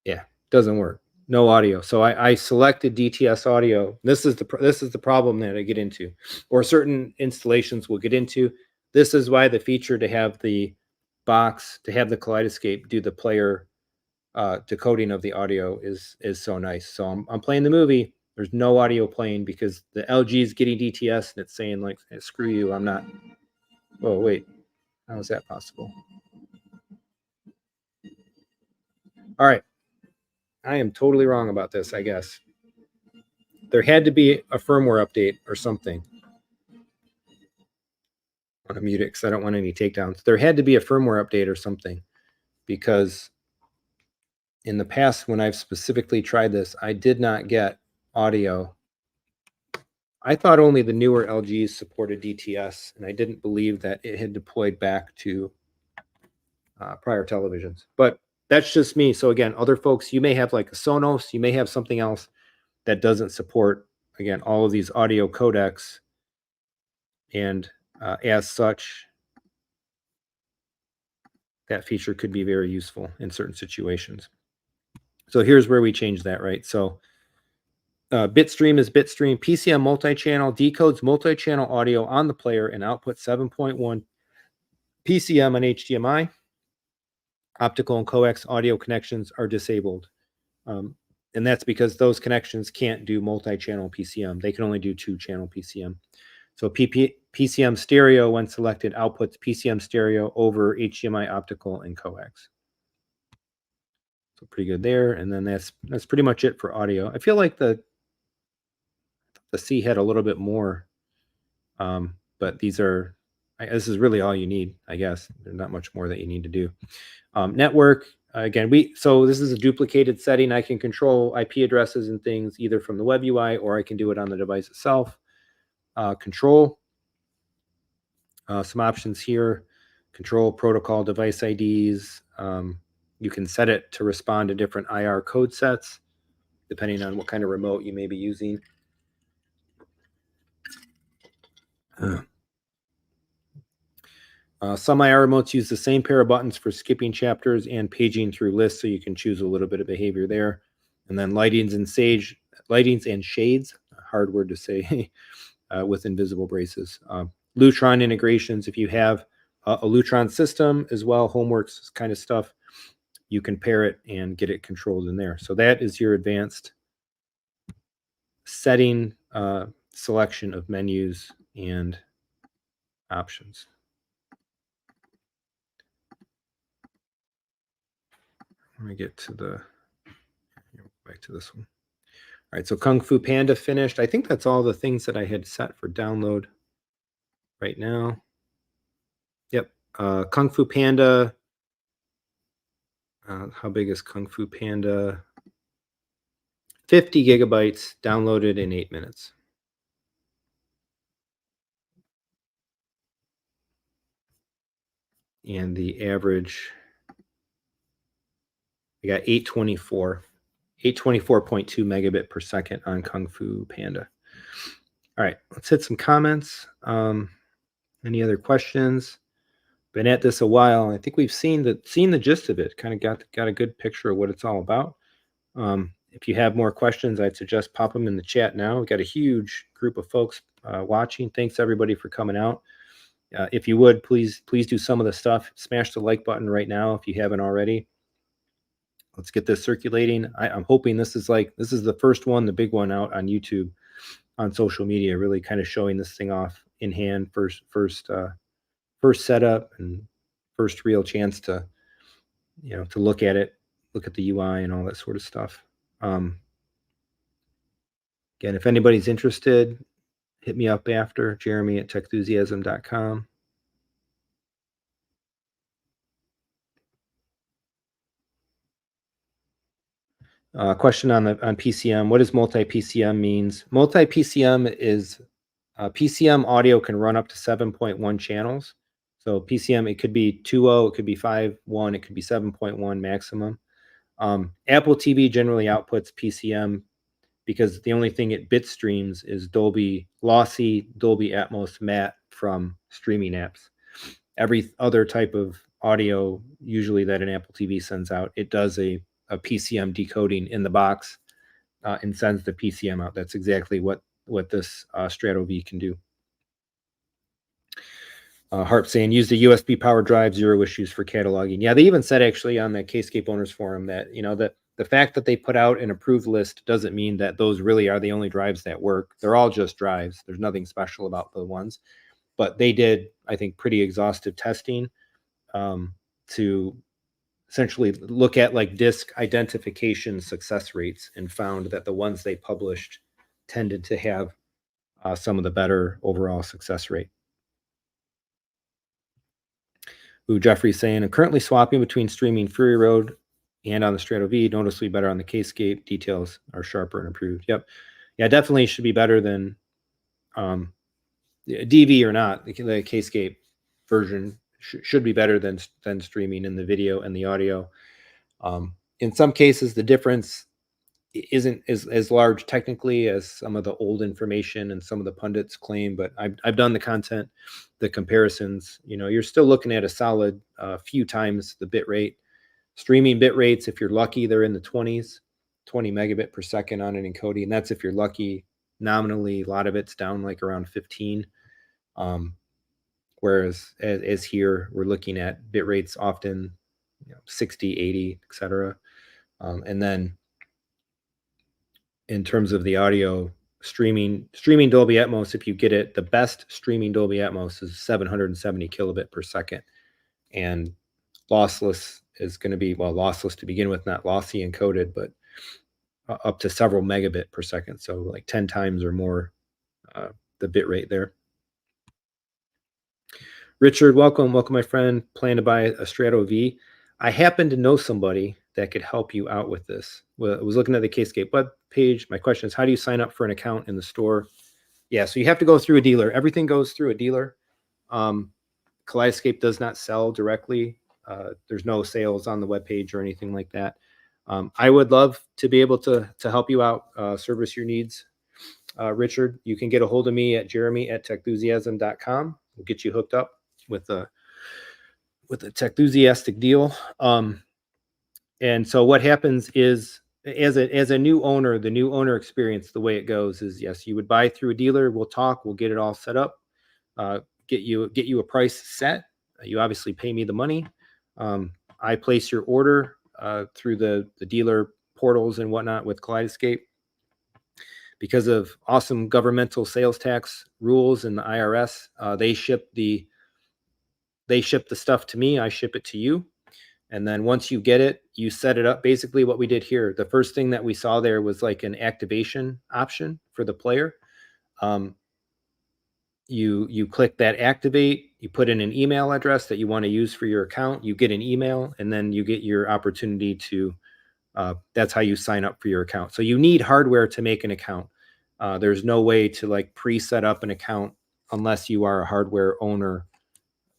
Yeah, doesn't work. No audio. So I selected DTS audio. This is the problem that I get into, or certain installations will get into. This is why the feature to have the box, to have the Kaleidescape do the player decoding of the audio is so nice. So I'm playing the movie. There's no audio playing because the LG is getting DTS and it's saying like, hey, screw you, I'm not. Oh wait, how is that possible? All right. I am totally wrong about this, I guess. There had to be a firmware update or something. I want to mute it because I don't want any takedowns. There had to be a firmware update or something because in the past, when I've specifically tried this, I did not get audio. I thought only the newer LGs supported DTS, and I didn't believe that it had deployed back to prior televisions. But that's just me. So again, other folks, you may have like a Sonos, you may have something else that doesn't support, again, all of these audio codecs. And as such, that feature could be very useful in certain situations. So here's where we change that, right? So bitstream is bitstream. PCM multi-channel decodes multi-channel audio on the player and output 7.1 PCM on HDMI. Optical and coax audio connections are disabled. And that's because those connections can't do multi-channel PCM. They can only do two-channel PCM. So PCM stereo, when selected, outputs PCM stereo over HDMI optical and coax. So pretty good there. And then that's pretty much it for audio. I feel like the C had a little bit more, but this is really all you need, I guess. There's not much more that you need to do. Network, again, so this is a duplicated setting. I can control IP addresses and things either from the web UI or I can do it on the device itself. Control, some options here. Control protocol device IDs. You can set it to respond to different IR code sets, depending on what kind of remote you may be using. Some IR remotes use the same pair of buttons for skipping chapters and paging through lists, so you can choose a little bit of behavior there. And then lightings and shades, hard word to say, with invisible braces. Lutron integrations, if you have a Lutron system as well, Homeworks kind of stuff, you can pair it and get it controlled in there. So that is your advanced setting selection of menus and options. Let me get to back to this one. All right, so Kung Fu Panda finished. I think that's all the things that I had set for download right now. Yep, Kung Fu Panda. How big is Kung Fu Panda? 50 gigabytes downloaded in 8 minutes. And the average, I got 824.2 megabit per second on Kung Fu Panda. All right, let's hit some comments. Any other questions? Been at this a while. I think we've seen the gist of it. Kind of got a good picture of what it's all about. If you have more questions, I'd suggest pop them in the chat now. We've got a huge group of folks watching. Thanks everybody for coming out. If you would, please do some of the stuff. Smash the like button right now if you haven't already. Let's get this circulating. I'm hoping this is the first one, the big one out on YouTube, on social media, really kind of showing this thing off in hand, first setup and first real chance to look at it, look at the UI and all that sort of stuff. Again, if anybody's interested, hit me up after, Jeremy at techthusiasm.com. Question on PCM. What does multi-PCM means? Multi-PCM is PCM audio can run up to 7.1 channels. So PCM, it could be 2.0, it could be 5.1, it could be 7.1 maximum. Apple TV generally outputs PCM because the only thing it bit streams is lossy Dolby Atmos matte from streaming apps. Every other type of audio, usually that an Apple TV sends out, it does a PCM decoding in the box and sends the PCM out. That's exactly what this Strato V can do. Harp saying, use the USB power drive, 0 issues for cataloging. Yeah, they even said actually on the Kscape owners forum that, that the fact that they put out an approved list doesn't mean that those really are the only drives that work. They're all just drives. There's nothing special about the ones. But they did, I think, pretty exhaustive testing to essentially look at like disk identification success rates and found that the ones they published tended to have some of the better overall success rate. Jeffrey's saying, I'm currently swapping between streaming Fury Road and on the Strato V, noticeably better on the Kaleidescape. Details are sharper and improved. Yep. Yeah, definitely should be better than DV or not. The Kaleidescape version should be better than streaming in the video and the audio. In some cases, the difference isn't as large technically as some of the old information and some of the pundits claim, but I've done the content, the comparisons. You're still looking at a solid few times the bit rate. Streaming bit rates, if you're lucky, they're in the 20s, 20 megabit per second on an encoding, and that's if you're lucky. Nominally, a lot of it's down like around 15. Whereas as here, we're looking at bit rates often 60, 80, etc. And then in terms of the audio, streaming Dolby Atmos, if you get it, the best streaming Dolby Atmos is 770 kilobit per second. And lossless is going to be, well, lossless to begin with, not lossy encoded, but up to several megabit per second. So like 10 times or more the bit rate there. Richard, welcome, my friend. Plan to buy a Strato V. I happen to know somebody that could help you out with this. Well, I was looking at the Kaleidescape web page. My question is, how do you sign up for an account in the store? Yeah, so you have to go through a dealer. Everything goes through a dealer. Kaleidescape does not sell directly. There's no sales on the webpage or anything like that. I would love to be able to help you out, service your needs. Richard, you can get a hold of me at jeremy@techthusiasm.com. We'll get you hooked up with a Techthusiastic deal. And so what happens is, as a new owner, the new owner experience, the way it goes is, yes, you would buy through a dealer. We'll talk. We'll get it all set up. Get you a price set. You obviously pay me the money. I place your order through the dealer portals and whatnot with Kaleidescape. Because of awesome governmental sales tax rules and the IRS, they ship the stuff to me. I ship it to you. And then once you get it, you set it up. Basically what we did here, the first thing that we saw there was like an activation option for the player. You click that activate, you put in an email address that you want to use for your account, you get an email, and then you get your opportunity to, that's how you sign up for your account. So you need hardware to make an account. There's no way to like pre-set up an account unless you are a hardware owner,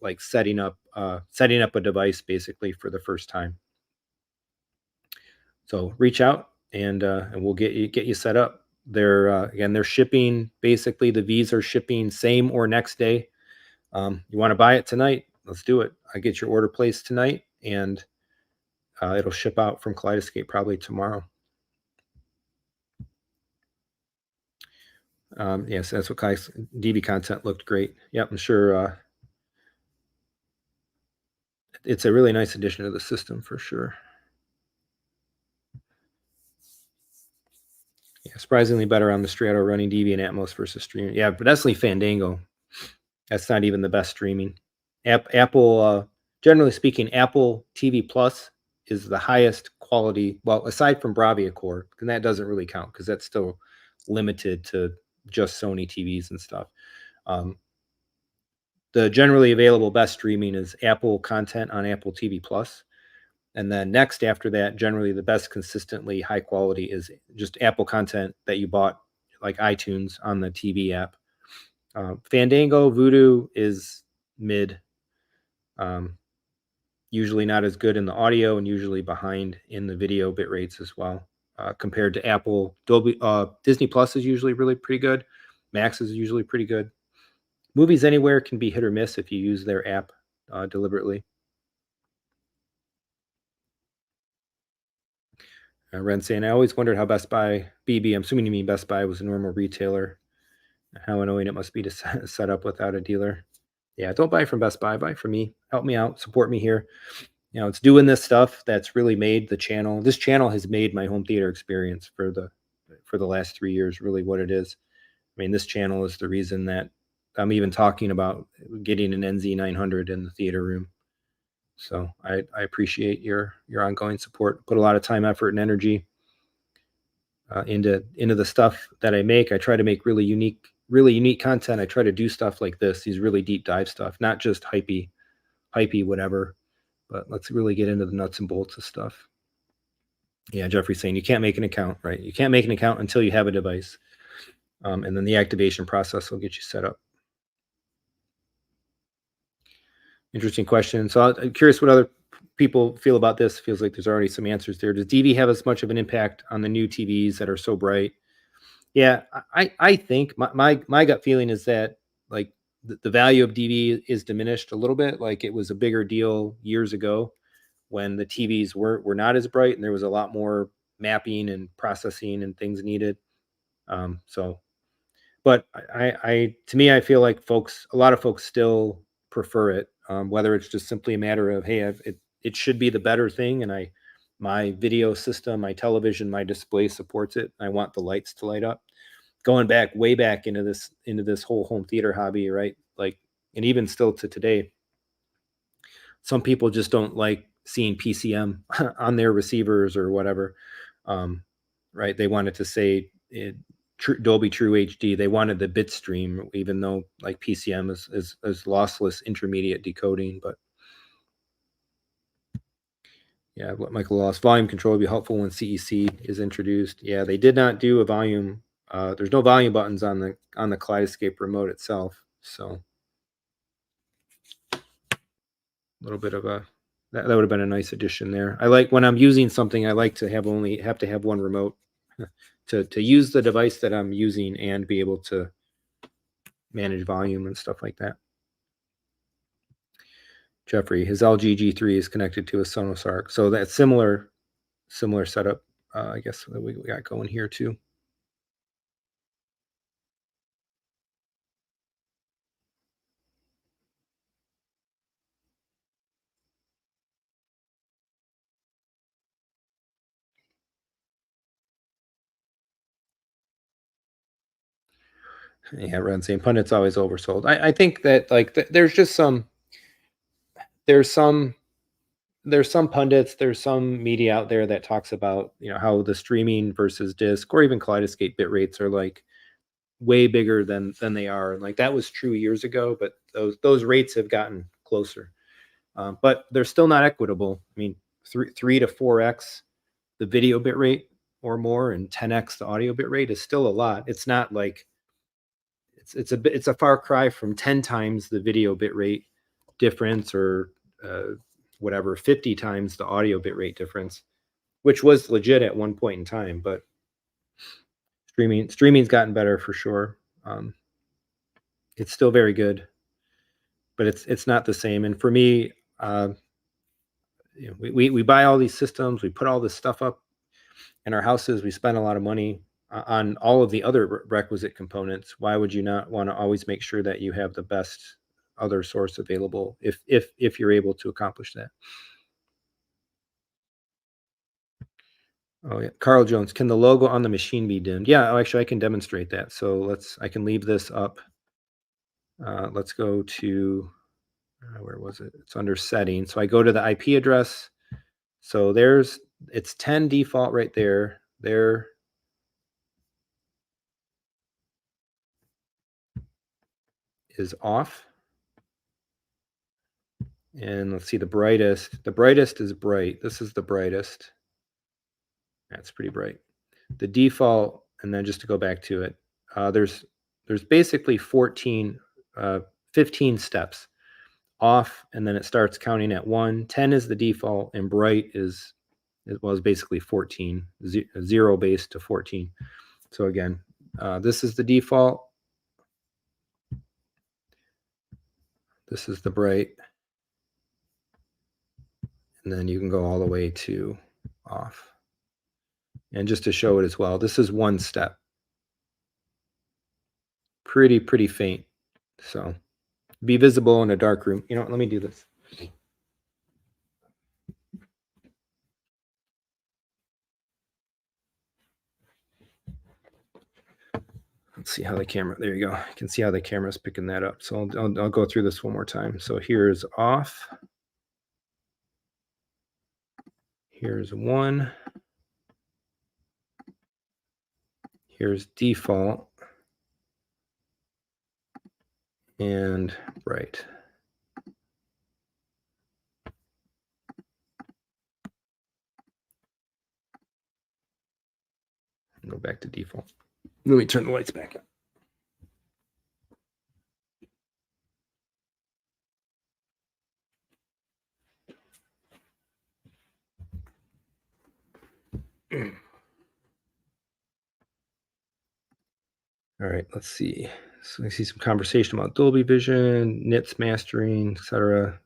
like setting up a device basically for the first time. So reach out and we'll get you set up. Again, they're shipping, basically the V's are shipping same or next day. You want to buy it tonight? Let's do it. I get your order placed tonight, and it'll ship out from Kaleidescape probably tomorrow. Yes, that's what DV content looked great. Yep, I'm sure it's a really nice addition to the system for sure. Yeah, surprisingly better on the Strato running DV and Atmos versus streaming. Yeah, but definitely Fandango. That's not even the best streaming. Apple, generally speaking, Apple TV Plus is the highest quality. Well, aside from Bravia Core, and that doesn't really count because that's still limited to just Sony TVs and stuff. The generally available best streaming is Apple content on Apple TV Plus. And then next after that, generally the best consistently high quality is just Apple content that you bought, like iTunes on the TV app. Fandango, Vudu is mid. Usually not as good in the audio and usually behind in the video bit rates as well. Compared to Apple, Disney Plus is usually really pretty good. Max is usually pretty good. Movies Anywhere can be hit or miss if you use their app deliberately. Ren saying, I always wondered how Best Buy, BB, I'm assuming you mean Best Buy was a normal retailer. How annoying it must be to set up without a dealer. Yeah, don't buy from Best Buy. Buy from me. Help me out. Support me here. It's doing this stuff that's really made the channel. This channel has made my home theater experience for the last 3 years really what it is. I mean, this channel is the reason that I'm even talking about getting an NZ900 in the theater room. So I appreciate your ongoing support. Put a lot of time, effort, and energy into the stuff that I make. I try to make really unique content. I try to do stuff like this, these really deep dive stuff, not just hypey whatever, but let's really get into the nuts and bolts of stuff. Yeah, Jeffrey's saying you can't make an account, right? You can't make an account until you have a device. And then the activation process will get you set up. Interesting question. So I'm curious what other people feel about this. Feels like there's already some answers there. Does DV have as much of an impact on the new TVs that are so bright? Yeah, I think my gut feeling is that like the value of DV is diminished a little bit. Like it was a bigger deal years ago when the TVs were not as bright and there was a lot more mapping and processing and things needed. So but I to me, I feel like a lot of folks still prefer it, whether it's just simply a matter of, hey, it should be the better thing, and my video system, my television, my display supports it. I want the lights to light up. Going back way back into this whole home theater hobby, right? Like, and even still to today, some people just don't like seeing PCM on their receivers or whatever. Um, right? They wanted to say Dolby True HD. They wanted the bit stream, even though like PCM is lossless intermediate decoding. But yeah, what Michael lost volume control would be helpful when CEC is introduced. Yeah, they did not do a volume. There's no volume buttons on the Kaleidescape remote itself. So a little bit of that would have been a nice addition there. I like when I'm using something, I like to have to have one remote to use the device that I'm using and be able to manage volume and stuff like that. Jeffrey, his LG G3 is connected to a Sonos Arc, so that's similar setup. I guess that we got going here too. Yeah, Ren saying pundits always oversold. I think that like there's just there's some there's some pundits, there's some media out there that talks about how the streaming versus disc or even Kaleidescape bit rates are like way bigger than they are. And like that was true years ago, but those rates have gotten closer. But they're still not equitable. I mean, 3 to 4x the video bit rate or more, and 10x the audio bit rate is still a lot. It's not like it's a far cry from 10 times the video bit rate difference or uh, whatever 50 times the audio bit rate difference, which was legit at one point in time. But streaming's gotten better for sure. It's still very good, but it's not the same. And for me, we buy all these systems, we put all this stuff up in our houses, we spend a lot of money on all of the other requisite components. Why would you not want to always make sure that you have the best other source available if you're able to accomplish that? Oh yeah, Carl Jones, can the logo on the machine be dimmed? Yeah, actually I can demonstrate that. So I can leave this up. Let's go to where was it? It's under settings. So I go to the IP address. So it's 10 default right there. There is off. And let's see the brightest. The brightest is bright. This is the brightest. That's pretty bright. The default, and then just to go back to it, there's basically 15 steps. Off, and then it starts counting at 1. 10 is the default, and bright is basically 14, 0 base to 14. So again, this is the default. This is the bright. And then you can go all the way to off. And just to show it as well, this is one step. Pretty faint. So be visible in a dark room. Let me do this. Let's see how the camera, there you go. You can see how the camera's picking that up. So I'll go through this one more time. So here's off. Here's 1. Here's default. And bright. Go back to default. Let me turn the lights back on. All right, let's see. So I see some conversation about Dolby Vision, nits mastering, etc.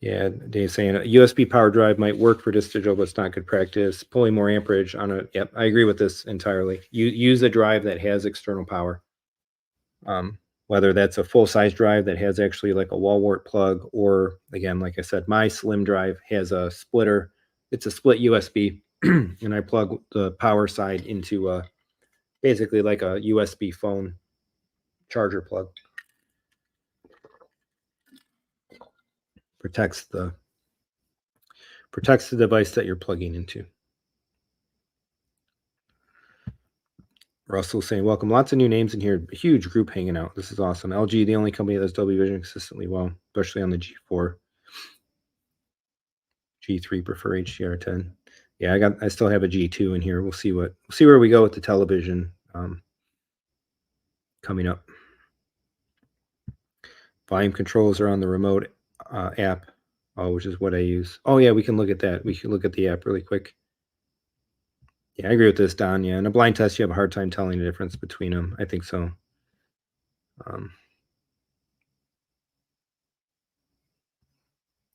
Yeah, Dave's saying a USB power drive might work for digital, but it's not good practice. Pulling more amperage on a, yep, I agree with this entirely. You use a drive that has external power. Whether that's a full-size drive that has actually like a wall wart plug, or again, like I said, my slim drive has a splitter. It's a split USB, and I plug the power side into basically like a USB phone charger plug. Protects the device that you're plugging into. Russell saying, welcome. Lots of new names in here. A huge group hanging out. This is awesome. LG, the only company that does Dolby Vision consistently well, especially on the G4. G3 prefer HDR10. Yeah, I still have a G2 in here. We'll see where we go with the television coming up. Volume controls are on the remote app, which is what I use. Oh yeah, we can look at that. We can look at the app really quick. Yeah, I agree with this, Don. Yeah, in a blind test, you have a hard time telling the difference between them. I think so.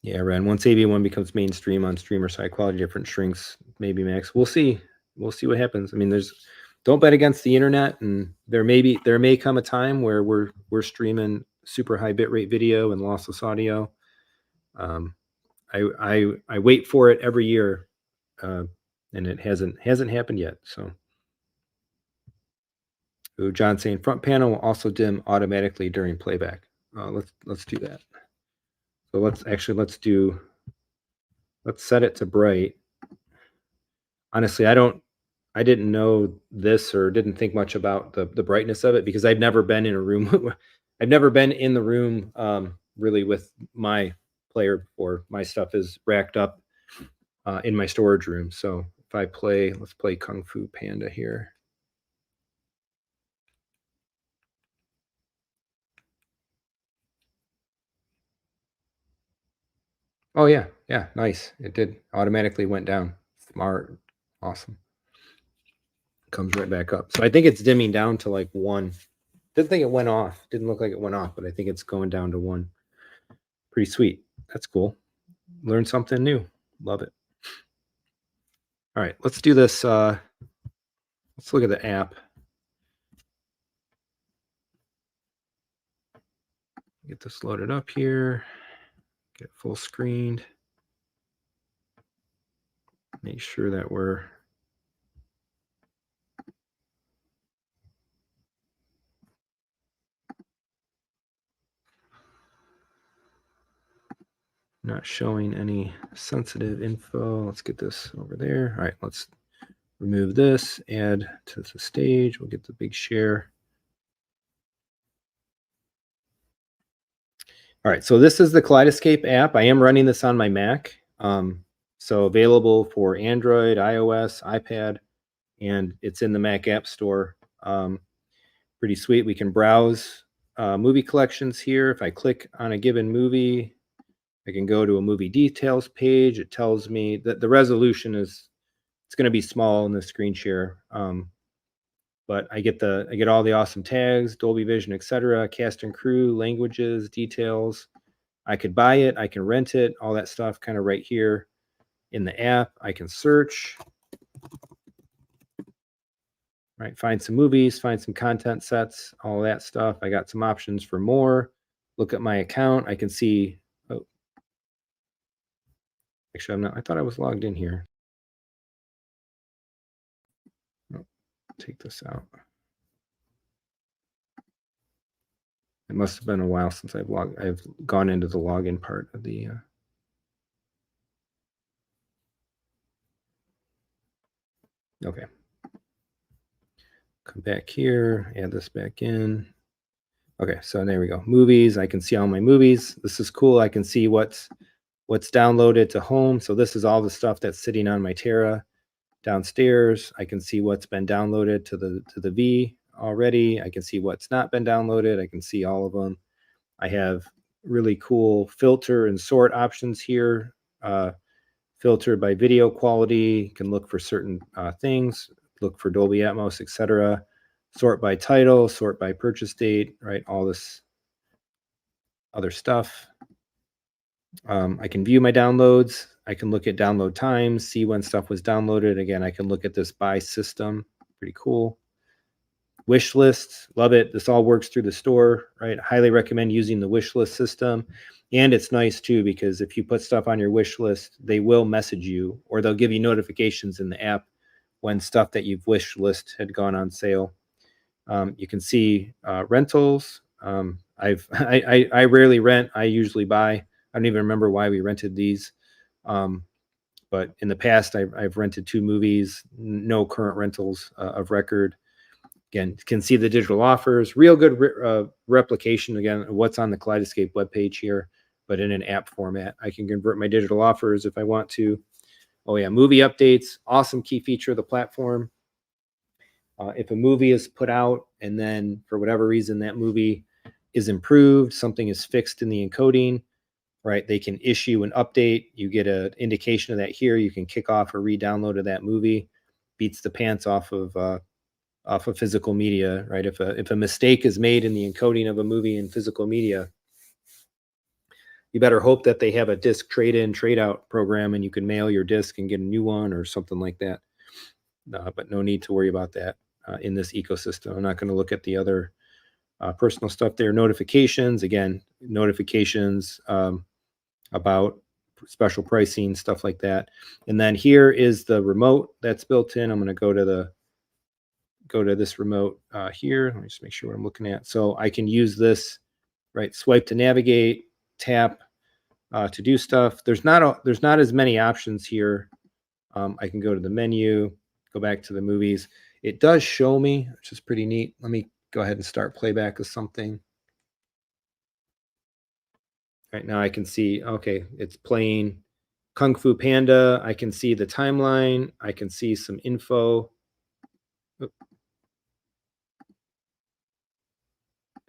Yeah, Ren. Once AV1 becomes mainstream on streamer side, quality difference shrinks. Maybe Max. We'll see. We'll see what happens. I mean, don't bet against the internet, and there may come a time where we're streaming super high bitrate video and lossless audio. I wait for it every year, and it hasn't happened yet. So, ooh, John saying front panel will also dim automatically during playback. Let's do that. So let's set it to bright. Honestly, I didn't know this or didn't think much about the brightness of it because I've never been in a room. I've never been in the room really with my player before. My stuff is racked up in my storage room. So if I let's play Kung Fu Panda here. Oh yeah, nice. It did automatically went down. Smart, awesome. Comes right back up. So I think it's dimming down to like 1. Didn't think it went off. Didn't look like it went off, but I think it's going down to 1. Pretty sweet. That's cool. Learn something new. Love it. All right, let's do this. Let's look at the app. Get this loaded up here. Get it full screened. Make sure that we're not showing any sensitive info. Let's get this over there. All right, let's remove this, add to the stage. We'll get the big share. All right, so this is the Kaleidescape app. I am running this on my Mac. So available for Android, iOS, iPad, and it's in the Mac App Store. Pretty sweet. We can browse movie collections here. If I click on a given movie, I can go to a movie details page. It tells me that the resolution it's going to be small in the screen share. But I get all the awesome tags, Dolby Vision, etc., cast and crew, languages, details. I could buy it, I can rent it, all that stuff kind of right here in the app. I can search, right? Find some movies, find some content sets, all that stuff. I got some options for more. Look at my account. I can see, oh, actually, I'm not, I thought I was logged in here. Oh, take this out. It must have been a while since I've gone into the login part of the okay. Come back here, add this back in. Okay, so there we go. Movies, I can see all my movies. This is cool. I can see what's what's downloaded to home. So this is all the stuff that's sitting on my Terra. Downstairs, I can see what's been downloaded to the V already. I can see what's not been downloaded. I can see all of them. I have really cool filter and sort options here. Filter by video quality, you can look for certain things, look for Dolby Atmos, etc. Sort by title, sort by purchase date, right? All this other stuff. I can view my downloads. I can look at download times, see when stuff was downloaded. Again, I can look at this by system. Pretty cool. Wish list, love it. This all works through the store, right? Highly recommend using the wish list system. And it's nice too, because if you put stuff on your wish list, they will message you or they'll give you notifications in the app when stuff that you've wish list had gone on sale. You can see rentals. I rarely rent. I usually buy. I don't even remember why we rented these. But in the past, I've rented 2 movies, no current rentals of record. Again, can see the digital offers, real good replication, again, of what's on the Kaleidescape webpage here, but in an app format. I can convert my digital offers if I want to. Oh yeah, movie updates, awesome key feature of the platform. If a movie is put out and then for whatever reason that movie is improved, something is fixed in the encoding, right? They can issue an update. You get an indication of that here. You can kick off a re-download of that movie. Beats the pants off of physical media, right? If a mistake is made in the encoding of a movie in physical media, you better hope that they have a disc trade-in, trade-out program and you can mail your disc and get a new one or something like that. But no need to worry about that in this ecosystem. I'm not going to look at the other personal stuff there. Notifications, again, notifications about special pricing, stuff like that. And then here is the remote that's built in. I'm going to go to this remote here. Let me just make sure what I'm looking at. So I can use this, right? Swipe to navigate, tap to do stuff. There's not as many options here. I can go to the menu, go back to the movies. It does show me, which is pretty neat. Let me go ahead and start playback of something. Right now I can see, okay, it's playing Kung Fu Panda. I can see the timeline. I can see some info.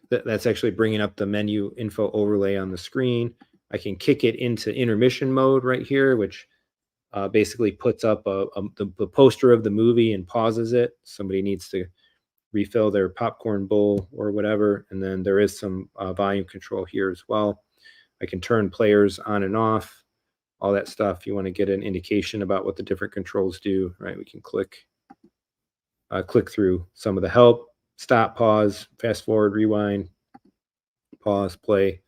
That's actually bringing up the menu info overlay on the screen. I can kick it into intermission mode right here, which basically puts up the poster of the movie and pauses it. Somebody needs to refill their popcorn bowl or whatever. And then there is some volume control here as well. I can turn players on and off, all that stuff. You want to get an indication about what the different controls do, right? We can click through some of the help, stop, pause, fast forward, rewind, pause, play.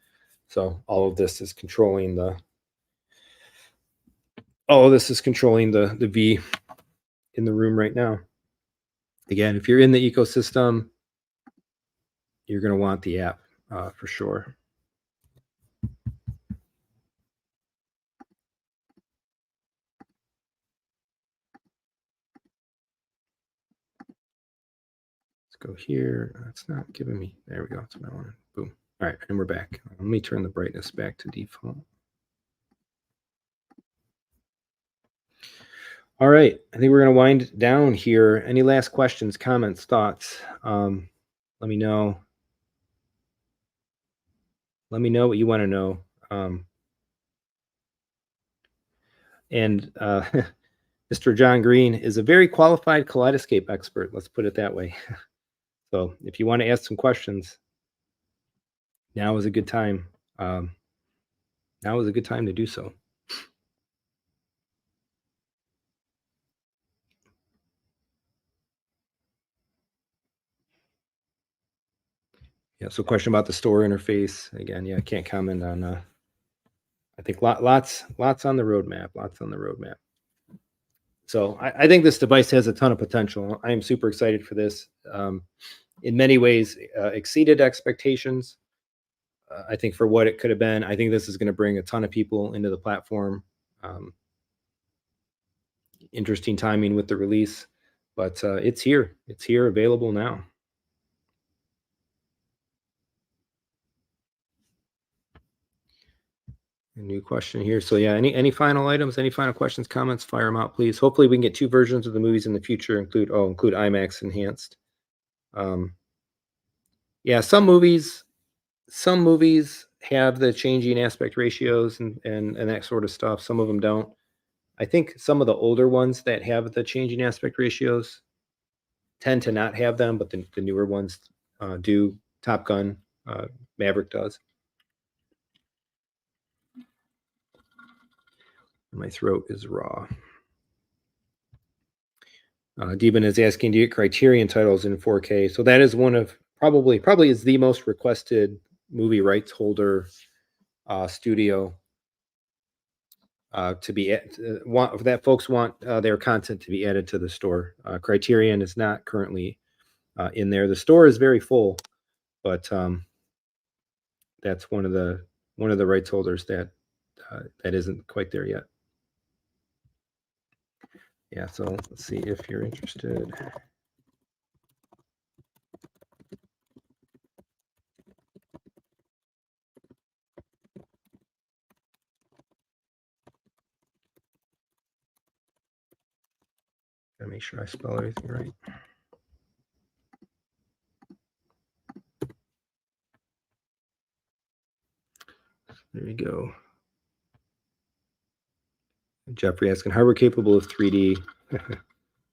So all of this is controlling the V in the room right now. Again, if you're in the ecosystem, you're going to want the app for sure. Let's go here. It's not giving me. There we go. That's what I wanted. Boom. All right, and we're back. Let me turn the brightness back to default. All right, I think we're going to wind down here. Any last questions, comments, thoughts? Let me know. Let me know what you want to know. And Mr. John Green is a very qualified Kaleidescape expert. Let's put it that way. So if you want to ask some questions, now is a good time. Now is a good time to do so. Yeah. So question about the store interface. Again, yeah, I can't comment on. I think lots on the roadmap. Lots on the roadmap. So I think this device has a ton of potential. I am super excited for this. In many ways, exceeded expectations. I think for what it could have been, I think this is going to bring a ton of people into the platform. Interesting timing with the release, but it's here. It's here, available now. A new question here. So yeah, any final items, any final questions, comments, fire them out, please. Hopefully we can get two versions of the movies in the future, include IMAX enhanced. Um, yeah, some movies have the changing aspect ratios and that sort of stuff. Some of them don't. I think some of the older ones that have the changing aspect ratios tend to not have them, but the newer ones do. Top Gun, Maverick does. My throat is raw. Deben is asking, do you get Criterion titles in 4K? So that is one of probably is the most requested movie rights holder studio to be want that folks want their content to be added to the store. Criterion is not currently in there. The store is very full, but that's one of the rights holders that isn't quite there yet. Yeah, so let's see if you're interested. Gotta make sure I spell everything right. There you go. Jeffrey asking, hardware capable of 3D.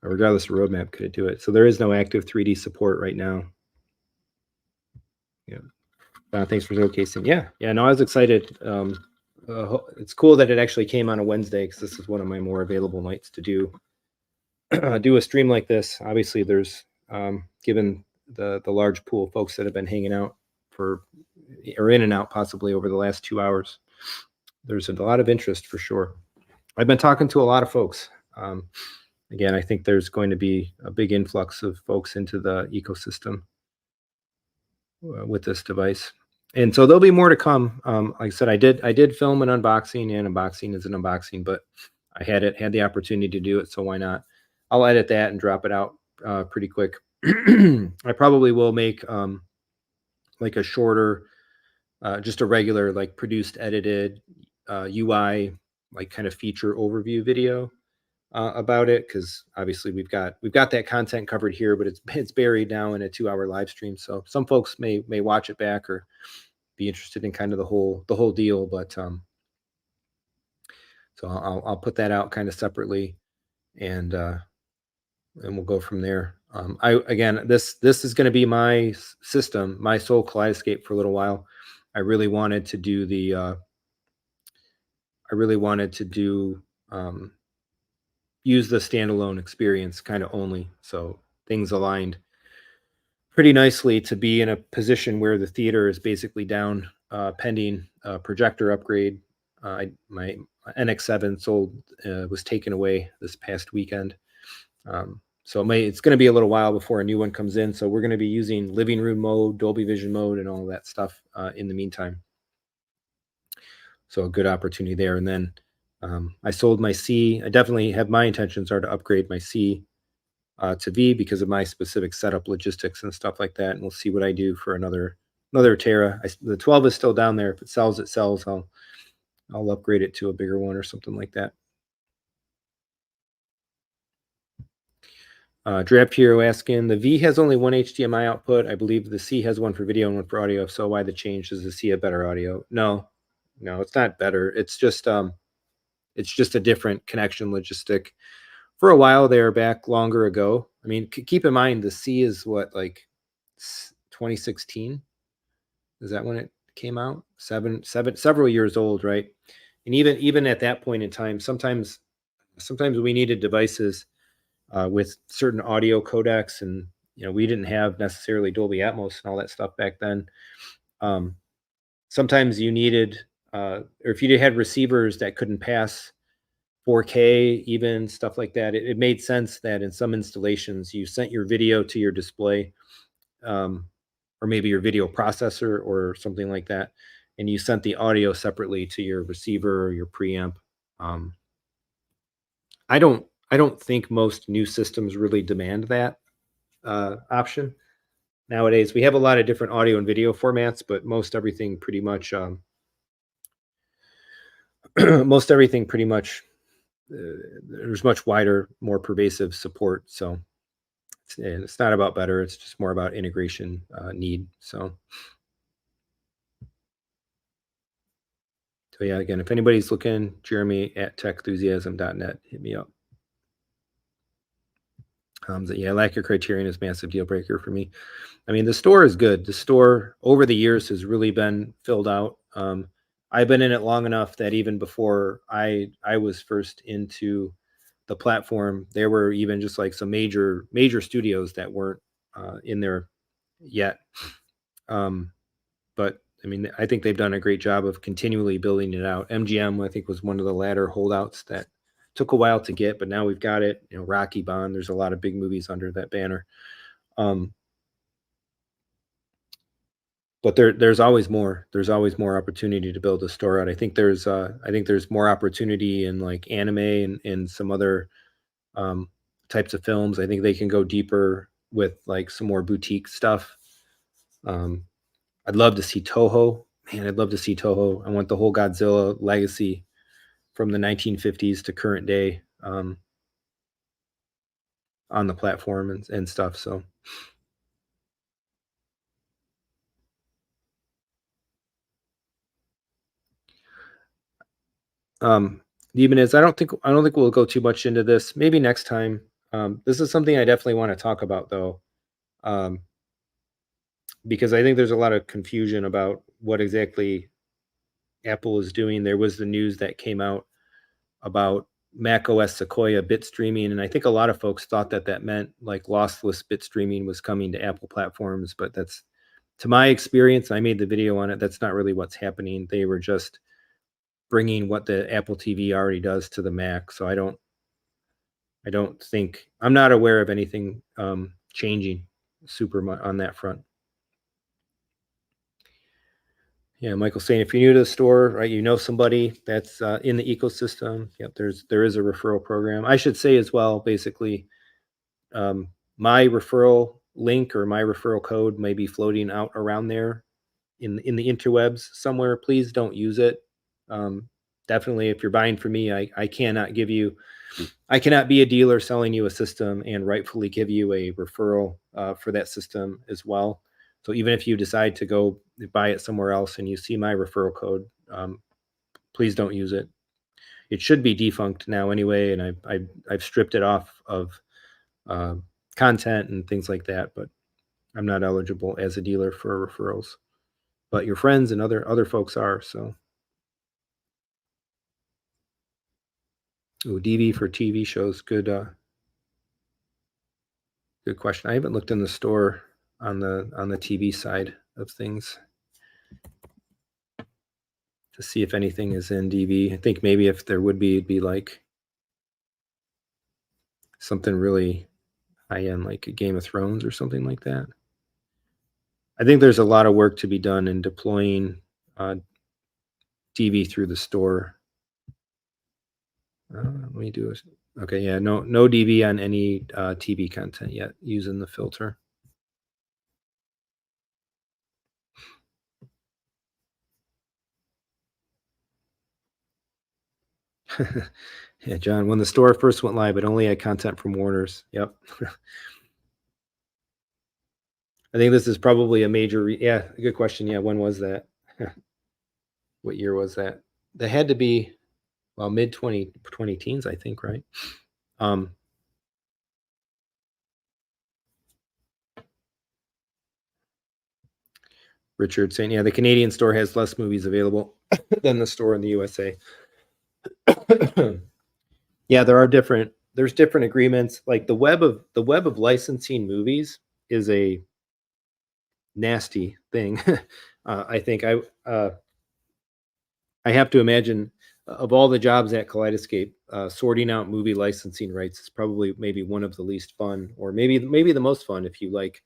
Regardless of roadmap, could it do it? So there is no active 3D support right now. Yeah. Thanks for showcasing. Yeah. No, I was excited. It's cool that it actually came on a Wednesday because this is one of my more available nights to do do a stream like this. Obviously, there's given the large pool of folks that have been hanging out or in and out possibly over the last 2 hours. There's a lot of interest for sure. I've been talking to a lot of folks. Again, I think there's going to be a big influx of folks into the ecosystem with this device. And so there'll be more to come. Like I said, I did film an unboxing, and unboxing is an unboxing, but I had the opportunity to do it, so why not? I'll edit that and drop it out pretty quick. I probably will make like a shorter, just a regular like produced, edited UI, like kind of feature overview video about it, because obviously we've got that content covered here, but it's buried now in a 2-hour live stream. So some folks may watch it back or be interested in kind of the whole deal. But so I'll put that out kind of separately, and we'll go from there. This is going to be my system, my sole Kaleidescape for a little while. I really wanted to do use the standalone experience kind of only. So things aligned pretty nicely to be in a position where the theater is basically down, pending projector upgrade. My NX7 was taken away this past weekend. So it's going to be a little while before a new one comes in. So we're going to be using living room mode, Dolby Vision mode, and all that stuff in the meantime. So a good opportunity there. And then I sold my C. I definitely have, my intentions are to upgrade my C to V because of my specific setup logistics and stuff like that. And we'll see what I do for another Tera. The 12 is still down there. If it sells, it sells. I'll upgrade it to a bigger one or something like that. Draft Hero asking, the V has only one HDMI output. I believe the C has one for video and one for audio. If so, why the change? Does the C have better audio? No, it's not better. It's just a different connection logistic. For a while there, back longer ago. I mean, keep in mind the C is what, like 2016? Is that when it came out? Several years old, right? And even at that point in time, sometimes we needed devices with certain audio codecs, and we didn't have necessarily Dolby Atmos and all that stuff back then. Sometimes you needed, or if you had receivers that couldn't pass 4K, even stuff like that, it made sense that in some installations you sent your video to your display, or maybe your video processor or something like that, and you sent the audio separately to your receiver or your preamp. I don't think most new systems really demand that option nowadays. We have a lot of different audio and video formats, but most everything pretty much most everything pretty much, there's much wider, more pervasive support. So it's not about better. It's just more about integration need. So yeah, again, if anybody's looking, Jeremy at techthusiasm.net, hit me up. Yeah, lack of criterion is massive deal breaker for me. I mean, the store is good. The store over the years has really been filled out. I've been in it long enough that even before I was first into the platform, there were even just like some major studios that weren't in there yet. But I mean, I think they've done a great job of continually building it out. MGM, I think, was one of the latter holdouts that took a while to get, but now we've got it. Rocky Bond. There's a lot of big movies under that banner. But there's always more. There's always more opportunity to build a store out. I think there's more opportunity in like anime and some other types of films. I think they can go deeper with like some more boutique stuff. I'd love to see Toho. Man, I'd love to see Toho. I want the whole Godzilla legacy from the 1950s to current day on the platform and stuff. So even as I don't think we'll go too much into this. Maybe next time. This is something I definitely want to talk about though, because I think there's a lot of confusion about what exactly Apple is doing. There was the news that came out about Mac OS Sequoia bit streaming, and I think a lot of folks thought that meant like lossless bit streaming was coming to Apple platforms, but that's, to my experience, I made the video on it. That's not really what's happening. They were just bringing what the Apple TV already does to the Mac. So I don't think, I'm not aware of anything changing super much on that front. Yeah, Michael's saying if you're new to the store, right, somebody that's in the ecosystem. Yep, there is a referral program. I should say as well, basically, my referral link or my referral code may be floating out around there in the interwebs somewhere. Please don't use it. Definitely, if you're buying from me, I cannot be a dealer selling you a system and rightfully give you a referral for that system as well. So even if you decide to go buy it somewhere else and you see my referral code, please don't use it. It should be defunct now anyway, and I've stripped it off of content and things like that. But I'm not eligible as a dealer for referrals. But your friends and other folks are. So, DV for TV shows. Good question. I haven't looked in the store on the TV side of things to see if anything is in DV. I think maybe if there would be, it'd be like something really high end, like a Game of Thrones or something like that. I think there's a lot of work to be done in deploying DV through the store. Let me do it. Okay, yeah, no DV on any TV content yet using the filter. Yeah, John, when the store first went live, it only had content from Warner's. Yep. I think this is probably a major, yeah, good question. Yeah, when was that? What year was that? That had to be, well, mid 20 teens, I think, right? Richard saying, yeah, the Canadian store has less movies available than the store in the USA. Yeah, there's different agreements. Like the web of licensing movies is a nasty thing. I think I have to imagine of all the jobs at Kaleidescape, sorting out movie licensing rights is probably maybe one of the least fun, or maybe the most fun if you like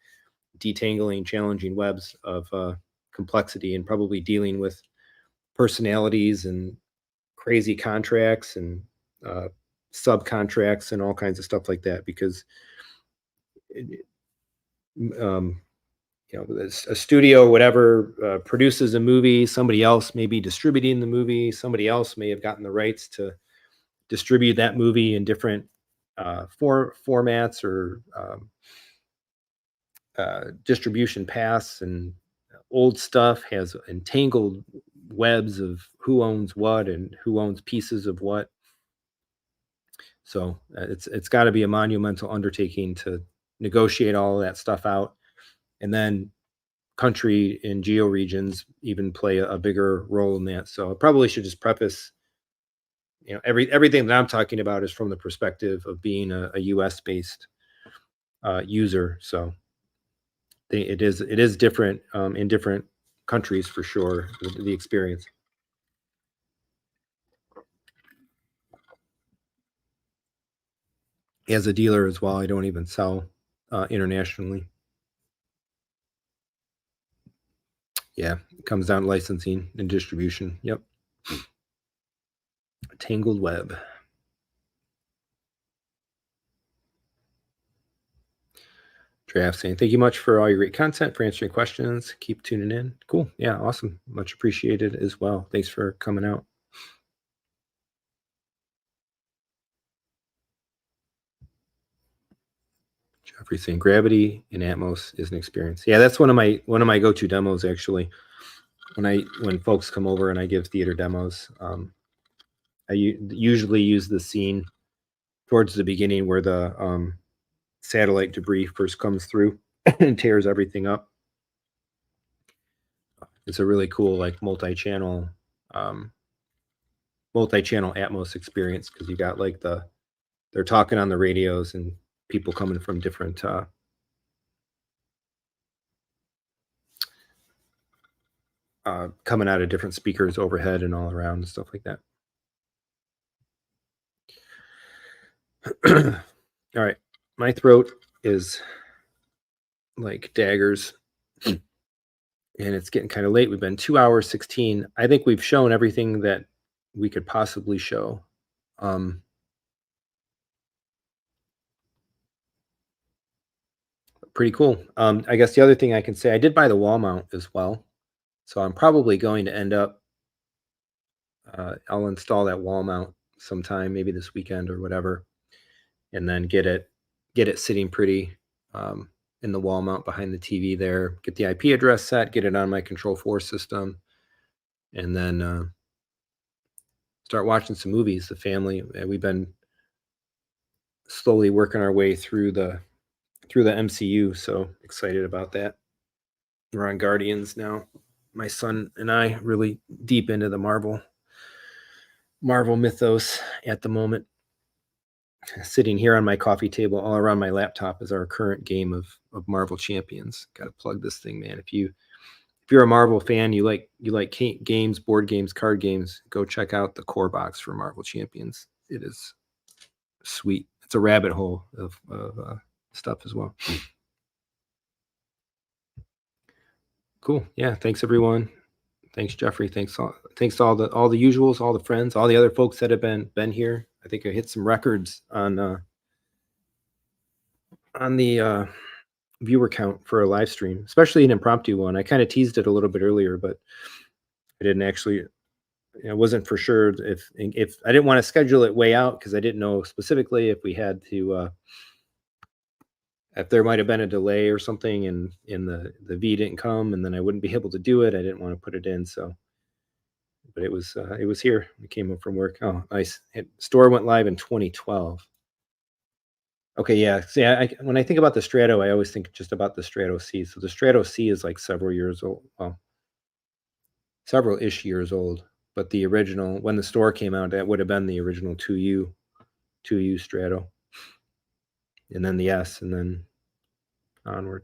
detangling challenging webs of complexity and probably dealing with personalities and crazy contracts and subcontracts and all kinds of stuff like that, because um, a studio or whatever produces a movie, somebody else may be distributing the movie, somebody else may have gotten the rights to distribute that movie in different formats or distribution paths, and old stuff has entangled webs of who owns what and who owns pieces of what. So it's got to be a monumental undertaking to negotiate all of that stuff out, and then country and geo regions even play a bigger role in that. So I probably should just preface, everything that I'm talking about is from the perspective of being a US based user. So it is different in different countries for sure, the experience. As a dealer as well, I don't even sell internationally. Yeah, it comes down to licensing and distribution. Yep. Tangled web. Draft saying, thank you much for all your great content, for answering questions. Keep tuning in. Cool. Yeah, awesome. Much appreciated as well. Thanks for coming out. Jeffrey saying, gravity in Atmos is an experience. Yeah, that's one of my go-to demos actually. When folks come over and I give theater demos, I usually use the scene towards the beginning where the satellite debris first comes through and tears everything up. It's a really cool like multi-channel Atmos experience, because you got like they're talking on the radios and people coming from different coming out of different speakers overhead and all around and stuff like that. All right, my throat is like daggers and it's getting kind of late. We've been 2 hours 16. I think we've shown everything that we could possibly show. Pretty cool. I guess the other thing I can say, I did buy the wall mount as well, so I'm probably going to end up I'll install that wall mount sometime, maybe this weekend or whatever, and then get it sitting pretty in the wall mount behind the TV there. Get the IP address set, get it on my Control 4 system, and then start watching some movies. The family, we've been slowly working our way through the MCU, so excited about that. We're on Guardians now. My son and I really deep into the Marvel mythos at the moment. Sitting here on my coffee table, all around my laptop, is our current game of Marvel Champions. Got to plug this thing, man. If you're a Marvel fan, you like games, board games, card games, go check out the core box for Marvel Champions. It is sweet. It's a rabbit hole of stuff as well. Cool. Yeah. Thanks everyone. Thanks Jeffrey. Thanks to all the usuals, all the friends, all the other folks that have been here. I think I hit some records on the viewer count for a live stream, especially an impromptu one. I kind of teased it a little bit earlier, but I didn't actually. I wasn't for sure if I didn't want to schedule it way out, because I didn't know specifically if we had to if there might have been a delay or something and the V didn't come, and then I wouldn't be able to do it. I didn't want to put it in, so. But it was here. We came home from work. Oh, nice. Store went live in 2012. Okay, yeah. See, when I think about the Strato, I always think just about the Strato C. So the Strato C is like several years old. Well, several-ish years old. But the original, when the store came out, that would have been the original 2U Strato. And then the S, and then onward.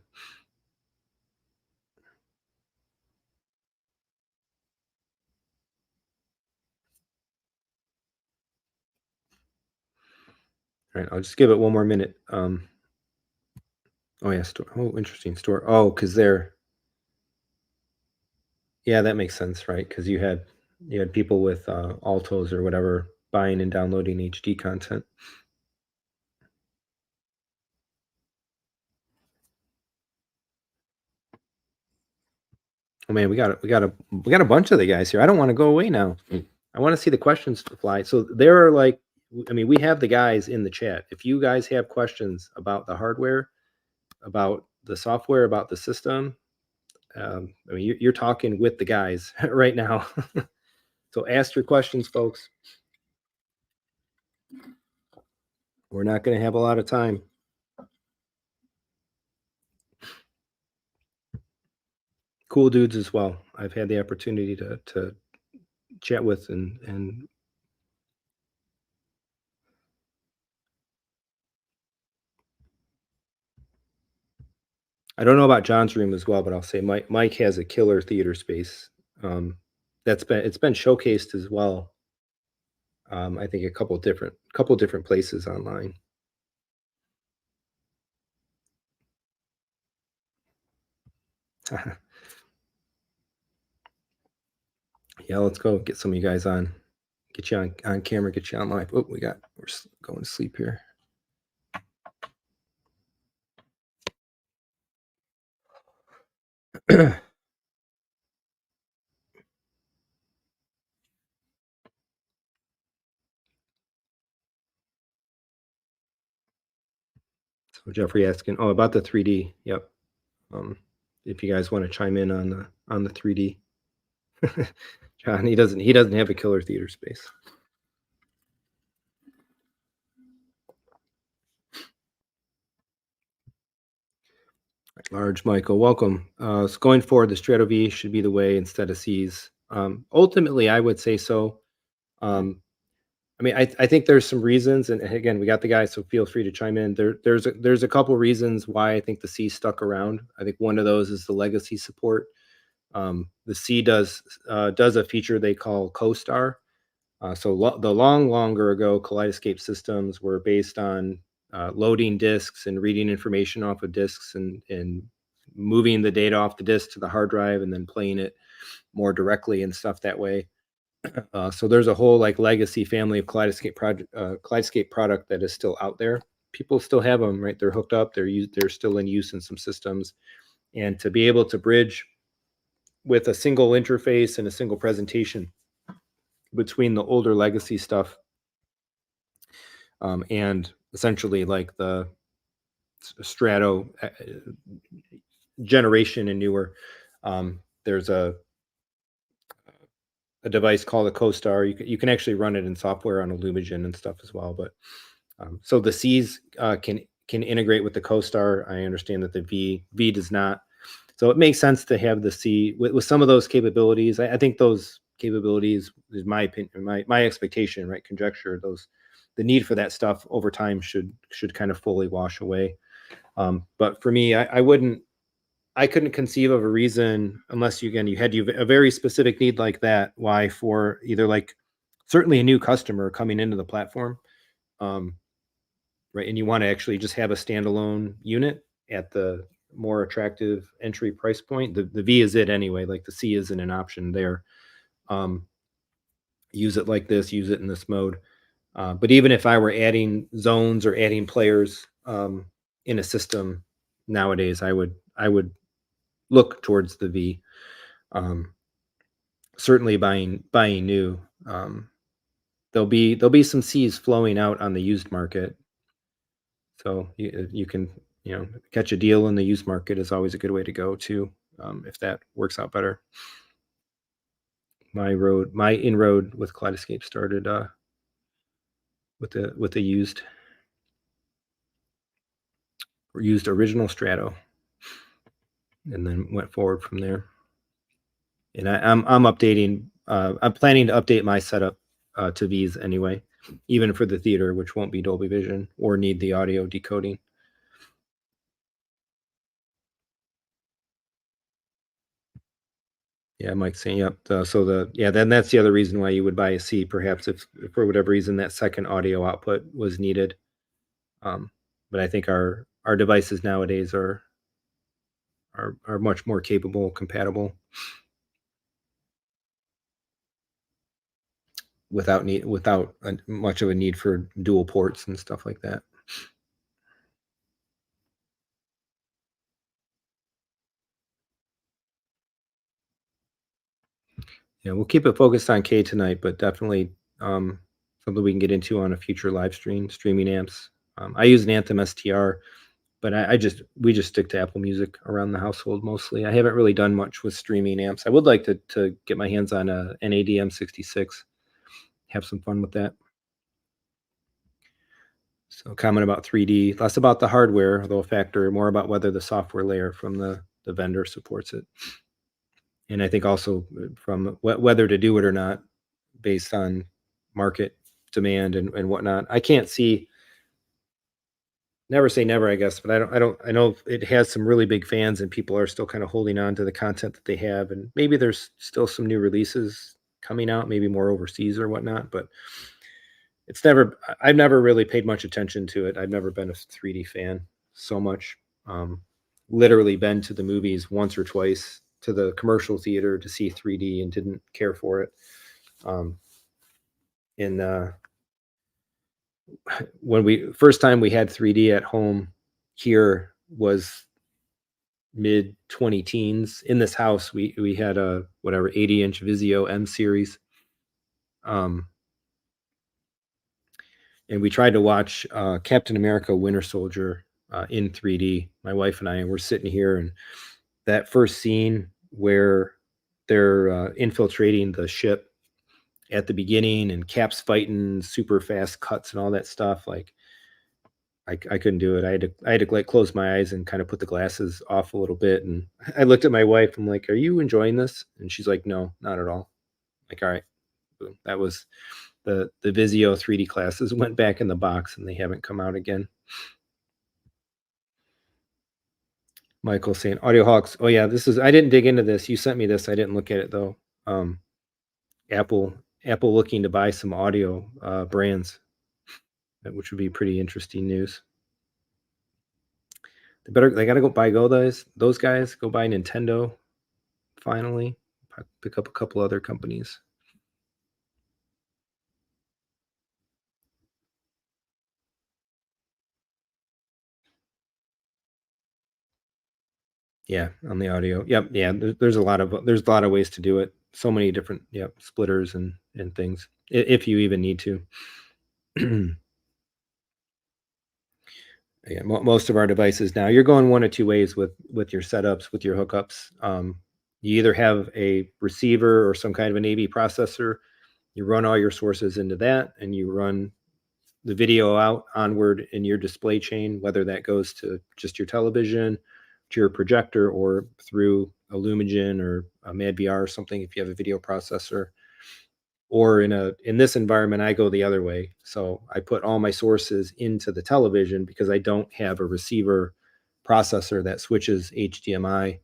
All right, I'll just give it one more minute. Oh yeah, store. Oh, interesting, store. Oh, because yeah, that makes sense, right? Because you had people with altos or whatever buying and downloading HD content. Oh man, we got a bunch of the guys here. I don't want to go away now. I want to see the questions fly. So there are like, I mean, we have the guys in the chat. If you guys have questions about the hardware, about the software, about the system, I mean, you're talking with the guys right now. So ask your questions, folks. We're not going to have a lot of time. Cool dudes as well. I've had the opportunity to chat with and I don't know about John's room as well, but I'll say Mike has a killer theater space. Um, it's been showcased as well. I think a couple different places online. Yeah, let's go get some of you guys on. Get you on camera, get you on live. Oh, we're going to sleep here. So Jeffrey asking, oh, about the 3D. Yep. If you guys want to chime in on the 3D. John, he doesn't have a killer theater space. Large Michael, welcome. So going forward, the Strato V should be the way instead of C's. Ultimately, I would say so. I mean, I think there's some reasons, and again, we got the guys, so feel free to chime in. There's a couple reasons why I think the C stuck around. I think one of those is the legacy support. The C does a feature they call co-star. The longer ago Kaleidescape systems were based on loading disks and reading information off of disks and moving the data off the disk to the hard drive and then playing it more directly and stuff that way. So there's a whole like legacy family of Kaleidescape product that is still out there. People still have them, right? They're hooked up. They're still in use in some systems, and to be able to bridge with a single interface and a single presentation between the older legacy stuff and essentially like the Strato generation and newer. There's a device called a CoStar. You can actually run it in software on a Lumigen and stuff as well. But so the C's can integrate with the CoStar. I understand that the V does not. So it makes sense to have the C with some of those capabilities. I think those capabilities is my opinion, my expectation, right? Conjecture. The need for that stuff over time should kind of fully wash away. But for me, I couldn't conceive of a reason unless you had a very specific need like that. Why for either like certainly a new customer coming into the platform, um, right? And you want to actually just have a standalone unit at the more attractive entry price point. The V is it anyway. Like the C isn't an option there. Um, use it like this. Use it in this mode. But even if I were adding zones or adding players in a system nowadays, I would look towards the V. Certainly buying new. There'll be some C's flowing out on the used market, so you can catch a deal in the used market is always a good way to go too, if that works out better. My inroad with Kaleidescape started with the used original Strato, and then went forward from there. And I'm updating. I'm planning to update my setup to V's anyway, even for the theater, which won't be Dolby Vision or need the audio decoding. Yeah, Mike's saying, yep. Then that's the other reason why you would buy a C, perhaps if for whatever reason that second audio output was needed. But I think our devices nowadays are much more capable, compatible without much of a need for dual ports and stuff like that. Yeah, we'll keep it focused on K tonight, but definitely something we can get into on a future live stream, streaming amps. I use an Anthem STR, but we just stick to Apple Music around the household mostly. I haven't really done much with streaming amps. I would like to get my hands on a NADM 66, have some fun with that. So comment about 3D, less about the hardware, though a factor, more about whether the software layer from the vendor supports it. And I think also from whether to do it or not based on market demand and whatnot. I can't see, never say never, I guess, but I know it has some really big fans and people are still kind of holding on to the content that they have. And maybe there's still some new releases coming out, maybe more overseas or whatnot, but I've never really paid much attention to it. I've never been a 3D fan so much. Um, Literally been to the movies once or twice to the commercial theater to see 3D and didn't care for it. Um, in When we first time we had 3D at home here was mid 20 teens. In this house, we had a whatever 80-inch Vizio M series. Um, and we tried to watch Captain America Winter Soldier in 3D. My wife and I, and we're sitting here, and that first scene where they're infiltrating the ship at the beginning and Cap's fighting super fast cuts and all that stuff, like I couldn't do it. I had to like close my eyes and kind of put the glasses off a little bit. And I looked at my wife. I'm like, "Are you enjoying this?" And she's like, "No, not at all." Like, all right, boom. That was the Vizio 3D classes went back in the box and they haven't come out again. Michael saying Audio Hawks. Oh yeah, this is I didn't dig into this. You sent me this. I didn't look at it though. Um, Apple Apple looking to buy some audio brands, which would be pretty interesting news. They gotta go those guys, go buy Nintendo finally, pick up a couple other companies. Yeah, on the audio. Yep, yeah, there's a lot of ways to do it. So many different, yep, splitters and things, if you even need to. Yeah, most of our devices now, you're going one of two ways with your setups, with your hookups. You either have a receiver or some kind of an AV processor. You run all your sources into that, and you run the video out onward in your display chain, whether that goes to just your television, to your projector, or through a Lumagen or a MadVR or something if you have a video processor. Or in this environment, I go the other way. So I put all my sources into the television because I don't have a receiver processor that switches HDMI.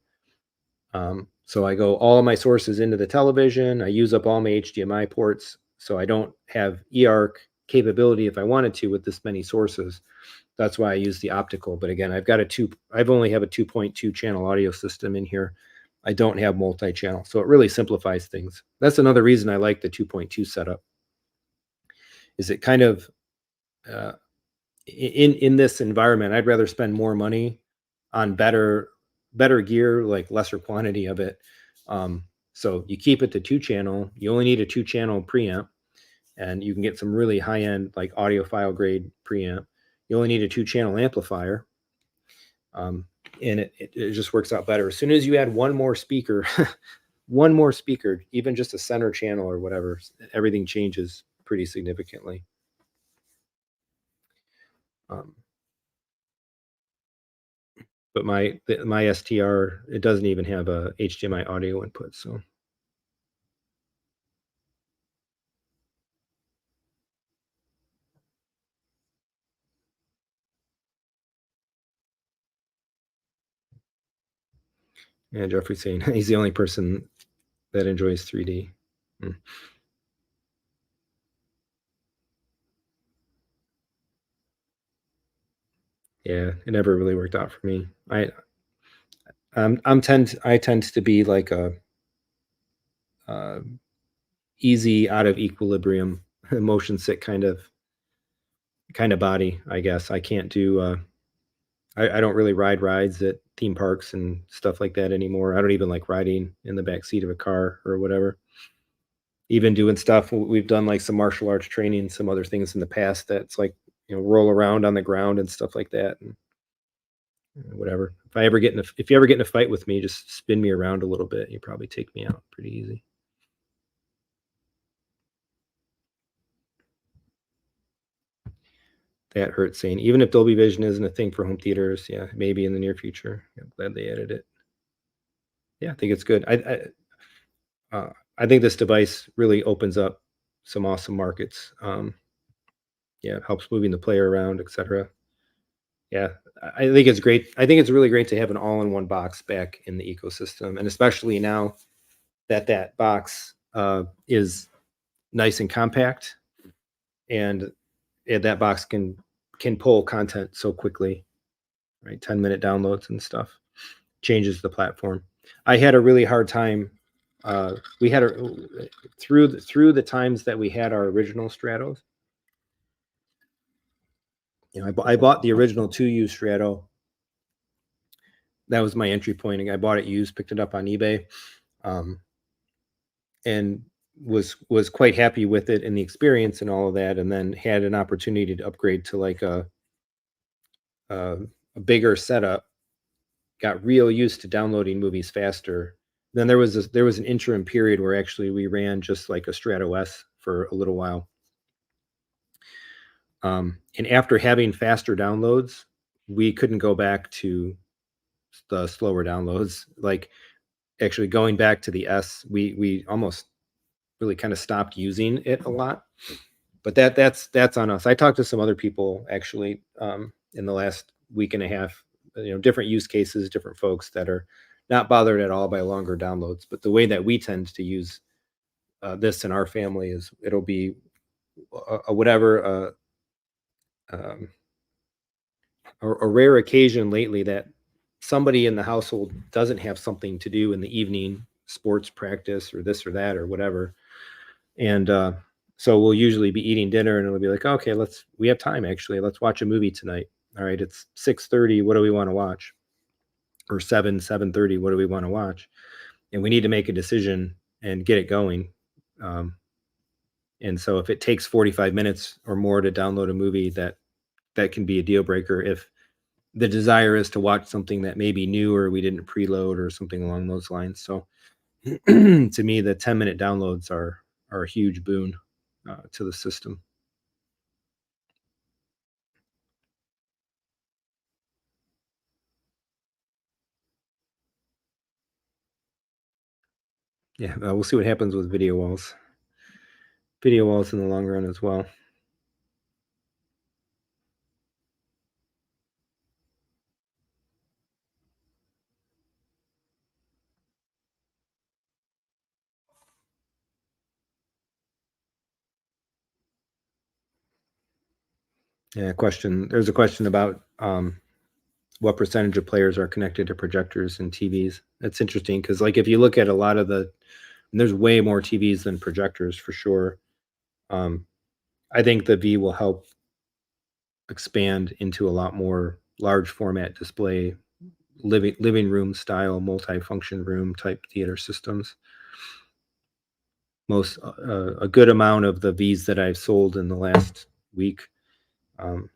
So I go all my sources into the television. I use up all my HDMI ports. So I don't have eARC capability if I wanted to with this many sources. That's why I use the optical. But again, I've only have a 2.2 channel audio system in here. I don't have multi-channel. So it really simplifies things. That's another reason I like the 2.2 setup. Is it kind of uh, in this environment, I'd rather spend more money on better gear, like lesser quantity of it. So you keep it to 2 channel. You only need a 2 channel preamp, and you can get some really high end like audiophile grade preamp. You only need a 2 channel amplifier, and it just works out better. As soon as you add one more speaker, one more speaker, even just a center channel or whatever, everything changes pretty significantly. Um, but my STR, it doesn't even have a HDMI audio input. So yeah, Jeffrey's saying he's the only person that enjoys 3D. Hmm. Yeah, it never really worked out for me. I tend to be like a uh, easy out of equilibrium motion sick kind of body. I guess I can't do. I don't really ride rides at theme parks and stuff like that anymore. I don't even like riding in the back seat of a car or whatever. even doing stuff. We've done like some martial arts training, some other things in the past that's like, roll around on the ground and stuff like that. And whatever. If you ever get in a fight with me, just spin me around a little bit. You probably take me out pretty easy. That hurts saying, even if Dolby Vision isn't a thing for home theaters, yeah, maybe in the near future. I'm glad they added it. Yeah, I think it's good. I think this device really opens up some awesome markets. Yeah, it helps moving the player around, etc. Yeah, I think it's great. I think it's really great to have an all-in-one box back in the ecosystem, and especially now that that box is nice and compact, and that box can pull content so quickly, right? 10-minute downloads and stuff changes the platform. I had a really hard time. We had through the times that we had our original Stratos. I bought the original 2U Strato. That was my entry point. And I bought it used, picked it up on eBay, um, and was quite happy with it and the experience and all of that. And then had an opportunity to upgrade to like a bigger setup. Got real used to downloading movies faster. Then there was an interim period where actually we ran just like a Strato S for a little while. And after having faster downloads, we couldn't go back to the slower downloads. Like actually going back to the S, we almost really kind of stopped using it a lot. But that's on us. I talked to some other people actually in the last week and a half, different use cases, different folks that are not bothered at all by longer downloads. But the way that we tend to use this in our family is it'll be um, a rare occasion lately that somebody in the household doesn't have something to do in the evening, sports practice or this or that or whatever. And so we'll usually be eating dinner and it'll be like, okay, we have time actually. Let's watch a movie tonight. All right, it's 6:30. What do we want to watch? Or 7:30. What do we want to watch? And we need to make a decision and get it going. And so if it takes 45 minutes or more to download a movie, that can be a deal breaker if the desire is to watch something that may be new or we didn't preload or something along those lines. So to me, the 10-minute downloads are a huge boon to the system. Yeah, we'll see what happens with video walls. Video walls in the long run as well. Yeah, there's a question about what percentage of players are connected to projectors and TVs. That's interesting because like if you look at a lot of there's way more TVs than projectors for sure. I think the V will help expand into a lot more large format display, living room style, multi-function room type theater systems. A good amount of the Vs that I've sold in the last week are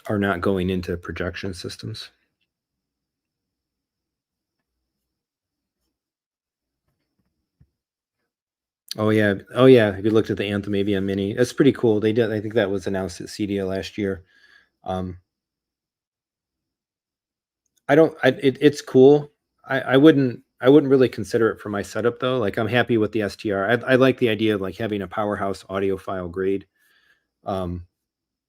not going into projection systems. Oh yeah, Have you looked at the Anthem AVM Mini? That's pretty cool. They did. I think that was announced at CDA last year. I don't. It's cool. I wouldn't really consider it for my setup though. Like I'm happy with the STR. I like the idea of like having a powerhouse audiophile grade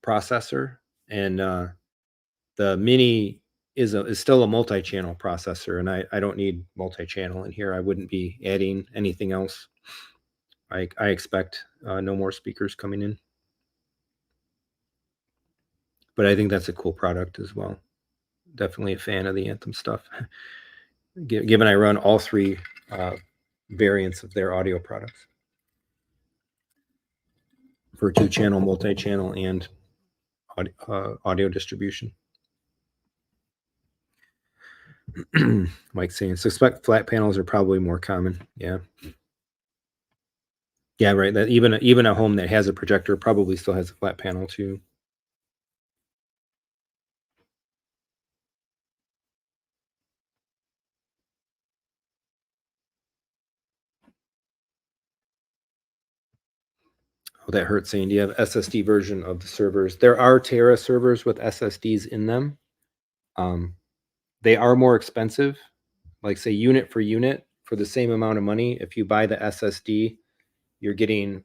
processor, and the Mini is still a multi-channel processor, and I don't need multi-channel in here. I wouldn't be adding anything else. I expect no more speakers coming in, but I think that's a cool product as well. Definitely a fan of the Anthem stuff. Given I run all three variants of their audio products for 2-channel, multi-channel, and audio distribution. Mike's saying suspect flat panels are probably more common. Yeah. Yeah, right. That even a home that has a projector probably still has a flat panel too. Oh, that hurts saying, do you have SSD version of the servers? There are Tera servers with SSDs in them. They are more expensive, like say unit for unit for the same amount of money. If you buy the SSD, you're getting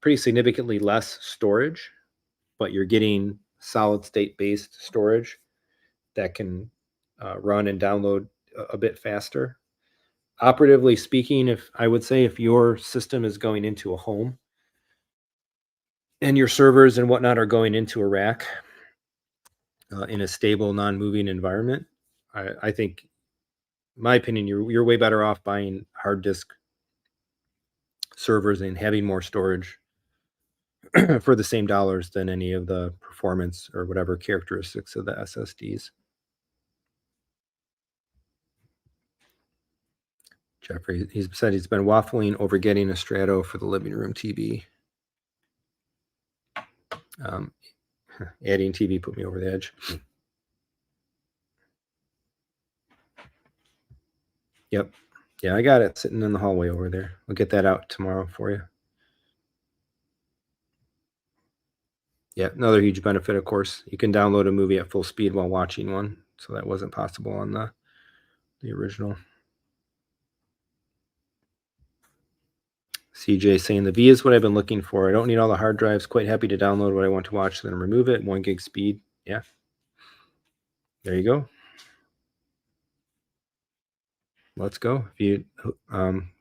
pretty significantly less storage, but you're getting solid state based storage that can run and download a bit faster. Operatively speaking, if I would say if your system is going into a home and your servers and whatnot are going into a rack in a stable, non-moving environment, I think, in my opinion, you're way better off buying hard disk servers and having more storage for the same dollars than any of the performance or whatever characteristics of the SSDs. Jeffrey, he's said he's been waffling over getting a Strato for the living room TV. Adding TV put me over the edge. Yep. Yeah, I got it sitting in the hallway over there. I'll get that out tomorrow for you. Yeah, another huge benefit, of course. You can download a movie at full speed while watching one. So that wasn't possible on the original. CJ saying the V is what I've been looking for. I don't need all the hard drives. Quite happy to download what I want to watch, then remove it. 1 gig speed. Yeah. There you go. Let's go. If you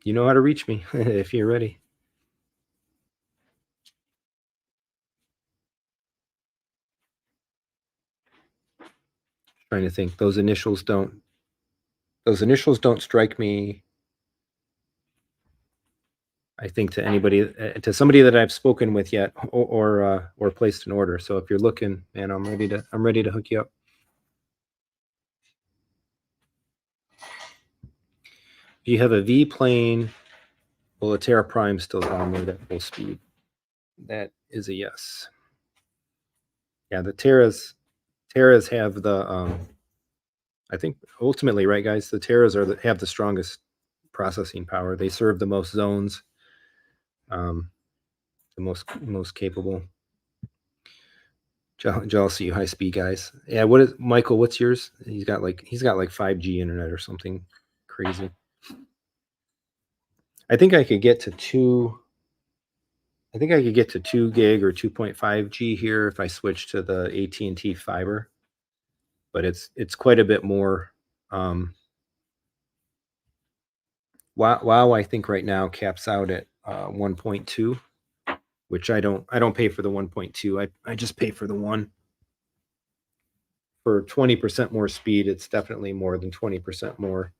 you know how to reach me if you're ready. Trying to think. Those initials don't strike me, I think, to anybody, to somebody that I've spoken with yet or placed an order. So if you're looking, man, I'm ready to hook you up. If you have a V plane, will a Terra Prime still download at full speed? That is a yes. Yeah, the Terras have the I think ultimately, right, guys, the Terras have the strongest processing power. They serve the most zones, the most capable. Jealousy, you high speed guys. Yeah, what is Michael? What's yours? He's got like 5G internet or something crazy. I think I could get to 2 gig or 2.5G here if I switch to the AT&T fiber, but it's quite a bit more. Wow, I think right now caps out at 1.2, which I don't pay for the 1.2. I just pay for the one. For 20% more speed, it's definitely more than 20% more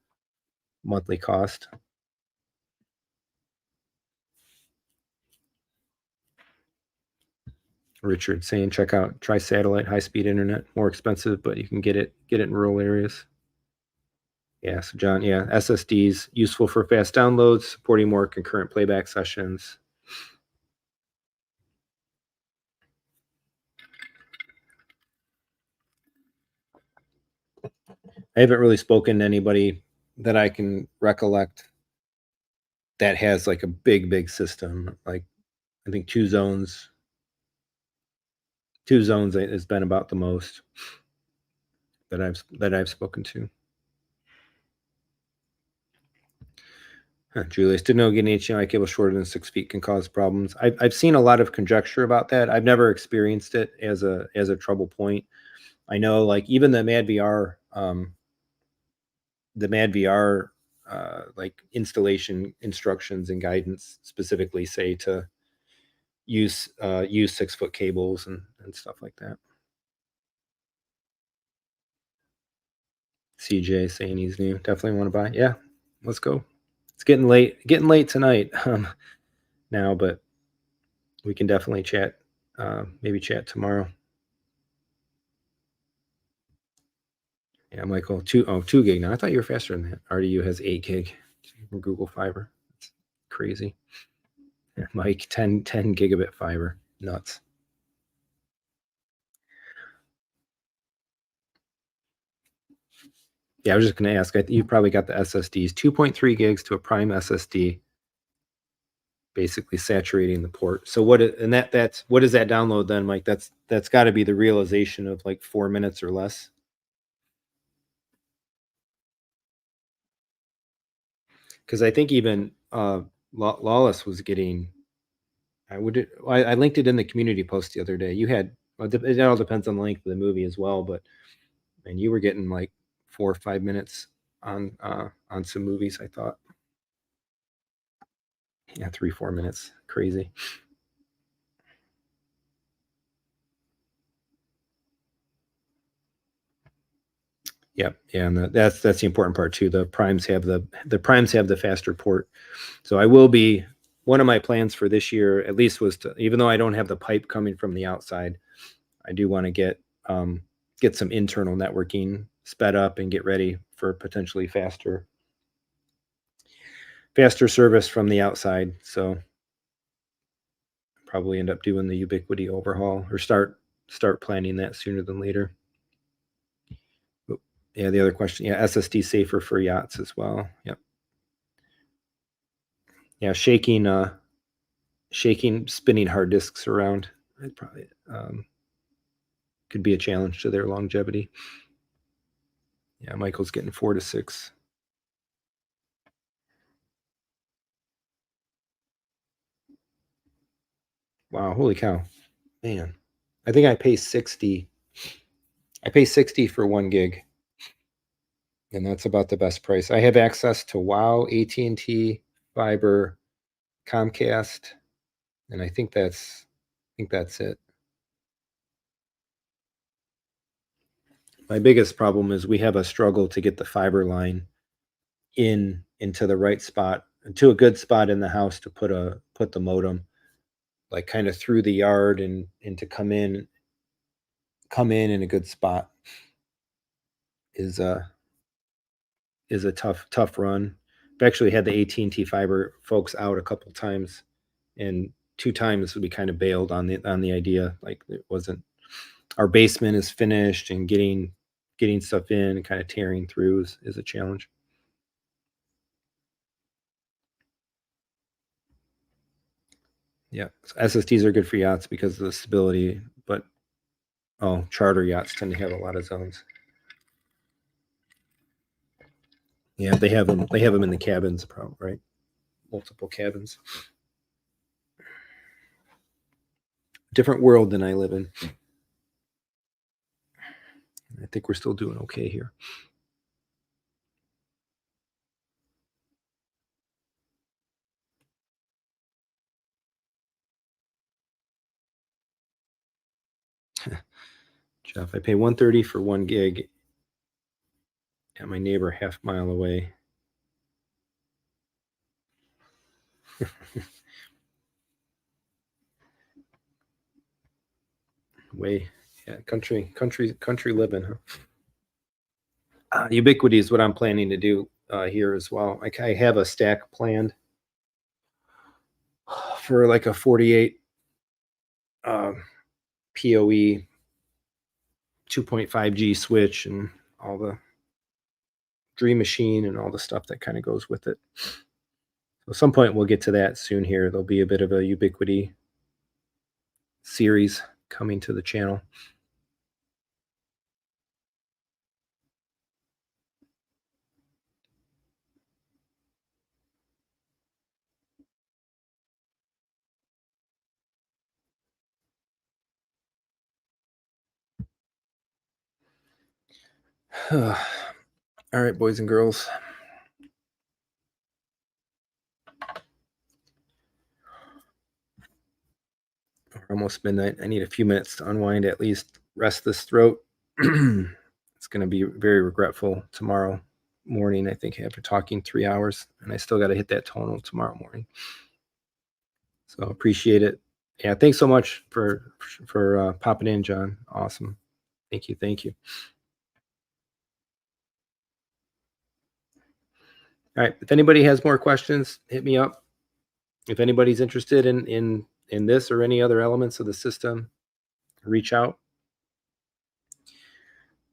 monthly cost. Richard saying try satellite high speed internet, more expensive, but you can get it in rural areas. Yeah, so John, yeah, SSDs useful for fast downloads, supporting more concurrent playback sessions. I haven't really spoken to anybody that I can recollect that has like a big system. Like I think two zones has been about the most that I've spoken to. Julius, didn't know getting HDMI cable shorter than 6 feet can cause problems. I've seen a lot of conjecture about that. I've never experienced it as a trouble point. I know, like even the Mad VR, like installation instructions and guidance specifically say to use 6-foot cables and stuff like that. CJ saying he's new. Definitely want to buy. Yeah, let's go. It's getting late. Getting late tonight now, but we can definitely chat. Maybe chat tomorrow. Yeah, Michael, 2 gig now. I thought you were faster than that. RDU has 8 gig from Google Fiber. It's crazy. Yeah, Mike, 10 gigabit fiber. Nuts. Yeah, I was just going to ask. You probably got the SSDs, 2.3 gigs to a prime SSD, basically saturating the port. So what does that download then, Mike? That's got to be the realization of like 4 minutes or less. Because I think even Lawless was getting. I linked it in the community post the other day. You had, well, it all depends on the length of the movie as well, but and you were getting like 4 or 5 minutes on some movies. I thought, yeah, 3-4 minutes, crazy. Yeah, and that's the important part too. The primes have the faster port. So I will be, one of my plans for this year at least was to, even though I don't have the pipe coming from the outside, I do want to get some internal networking sped up and get ready for potentially faster service from the outside. So probably end up doing the Ubiquity overhaul or start planning that sooner than later. Yeah, the other question, yeah, SSD safer for yachts as well. Yep. Yeah, spinning hard disks around, it probably could be a challenge to their longevity. Yeah, Michael's getting 4 to 6. Wow, holy cow, man! I think I pay 60. I pay 60 for 1 gig, and that's about the best price. I have access to Wow, AT&T, Fiber, Comcast, and I think that's it. My biggest problem is we have a struggle to get the fiber line into the right spot, to a good spot in the house to put the modem, like kind of through the yard and to come in a good spot is a tough run. I've actually had the AT&T fiber folks out a couple times, and 2 times we kind of bailed on the idea. Like, it wasn't, our basement is finished, and getting stuff in and kind of tearing through is a challenge. Yeah, SSDs are good for yachts because of the stability, but charter yachts tend to have a lot of zones. Yeah, they have them. They have them in the cabins, probably, right? Multiple cabins. Different world than I live in. I think we're still doing okay here. Jeff, I pay 130 for 1 gig at my neighbor half-mile away. Way, yeah, country living, huh? Ubiquity is what I'm planning to do here as well. I have a stack planned for like a 48 PoE 2.5G switch and all the Dream Machine and all the stuff that kind of goes with it. So at some point we'll get to that soon here. There'll be a bit of a Ubiquity series coming to the channel. All right, boys and girls. Almost midnight. I need a few minutes to unwind, at least rest this throat. It's going to be very regretful tomorrow morning, I think, after talking 3 hours, and I still got to hit that tonal tomorrow morning. So appreciate it. Yeah, thanks so much for popping in, John. Awesome. Thank you. All right. If anybody has more questions, hit me up. If anybody's interested in this or any other elements of the system, reach out.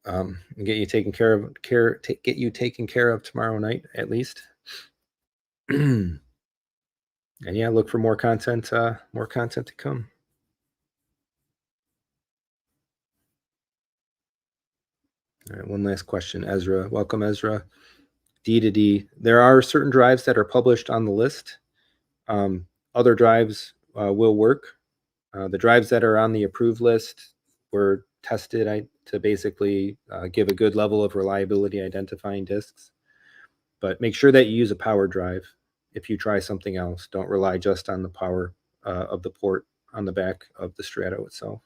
And get you taken care of. Get you taken care of tomorrow night at least. And yeah, look for more content. More content to come. All right. One last question, Ezra. Welcome, Ezra. D to D. There are certain drives that are published on the list. Other drives will work. The drives that are on the approved list were tested to basically give a good level of reliability identifying disks. But make sure that you use a power drive if you try something else. Don't rely just on the power of the port on the back of the Strato itself.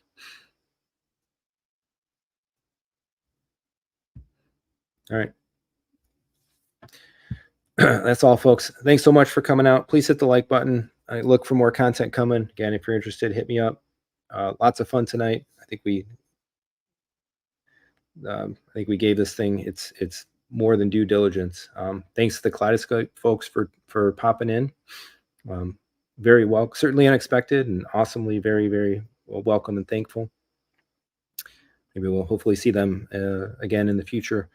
All right. That's all, folks. Thanks so much for coming out. Please hit the like button. I look for more content coming. Again, if you're interested, hit me up. Lots of fun tonight. I think we gave this thing it's more than due diligence. Thanks to the Kaleidescape folks for popping in. Very well, certainly unexpected and awesomely very, very welcome and thankful. Maybe we'll hopefully see them again in the future.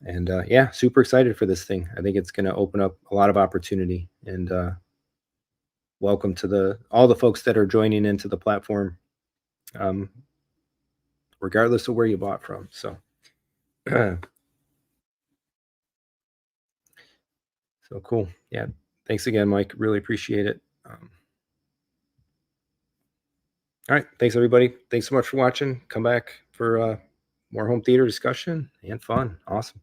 And yeah, super excited for this thing. I think it's going to open up a lot of opportunity. And welcome to all the folks that are joining into the platform, regardless of where you bought from. So, so cool. Yeah. Thanks again, Mike. Really appreciate it. All right. Thanks, everybody. Thanks so much for watching. Come back for more home theater discussion and fun. Awesome.